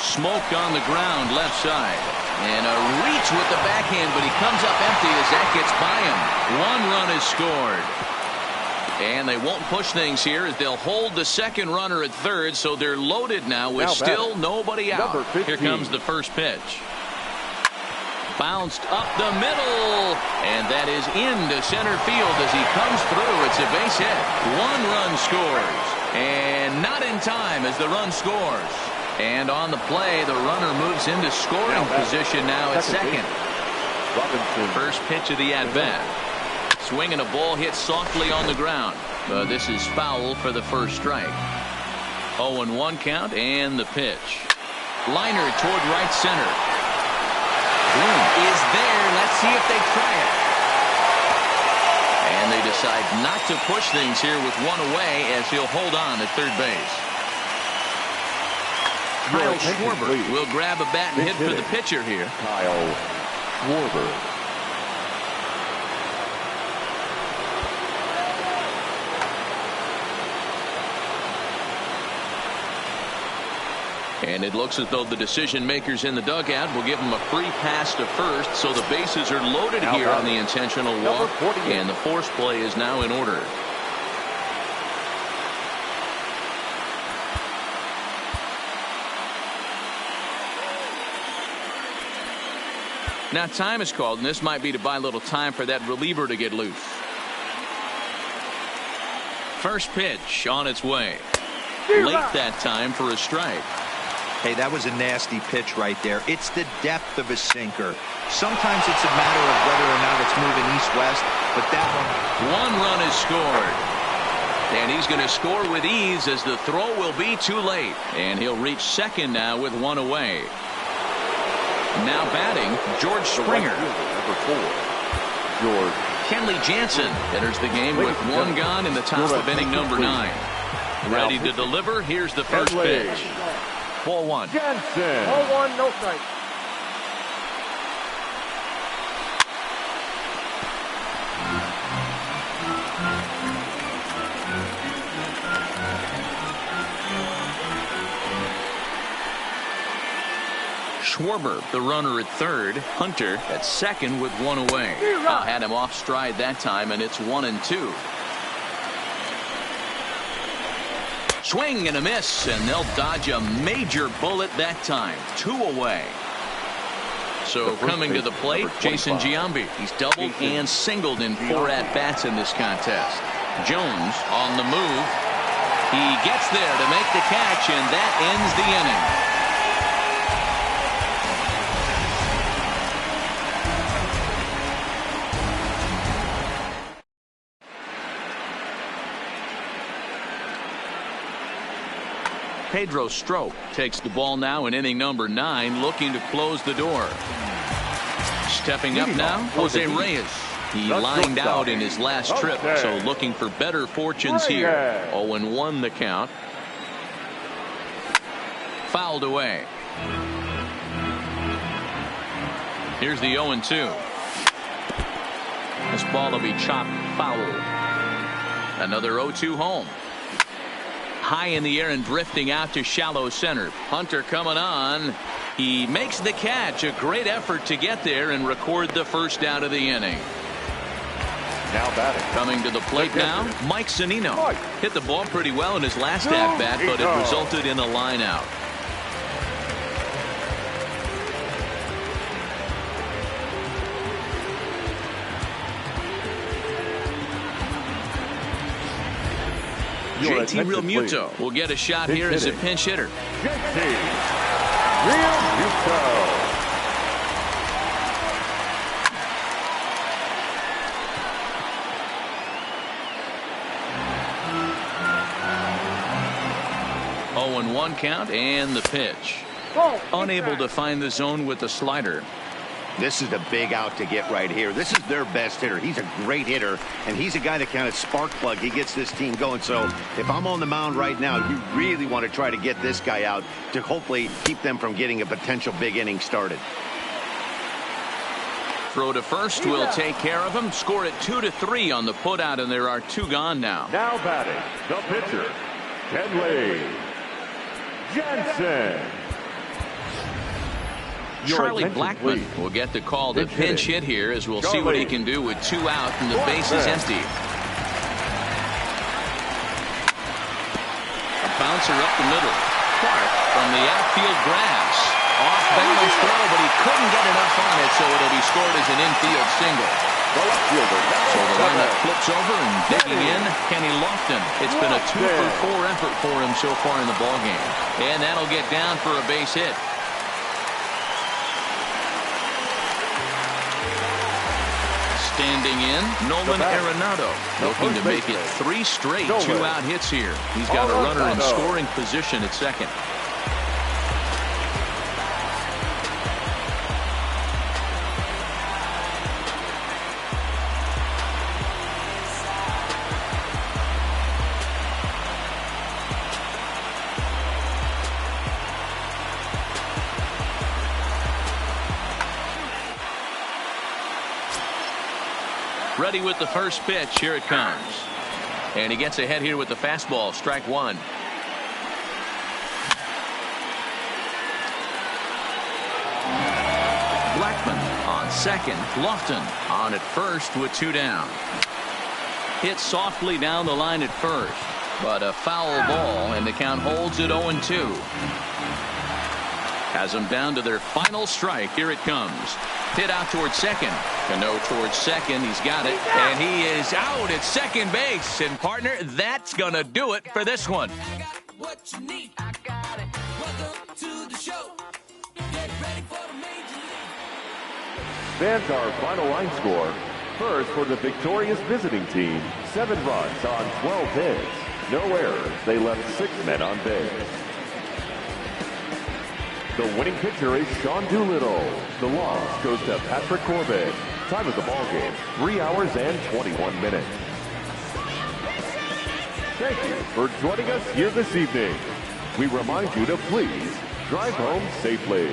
Smoke on the ground left side. And a reach with the backhand, but he comes up empty as that gets by him. 1 run is scored. And they won't push things here as they'll hold the second runner at third, so they're loaded now with still nobody out. Here comes the first pitch. Bounced up the middle, and that is into center field as he comes through. It's a base hit. 1 run scores, and not in time as the run scores. And on the play, the runner moves into scoring position now at second. First pitch of the at-bat. Swinging a ball hit softly on the ground. This is foul for the first strike. 0-1 count, and the pitch. Liner toward right center. Is there. Let's see if they try it. And they decide not to push things here with 1 away as he'll hold on at third base. Kyle Schwarber will grab a bat and hit for the pitcher here. Kyle Schwarber. And it looks as though the decision makers in the dugout will give him a free pass to first, so the bases are loaded here on the intentional walk, and the force play is now in order. Now time is called, and this might be to buy a little time for that reliever to get loose. First pitch on its way. Late that time for a strike. Hey, that was a nasty pitch right there. It's the depth of a sinker. Sometimes it's a matter of whether or not it's moving east-west, but that one. 1 run is scored. And he's going to score with ease as the throw will be too late. And he'll reach second now with 1 away. Now batting, George Springer. Number 4, George. Kenley Jansen enters the game with 1 gone in the top of inning number 9. Ready to deliver. Here's the first pitch. Ball 1. Jansen. Ball 1, no strike. Schwarber, the runner at third. Hunter at second with 1 away. Had him off stride that time, and it's 1-2. Swing and a miss, and they'll dodge a major bullet that time. 2 away. So coming to the plate, Jason Giambi. He's doubled and singled in 4 at-bats in this contest. Jones on the move. He gets there to make the catch, and that ends the inning. Pedro Strop takes the ball now in inning number 9, looking to close the door. Stepping up now, Jose Reyes. He lined out in his last trip, so looking for better fortunes here. 0-1 the count. Fouled away. Here's the 0-2. This ball will be chopped foul. Another 0-2 home. high in the air and drifting out to shallow center. Hunter coming on. He makes the catch. A great effort to get there and record the first down of the inning. Now batting. Coming to the plate now, Mike Zunino. Hit the ball pretty well in his last at-bat, but it resulted in a line out. JT Realmuto will get a shot here as a pinch hitter. JT Realmuto. Oh, 1 count and the pitch. Unable to find the zone with the slider. This is the big out to get right here. This is their best hitter. He's a great hitter, and he's a guy that kind of spark plug. He gets this team going. So if I'm on the mound right now, you really want to try to get this guy out to hopefully keep them from getting a potential big inning started. Throw to first will take care of him. Score it 2-3 on the putout, and there are 2 gone now. Now batting, the pitcher, Kenley Jansen. Charlie Blackmon will get the call to pinch hit here, as we'll see what he can do with 2 out and the base is empty. A bouncer up the middle. Clark from the outfield grass. Off balance throw, but he couldn't get enough on it, so it'll be scored as an infield single. So the lineup flips over and digging in, Kenny Lofton. It's been a 2-for-4 effort for him so far in the ballgame. And that'll get down for a base hit. Standing in, Nolan Arenado, looking to make it 3 straight 2-out hits here. He's got a runner in scoring position at second. Ready with the first pitch. Here it comes. And he gets ahead here with the fastball. Strike 1. Blackmon on second. Lofton on at first with 2 down. Hit softly down the line at first, but a foul ball, and the count holds at 0-2. Has them down to their final strike. Here it comes. Hit out towards second. Cano towards second. He's got it. And he is out at second base. And, partner, that's going to do it for this one. Fans, our final line score. First, for the victorious visiting team, 7 runs on 12 hits. No errors. They left 6 men on base. The winning pitcher is Sean Doolittle. The loss goes to Patrick Corbin. Time of the ball game, 3 hours and 21 minutes. Thank you for joining us here this evening. We remind you to please drive home safely.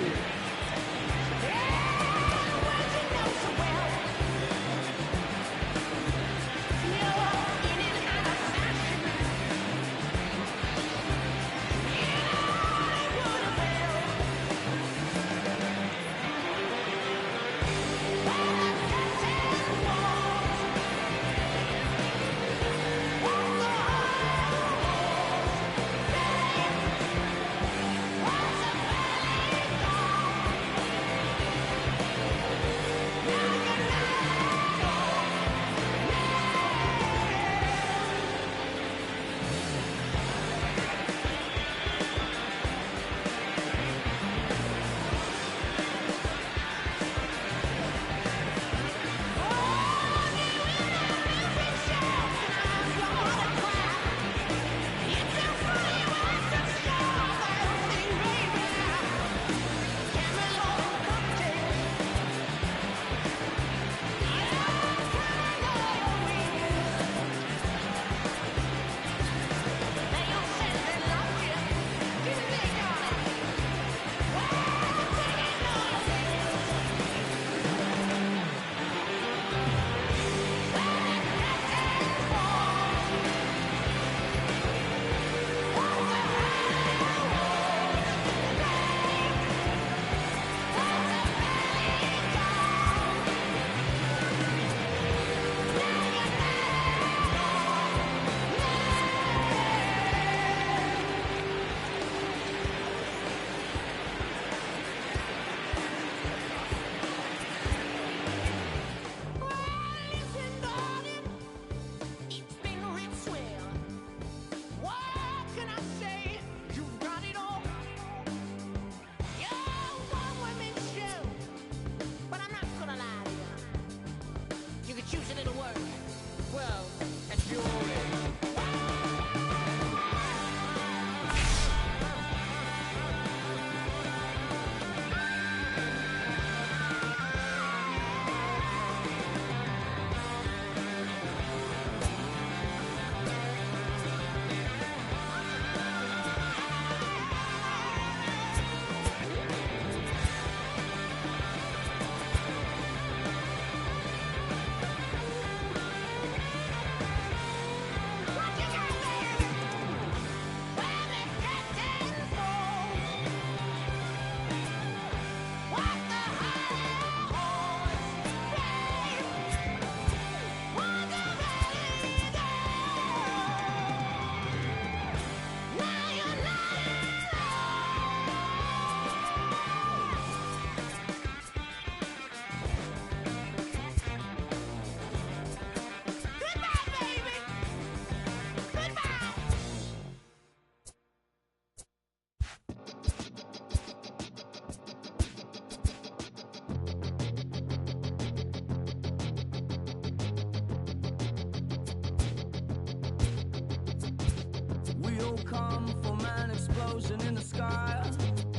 will come from an explosion in the sky.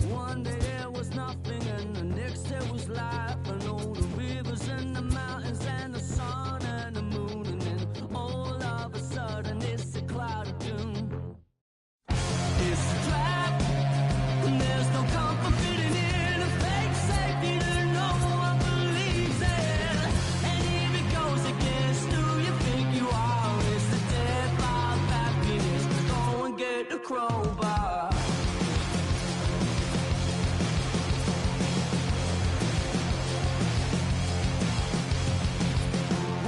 One day there was nothing, and the next there was life. And all the rivers and the mountains and the sun and the moon. And then all of a sudden it's a cloud of doom. It's a trap, and there's no comfort fitting in a fake safety that no one believes in. And if it goes against who you think you are, it's the death of happiness. Go and get the crowbar.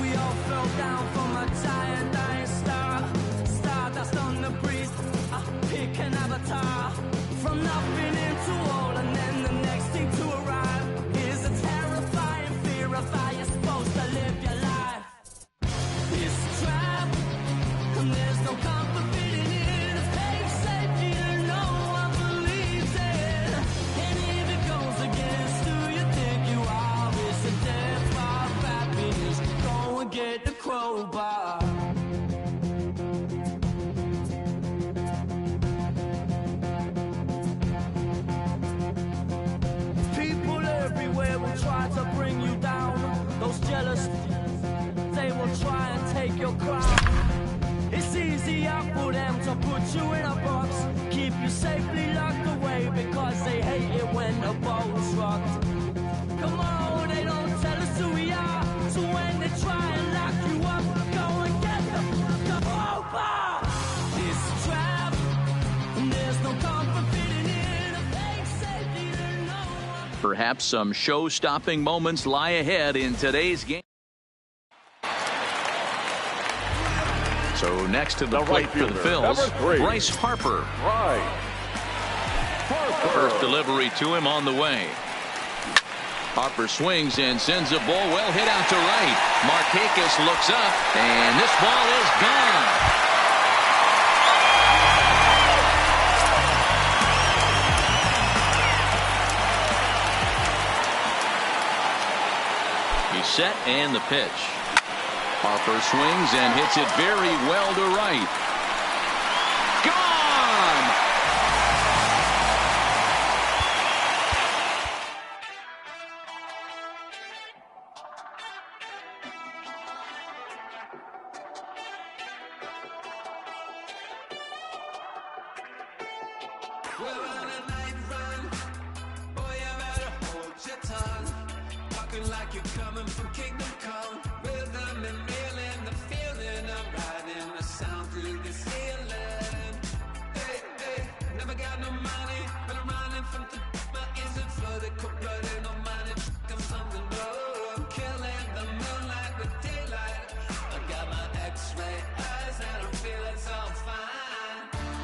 We all fell down from a giant dying star. Stardust on the breeze, pick an avatar. From nothing into all, and then the next thing to arrive is a terrifying fear of how you're supposed to live your life. It's a trap, and there's no comfort fitting in a fake safety that no one believes in. And if it goes against who you think you are, it's the death of happiness. Go and get the crowbar. People everywhere will try to bring you down. Those jealous, they will try and take your crown. It's easier for them to put you in a box, keep you safely locked away, because they hate it when the boat's rocked. Come on, they don't tell us who we are, so when they try and lock you up, go and get the crowbar. It's a trap, and there's no comfort fitting in a fake safety that no one. Perhaps some show-stopping moments lie ahead in today's game. So next to the plate for the Phils, Bryce Harper. First delivery to him on the way. Harper swings and sends a ball well hit out to right. Markakis looks up, and this ball is gone. He's set, and the pitch. Harper swings and hits it very well to right. Gone! We're on a night run. Boy, you better hold your tongue. Talking like you're coming from Kingdom Come. Rhythm and reeling, the feeling of riding the sound through the ceiling. Hey, hey, never got no money, but I'm running from my instant flooded, cold-blooded, no money, I'm something low. Killing the moonlight with daylight. I got my X-ray eyes and I'm feeling so fine.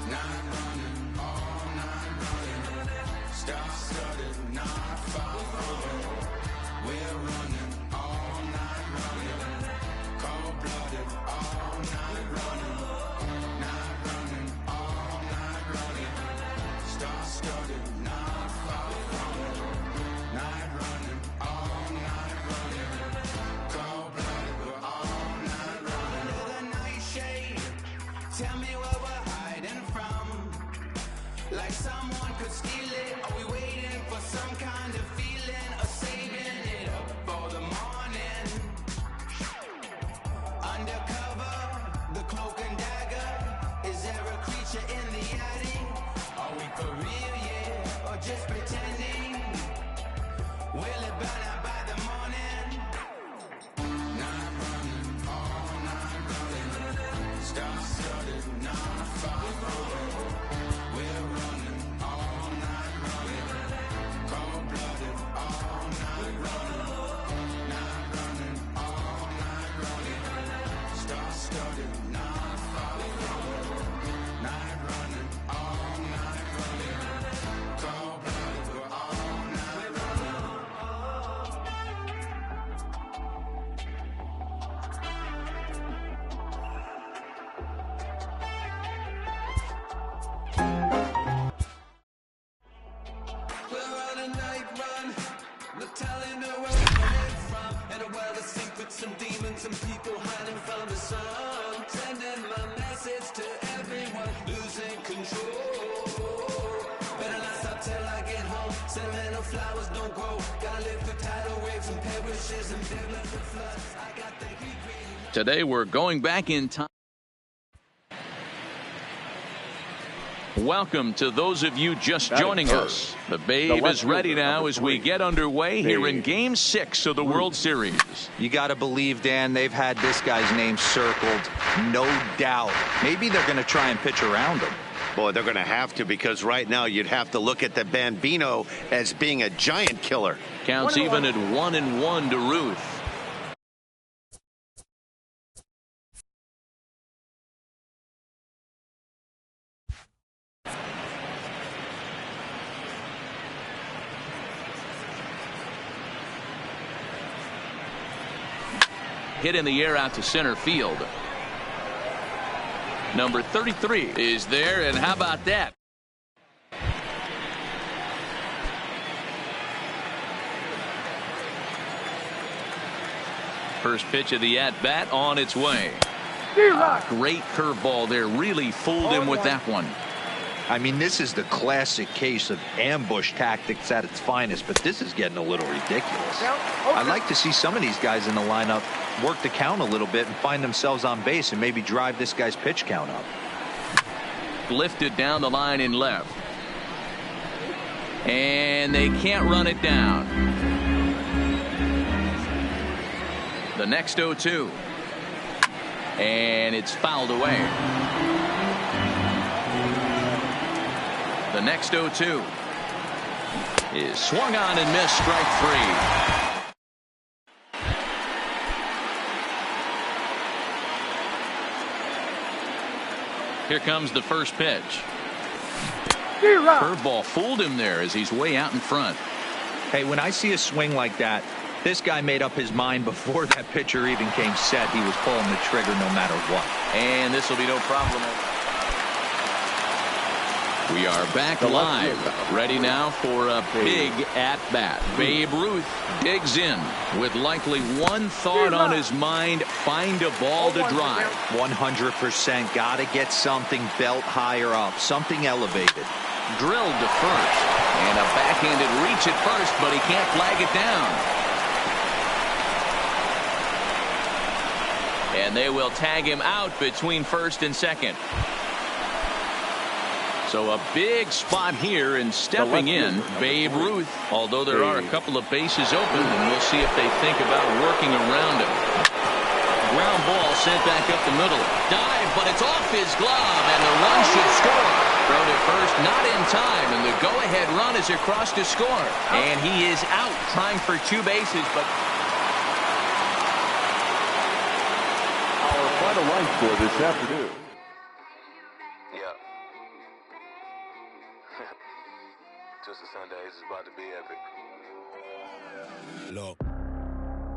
Night running, all night running. Star-studded, not far from. We're running all night running. Cold-blooded, all night running. Night running, all night running. Star-studded, not far from. Night running, all night running. Cold-blooded, we're all night running. Under the nightshade, tell me what we're hiding from. Like someone could steal it. Are we waiting for some kind of feeling, or saving it up for the morning? Undercover, the cloak and dagger. Is there a creature in the attic? Are we for real, yeah, or just pretending? Will it burn out by the morning? Night running, all night running. Star-studded, not far from. We're running all night running. Cold-blooded, all night running. Night running, all night running. Star-studded, not far from. Night running, all night running. Cold-blooded, we're all night running. We're on a night run, no telling where we're coming from. In a world of secrets and demons and people hiding from the sun. Sending my message to everyone, losing control. at home. Sentimental flowers don't grow. Gotta live through tidal waves and perishes and biblical floods. I got the heat. Today we're going back in time. Welcome to those of you just joining us. The Babe is ready now as we get underway here in Game 6 of the World Series. You got to believe, Dan, they've had this guy's name circled, no doubt. Maybe they're going to try and pitch around him. Boy, they're going to have to, because right now you'd have to look at the Bambino as being a giant killer. Counts even at 1-1 to Ruth. Hit in the air out to center field. Number 33 is there, and how about that? First pitch of the at-bat on its way. Great curveball there. Really fooled him with that one. I mean, this is the classic case of ambush tactics at its finest, but this is getting a little ridiculous. I'd like to see some of these guys in the lineup work the count a little bit and find themselves on base and maybe drive this guy's pitch count up. Lifted down the line in left. And they can't run it down. The next 0-2. And it's fouled away. The next 0-2 is swung on and missed, strike 3. Here comes the first pitch. Curveball fooled him there as he's way out in front. Hey, when I see a swing like that, this guy made up his mind before that pitcher even came set. He was pulling the trigger no matter what. And this will be no problem. We are back live, ready now for a big at-bat. Babe Ruth digs in with likely one thought on his mind: find a ball to drive. 100%. Got to get something belt higher up, something elevated. Drilled to first, and a backhanded reach at first, but he can't flag it down. And they will tag him out between first and second. So a big spot here, and stepping in, Babe Ruth. Although there are a couple of bases open, and we'll see if they think about working around him. Ground ball sent back up the middle. Dive, but it's off his glove, and the run should score. Throw to first, not in time, and the go-ahead run is across to score. And he is out, trying for 2 bases, but... Our final line score this afternoon. Twisted Sundays is about to be epic. Look,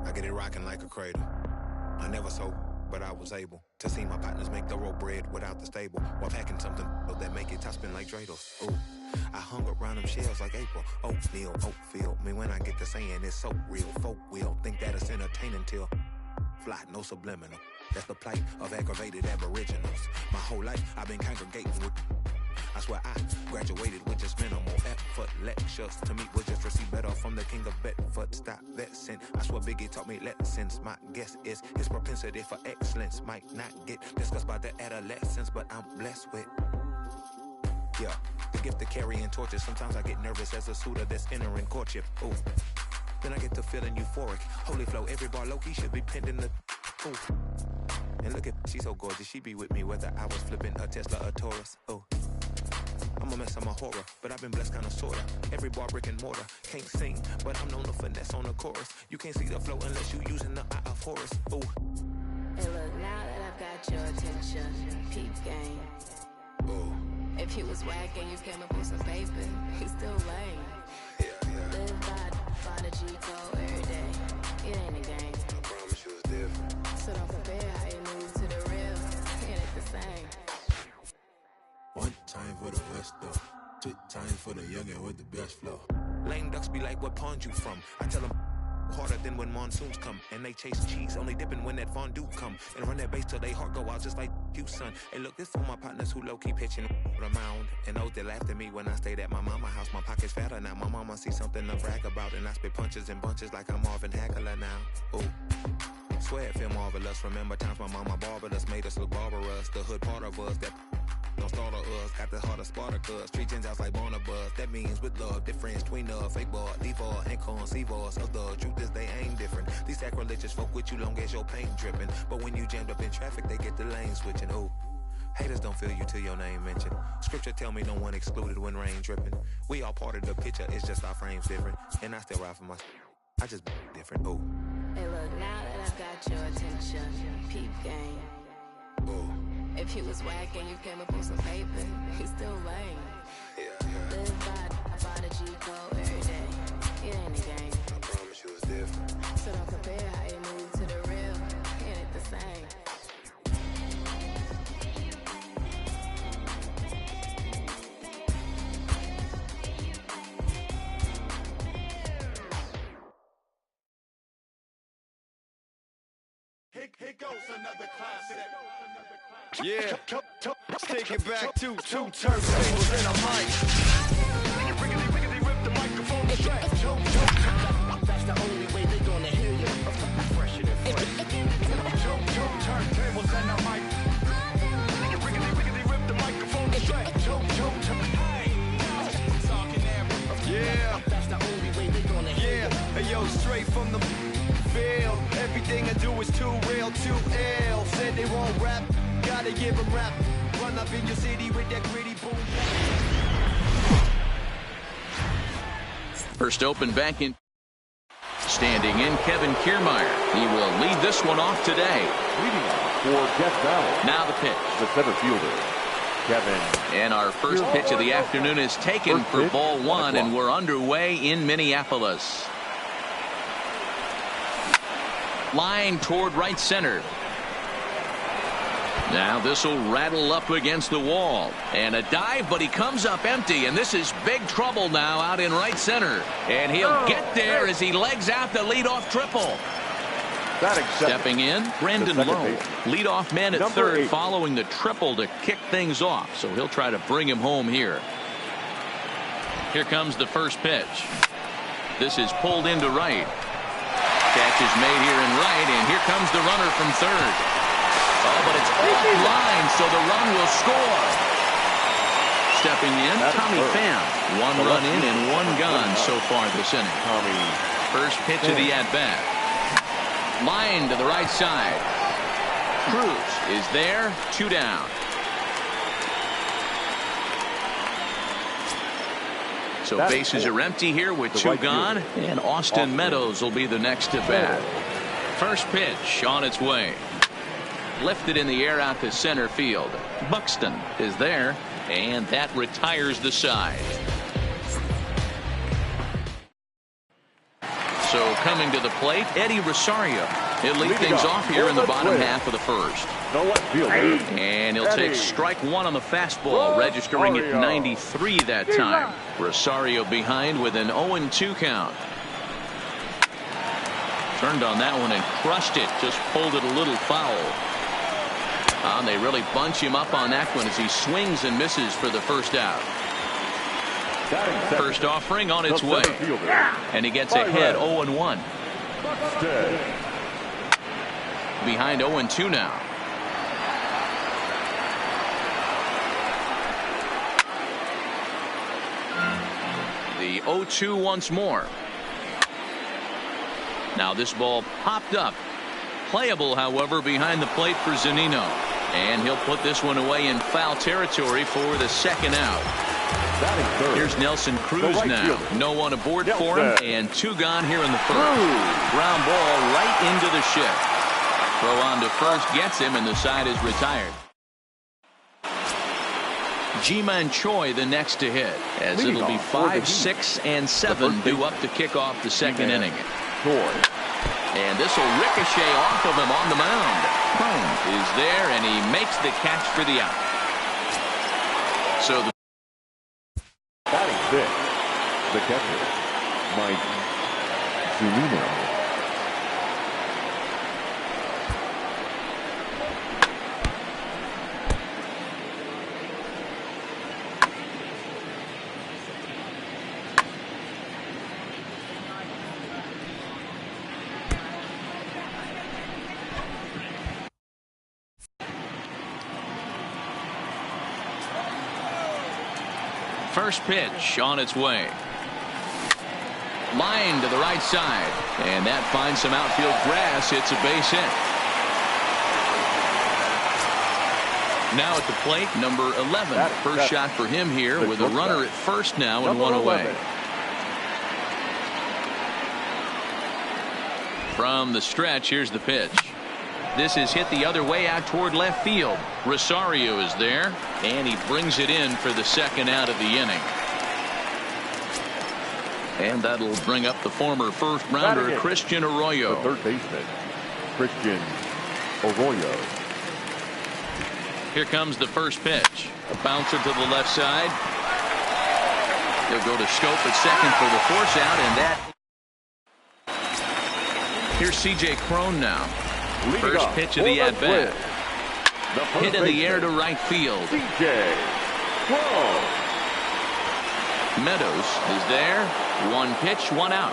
I get it rocking like a cradle. I never sold, but I was able to see my partners make thorough bread without the stable, while packing something that make it top spin like Drados. Ooh, I hung around them shells like April. Oatmeal, Oatfield. Me when I get to saying it's so real. Folk will think that it's entertaining till fly, no subliminal. That's the plight of aggravated aboriginals. My whole life I've been congregating with. I swear I graduated with just minimal effort. Lectures to me was just receive better from the king of Bedford. Stop vexing. I swear Biggie taught me lessons. My guess is his propensity for excellence might not get discussed by the adolescents, but I'm blessed with, yeah, the gift of carrying torches. Sometimes I get nervous as a suitor that's entering courtship. Ooh, then I get to feeling euphoric. Holy flow, every bar low-key should be pinned in the, ooh. And look at, she's so gorgeous. She be with me whether I was flipping a Tesla or Taurus. Ooh. I'm a mess, I'm a horror, but I've been blessed kinda sorta. Every bar brick and mortar, can't sing, but I'm known to finesse on the chorus. You can't see the flow unless you using the eye of Horus. Ooh. Hey look, now that I've got your attention, peep game. Ooh. If he was whack and you came up with some paper, he's still lame. Live by, find a G code every day. It ain't a game. I promise you it's different. So don't compare how you move to the real. It ain't the same. One time for the West though, 2 times for the youngin' with the best flow. Lame ducks be like, what pond you from? I tell them harder than when monsoons come, and they chase cheese, only dipping when that fondue come, and run that base till they heart go out just like you, son. Hey, look, this for my partners who low-key pitching the mound. And those that laughed at me when I stayed at my mama's house. My pocket's fatter now. My mama see something to brag about. And I spit punches and bunches like I'm Marvin Hagler now. Ooh. Swear it feel marvelous. Remember times my mama barbered us, made us look barbarous. The hood part of us that don't start of us. Got the heart of Spartacus. Street gens out like Barnabas. That means with love, difference between us. Fake ball, leave all, and conceive us. Of the truth is they ain't different. These sacrilegious folk with you long as your paint dripping. But when you jammed up in traffic, they get the lane switching. Ooh. Haters don't feel you till your name mentioned. Scripture tell me no one excluded when rain dripping. We all part of the picture, it's just our frames different. And I still ride for my I just different. Ooh. Hey, look, now that I've got your attention, peep game. Ooh. If you was whack and you came up with some paper, you still lame. Live by the G code every day. It ain't a game. I promise you it's different. So don't compare how you move to the real. It ain't the same. Here goes another classic. Yeah, let's take it back to two turntables and a mic. Riggedy rip the microphone straight. That's the only way they gonna hear you. Fresher than fresh. Two turntables and a mic. Riggedy rip the microphone straight. Yeah, that's the only way they gonna hear you. Hey yo, straight from the field. Everything I do is too real, too ill. Said they won't rap, gotta give them rap. Run up in your city with that gritty boom. First open back in. Standing in, Kevin Kiermaier. He will lead this one off today. Leading off for Death Valley. Now the pitch. The center fielder, Kevin. And our first pitch of the afternoon is taken for ball one, and we're underway in Minneapolis. Line toward right center. Now this will rattle up against the wall. And a dive, but he comes up empty. And this is big trouble now out in right center. And he'll get there as he legs out the leadoff triple. Stepping in, Brandon Lowe. Leadoff man at third following the triple to kick things off. So he'll try to bring him home here. Here comes the first pitch. This is pulled into right. Catch is made here in right, and here comes the runner from third. Oh, but it's offline, so the run will score. Stepping in, Tommy Pham. One run in and one gone so far this inning. First pitch of the at-bat. Line to the right side. Cruz is there, 2 down. So bases are empty here with 2 gone, and Austin Meadows will be the next to bat. First pitch on its way. Lifted in the air out to center field. Buxton is there, and that retires the side. So coming to the plate, Eddie Rosario. He'll lead things off here in the bottom half of the first. And he'll take strike one on the fastball, registering at 93 that time. Rosario behind with an 0-2 count. Turned on that one and crushed it. Just pulled it a little foul. And they really bunch him up on that one as he swings and misses for the first out. First offering on its way. And he gets ahead 0-1. Behind 0-2 now. The 0-2 once more. Now this ball popped up. Playable, however, behind the plate for Zunino. And he'll put this one away in foul territory for the second out. Here's Nelson Cruz now. No one aboard for him, and 2 gone here in the first. Ground ball right into the shift. Throw on to first gets him, and the side is retired. Ji-Man Choi the next to hit, as it'll be 5, 6, and 7 due up to kick off the second inning. And this will ricochet off of him on the mound. Home is there, and he makes the catch for the out. So the batting fifth, the catcher, Mike Zunino. First pitch on its way. Line to the right side, and that finds some outfield grass. It's a base hit. Now at the plate, number 11. First shot for him here with a runner at first now and one away. From the stretch, here's the pitch. This is hit the other way out toward left field. Rosario is there, and he brings it in for the second out of the inning. And that'll bring up the former first-rounder, Christian Arroyo. The third baseman, Christian Arroyo. Here comes the first pitch. A bouncer to the left side. He'll go to Schoop at second for the force out, and that. Here's C.J. Cron now. First pitch of the at-bat. Hit in the air to right field. C.J. Cron. Meadows is there. One pitch, one out.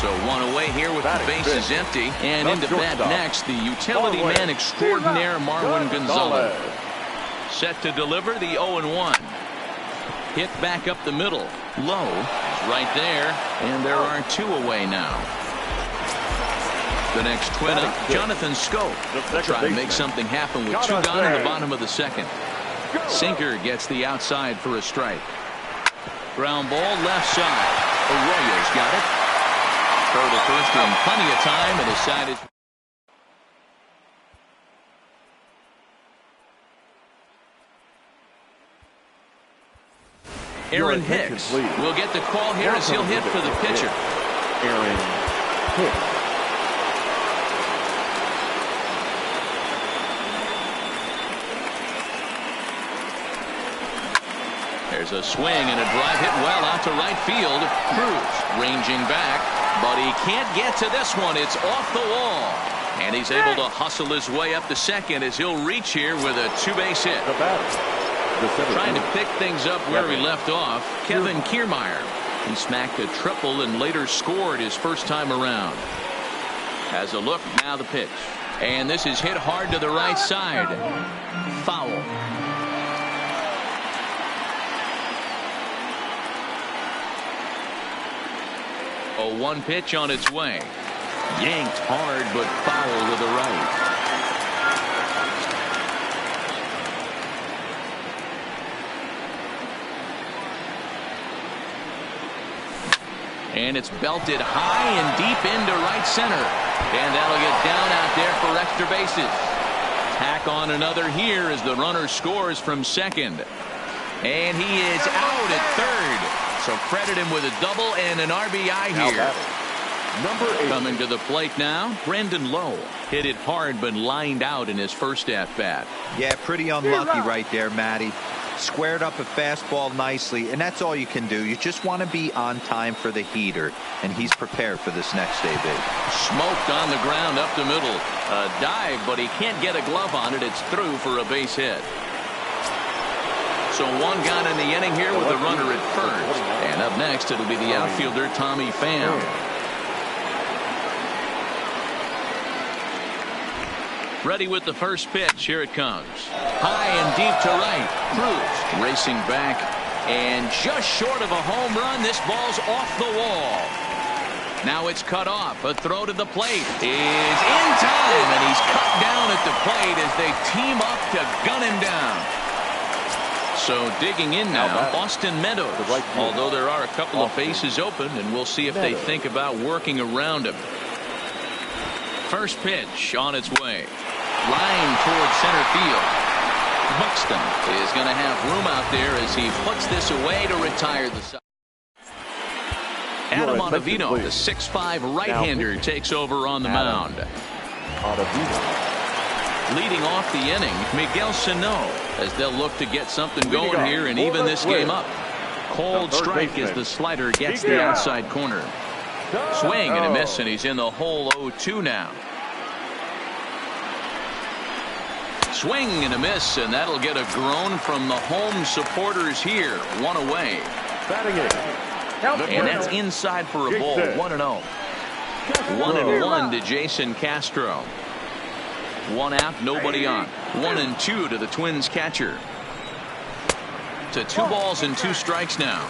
So one away here with the bases empty. And into bat next, the utility man extraordinaire, Marwin Gonzalez. Set to deliver the 0-1. Hit back up the middle. Low is right there. And there are two away now. The next twin up, Jonathan Schoop. Try to make something happen with two gone in the bottom of the second. Sinker gets the outside for a strike. Ground ball left side. Arroyo's got it. Throw to first in plenty of time and decided. Aaron Hicks will get the call here as he'll hit for the pitcher. Aaron Hicks. There's a swing and a drive hit well out to right field. Cruz ranging back, but he can't get to this one. It's off the wall. And he's able to hustle his way up to second as he'll reach here with a two-base hit. Trying to pick things up where he left off, Kevin Kiermaier. He smacked a triple and later scored his first time around. Has a look, now the pitch. And this is hit hard to the right side. Foul. A one pitch on its way. Yanked hard but foul to the right. And it's belted high and deep into right center. And that'll get down out there for extra bases. Tack on another here as the runner scores from second. And he is out at third. So credit him with a double and an RBI here. Number 8. Coming to the plate now, Brandon Lowe. Hit it hard but lined out in his first at-bat. Yeah, pretty unlucky right there, Matty. Squared up a fastball nicely, and that's all you can do. You just want to be on time for the heater, and he's prepared for this next AB. Smoked on the ground up the middle. A dive, but he can't get a glove on it. It's through for a base hit. So one gone in the inning here with the runner at first. And up next, it'll be the outfielder, Tommy Pham. Ready with the first pitch. Here it comes. High and deep to right. Cruz racing back. And just short of a home run. This ball's off the wall. Now it's cut off. A throw to the plate is in time. And he's cut down at the plate as they team up to gun him down. So digging in now, Austin Meadows. Although there are a couple of bases open, and we'll see if they think about working around him. First pitch on its way. Line towards center field. Buxton is going to have room out there as he puts this away to retire the side. Adam Ottavino, the 6'5" right-hander, takes over on the mound. Leading off the inning, Miguel Sano, as they'll look to get something going here and even this game up. Cold strike as the slider gets the outside corner. Swing and a miss, and he's in the hole 0-2 now. Swing and a miss, and that'll get a groan from the home supporters here. One away. And that's inside for a ball. 1-0. 1-1 to Jason Castro. One out, nobody on. 1-2 to the Twins catcher. to 2 balls and 2 strikes now.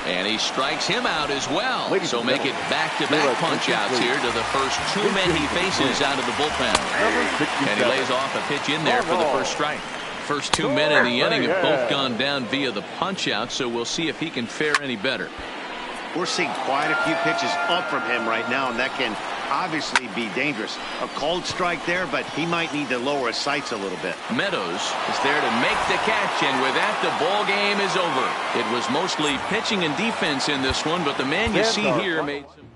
And he strikes him out as well. So make it back-to-back punch-outs here to the first 2 men he faces out of the bullpen. And he lays off a pitch in there for the first strike. First 2 men in the inning have both gone down via the punch-out, so we'll see if he can fare any better. We're seeing quite a few pitches up from him right now, and that can obviously be dangerous. A cold strike there, but he might need to lower his sights a little bit. Meadows is there to make the catch, and with that, the ball game is over. It was mostly pitching and defense in this one, but the man you see here made some...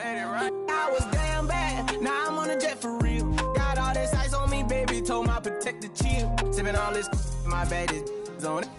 I was damn bad, now I'm on a jet for real. Got all this ice on me, baby, told my protector chill. Sipping all this, my bad is on it.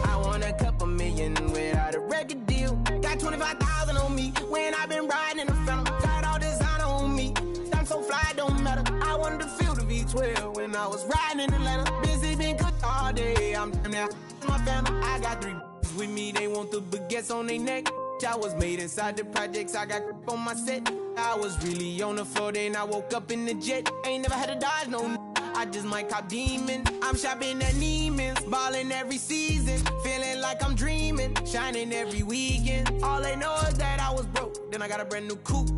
I won a couple million without a record deal. Got 25,000 on me when I been riding in the Phantom. Got all designer on me, I'm so fly, don't matter. I wanted to feel the V12 when I was riding in Atlanta. Busy been cooked all day, I'm damn now my family. I got 3 with me, they want the baguettes on their neck. I was made inside the projects, I got on my set. I was really on the floor, then I woke up in the jet. Ain't never had to dodge no I just might cop demon. I'm shopping at Neiman's, balling every season. Feeling like I'm dreaming, shining every weekend. All they know is that I was broke, then I got a brand new coupe.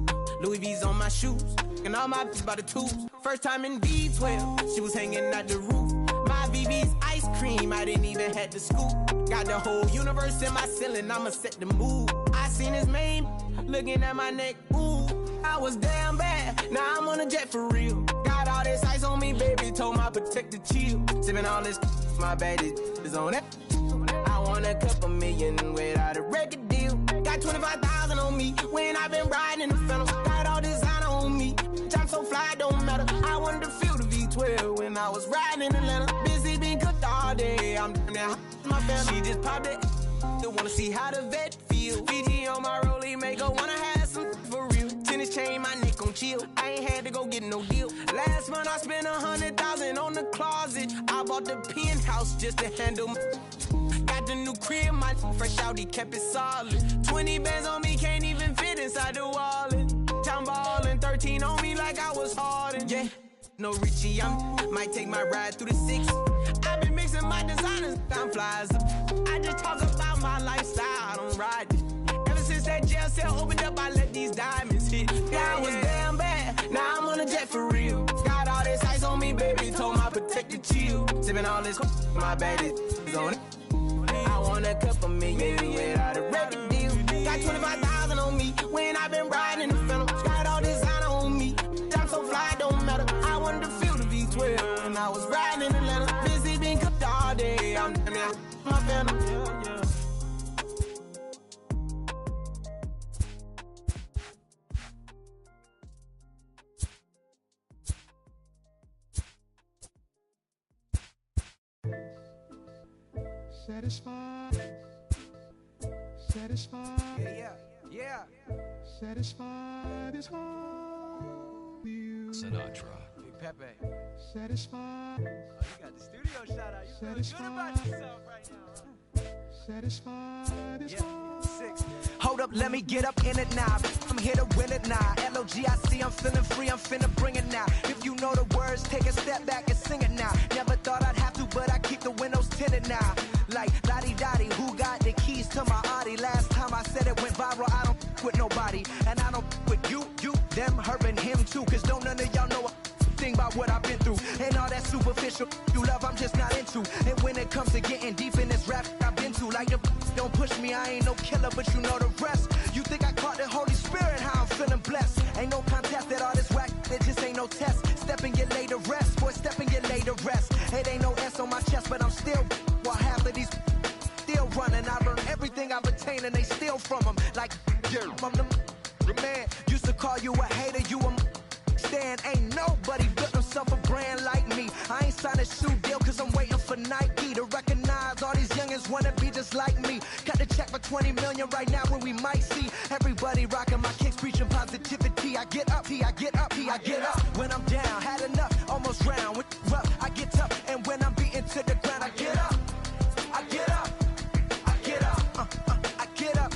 Louis V's on my shoes, and all my by the tubes. First time in V12, she was hanging at the roof. My VV's ice cream, I didn't even have to scoop. Got the whole universe in my ceiling, I'ma set the mood. I seen his main, looking at my neck, ooh. I was damn bad, now I'm on a jet for real. Got all this ice on me, baby, told my protector chill. Sipping all this, my bad is on it. I won a couple million without a record deal. Got 25,000 on me when I been riding in the Phantom. Got all this fly, don't matter. I wanted to feel the V12 when I was riding in Atlanta. Busy being cooked all day. I'm down there, my family. She just popped it. They wanna see how the vet feel. Fiji on my rollie, make her wanna have some for real. Tennis chain, my neck on chill. I ain't had to go get no deal. Last month I spent 100,000 on the closet. I bought the penthouse just to handle my. Got the new crib, my fresh out, he kept it solid. 20 bands on me, can't even fit inside the wallet. I'm ballin', 13 on me like I was Harden. Yeah, no Richie, might take my ride through the 6. I've been mixing my designers, I'm flies. I just talk about my lifestyle, I don't ride it. Ever since that jail cell opened up, I let these diamonds hit. Yeah, I was damn bad, now I'm on a jet for real. Got all this ice on me, baby, told my protector chill. Sippin' all this, my bad is on it. I want a couple million without a record deal. Got 25,000 on me when I've been riding the Phantom. Got all designer on me, I'm so fly, don't matter. I wanted to feel the V12 when I was riding in Atlanta. Busy being cooked all day, I'm down there, my Phantom. Yeah. Satisfied. Yeah. Satisfied is all you. Sinatra. Big Pepe. Satisfied. Oh, you got the studio shout out. You feel good about yourself right now. Satisfied is all. 6. Hold up, let me get up in it now. I'm here to win it now. LOGIC, I'm feeling free, I'm finna bring it now. If you know the words, take a step back and sing it now. Never thought I'd have to, but I keep the windows tinted now. Like Lottie-Dottie, who got the keys to my Audi? Last time I said it went viral, I don't with nobody. And I don't with you, them, her, and him too. Cause don't none of y'all know a thing about what I've been through. And all that superficial you love, I'm just not into. And when it comes to getting deep in this rap I've been to, like the don't push me, I ain't no killer, but you know the rest. You think I caught the Holy Spirit, how I'm feeling blessed. Ain't no contest that all this whack, it just ain't no test. Step and get laid to rest, boy, step and get laid to rest. It ain't no S on my chest, but I'm still, while half of these still running. I learned everything I've attained and they steal from them. Like, yeah, I'm the man, used to call you a hater, you a stand. Ain't nobody built himself a brand like me. I ain't signed a shoe deal cause I'm waiting for Nike to recognize all these youngins wanna be just like me. Got the check for 20 million right now when we might see everybody rocking my kicks, preaching positivity. I get up, I get up, I get up. When I'm down, had enough, almost drowned. With rough, I get tough, and when I'm beaten to the ground, I get up, I get up, I get up, I get up,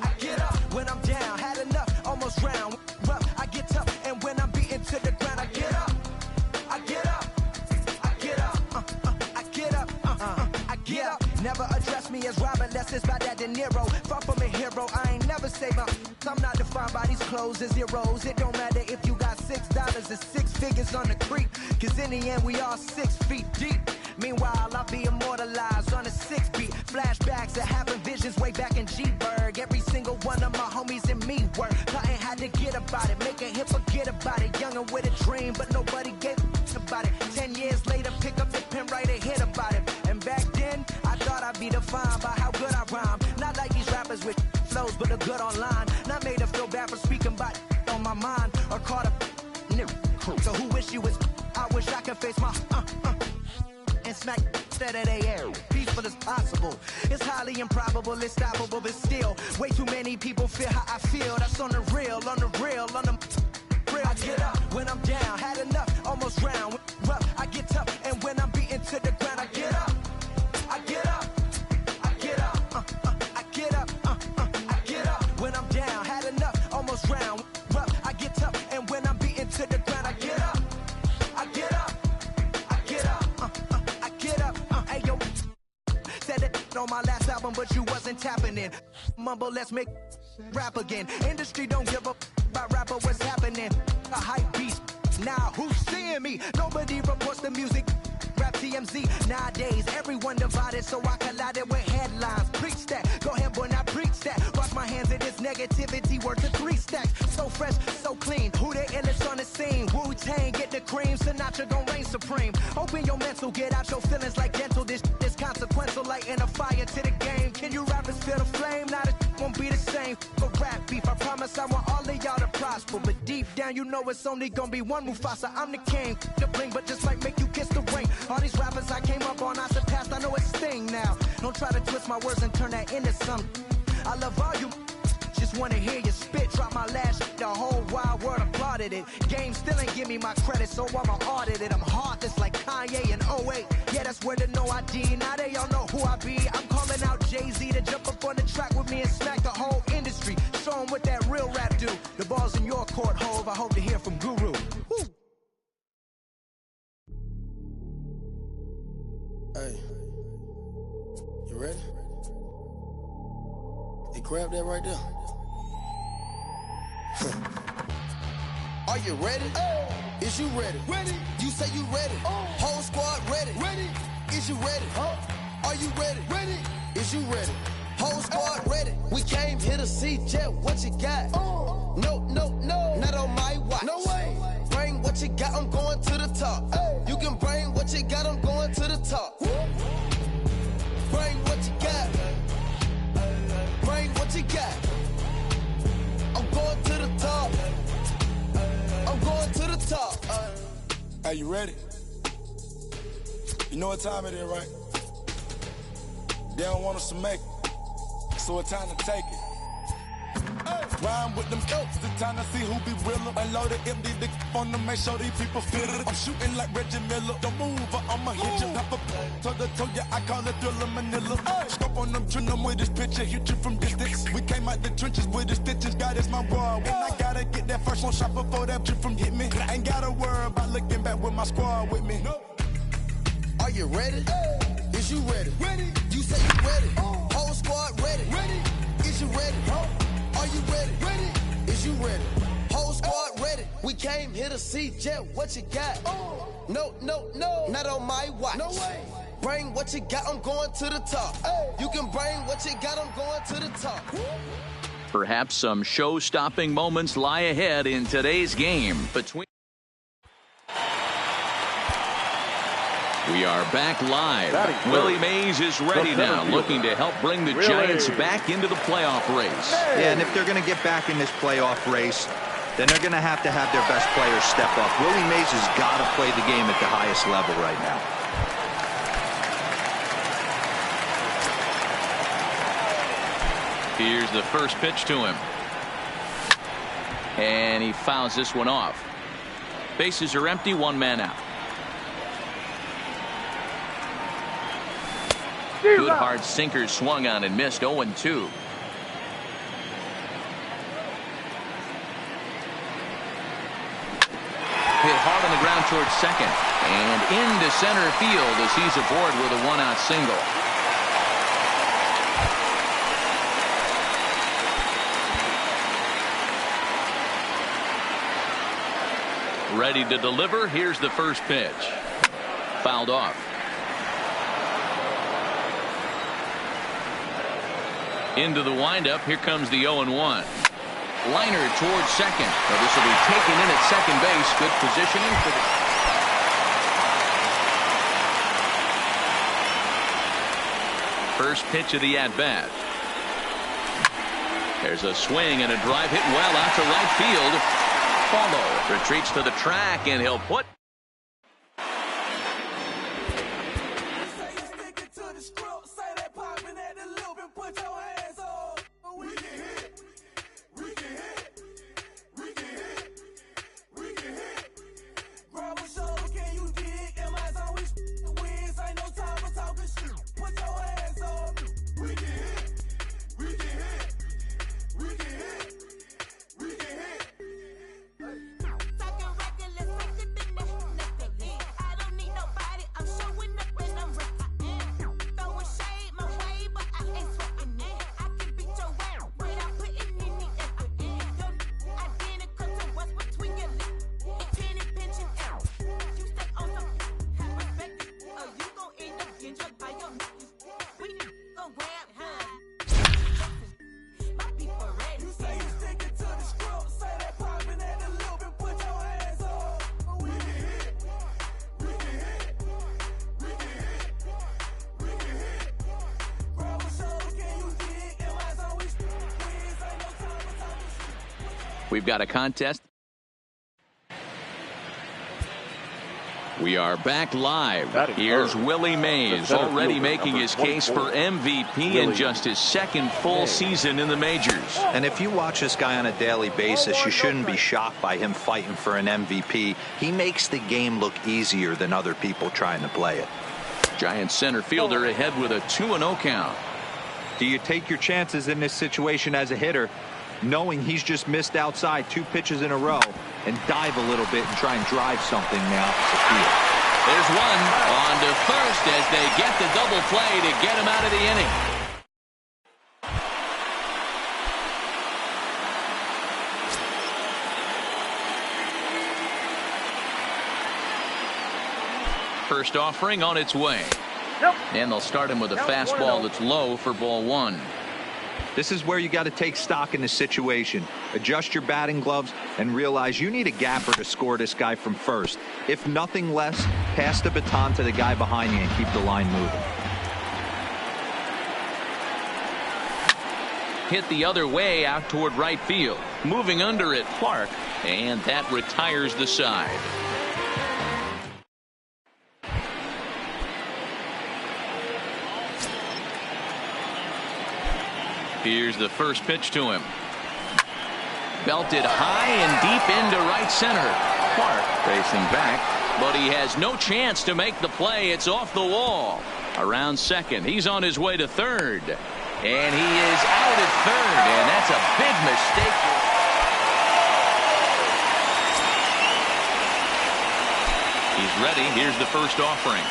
I get up. When I'm down, had enough, almost drowned. Rough, I get tough, and when I'm beaten to the ground, I get up, I get up, I get up, I get up, I get up. Never address me as Robert unless it's by that De Niro. Far from a hero, I ain't never say my. I'm not defined by these clothes and zeros. It don't matter if you got $6 or 6 figures on the creek. Cause in the end, we all 6 feet deep. Meanwhile, I'll be immortalized on a 6 beat. Flashbacks of having visions way back in G-Berg. Every single one of my homies and me work. Nothing had to get about it, make a hit, forget about it. Young and with a dream, but nobody gave about it. 10 years later, pick up the pen, write a hit about it. And back then, I thought I'd be defined by how good I rhyme. Not like these rappers with flows, but the good online. Not made to feel bad for speaking about on my mind. Or caught up so who wish you was? I wish I could face my and smack instead of they air. Peaceful as possible. It's highly improbable, it's stoppable, but still, way too many people feel how I feel. That's on the real, on the real, on the real. I get up when I'm down, had enough, almost drowned. Rough, I get tough, and when I'm beaten to the ground, I get up, I get up, I get up, I get up, I get up. When I'm down, had enough, almost drowned. Rough, I get tough, and when I'm beaten to the ground, I get up, I get up, I get up, I get up. Hey yo, said it on my last album, but you wasn't tapping in. Mumble, let's make rap again. Industry don't give up about rapper, what's happening? A hype beast. Now who's seeing me? Nobody reports the music. Rap TMZ. Nowadays, everyone divided, so I collided with headlines. Preach that. Go ahead, boy, now preach that. Wash my hands of this negativity, worth of 3 stacks. So fresh, so clean. Who the illest on the scene? Wu-Tang, get the cream. Sinatra gon' reign supreme. Open your mental, get out your feelings like dental. This is consequential, lighting a fire to the game. Can you rappers feel the flame? Now the won't be the same. For rap beef, I promise I want all of y'all to prosper. But deep down, down, you know it's only gonna be one Mufasa. I'm the king, the bling, but just like make you kiss the ring. All these rappers I came up on, I surpassed, I know it's Sting now. Don't try to twist my words and turn that into something. I love all you, just wanna hear you spit. Drop my last shit, the whole wild world applauded it. Game still ain't give me my credit, so I'ma audit it. I'm heartless like Kanye in 08. Yeah, that's where the no ID. Now they all know who I be. I'm calling out Jay-Z to jump up on the track with me and smack the whole industry. Show 'em what that real rap do. The ball's in your court, Hove. I hope to hear from Guru. Woo. Hey, you ready? Hey, grab that right there. Are you ready? Is you ready? Ready. You say you ready. Whole squad ready. Ready. Is you ready? Are you ready? Ready. Is you ready? Whole squad ready. We came here to see Jet. What you got? No, not on my watch. No way. Bring what you got. I'm going to the top. You can bring what you got. I'm going to the top. Bring what you got. Bring what you got. I'm going to the top. I'm going to the top. Are you ready? You know what time it is, right? They don't want us to make it, so it's time to take it. Rhyme with them jokes, it's time to see who be realer. Unload it, empty the on them, make sure these people feel it. I'm shooting like Reggie Miller. Don't move or I'ma hit you. Pop up, toe to toe, yeah, I call it Thriller Manila. Scope on them, trim them with this picture, hit you from distance. We came out the trenches with the stitches, God is my world. When I gotta get that first one shot before that trip from hit me. Ain't gotta worry about looking back with my squad with me. Are you ready? Is you ready? Ready. You say you ready. Whole squad ready. Ready. Is you ready? Are you ready? Ready. Is you ready? Whole squad ready. We came here to see Jet. What you got? No, not on my watch. No way. Bring what you got. I'm going to the top. You can bring what you got. I'm going to the top. Perhaps some show-stopping moments lie ahead in today's game between. We are back live. Willie Mays is ready now, looking to help bring the Giants back into the playoff race. Yeah, and if they're going to get back in this playoff race, then they're going to have their best players step up. Willie Mays has got to play the game at the highest level right now. Here's the first pitch to him. And he fouls this one off. Bases are empty, one man out. Good hard sinker swung on and missed. 0-2. Hit hard on the ground towards second. And into center field as he's aboard with a one-out single. Ready to deliver. Here's the first pitch. Fouled off. Into the windup. Here comes the 0-1. Liner towards second. Well, this will be taken in at second base. Good positioning for the first pitch of the at-bat. There's a swing and a drive hit well out to right field. Follow retreats to the track and he'll put. We've got a contest We are back live. Here's Willie Mays, already making his case for MVP in just his second full season in the majors. And if you watch this guy on a daily basis, you shouldn't be shocked by him fighting for an MVP. He makes the game look easier than other people trying to play it. Giants center fielder ahead with a 2-0 count. Do you take your chances in this situation as a hitter, knowing he's just missed outside 2 pitches in a row, and dive a little bit and try and drive something in the opposite field? There's one on to first as they get the double play to get him out of the inning. First offering on its way. And they'll start him with a fastball that's low for ball 1. This is where you got to take stock in the situation. Adjust your batting gloves and realize you need a gapper to score this guy from first. If nothing less, pass the baton to the guy behind you and keep the line moving. Hit the other way out toward right field. Moving under it, Clark, and that retires the side. Here's the first pitch to him. Belted high and deep into right center. Clark racing back, but he has no chance to make the play. It's off the wall. Around second. He's on his way to third. And he is out at third, and that's a big mistake. He's ready. Here's the first offering.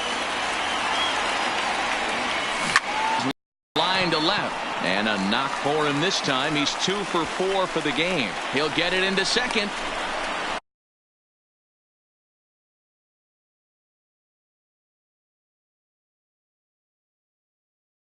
Line to left. And a knock for him this time. He's 2 for 4 for the game. He'll get it into second.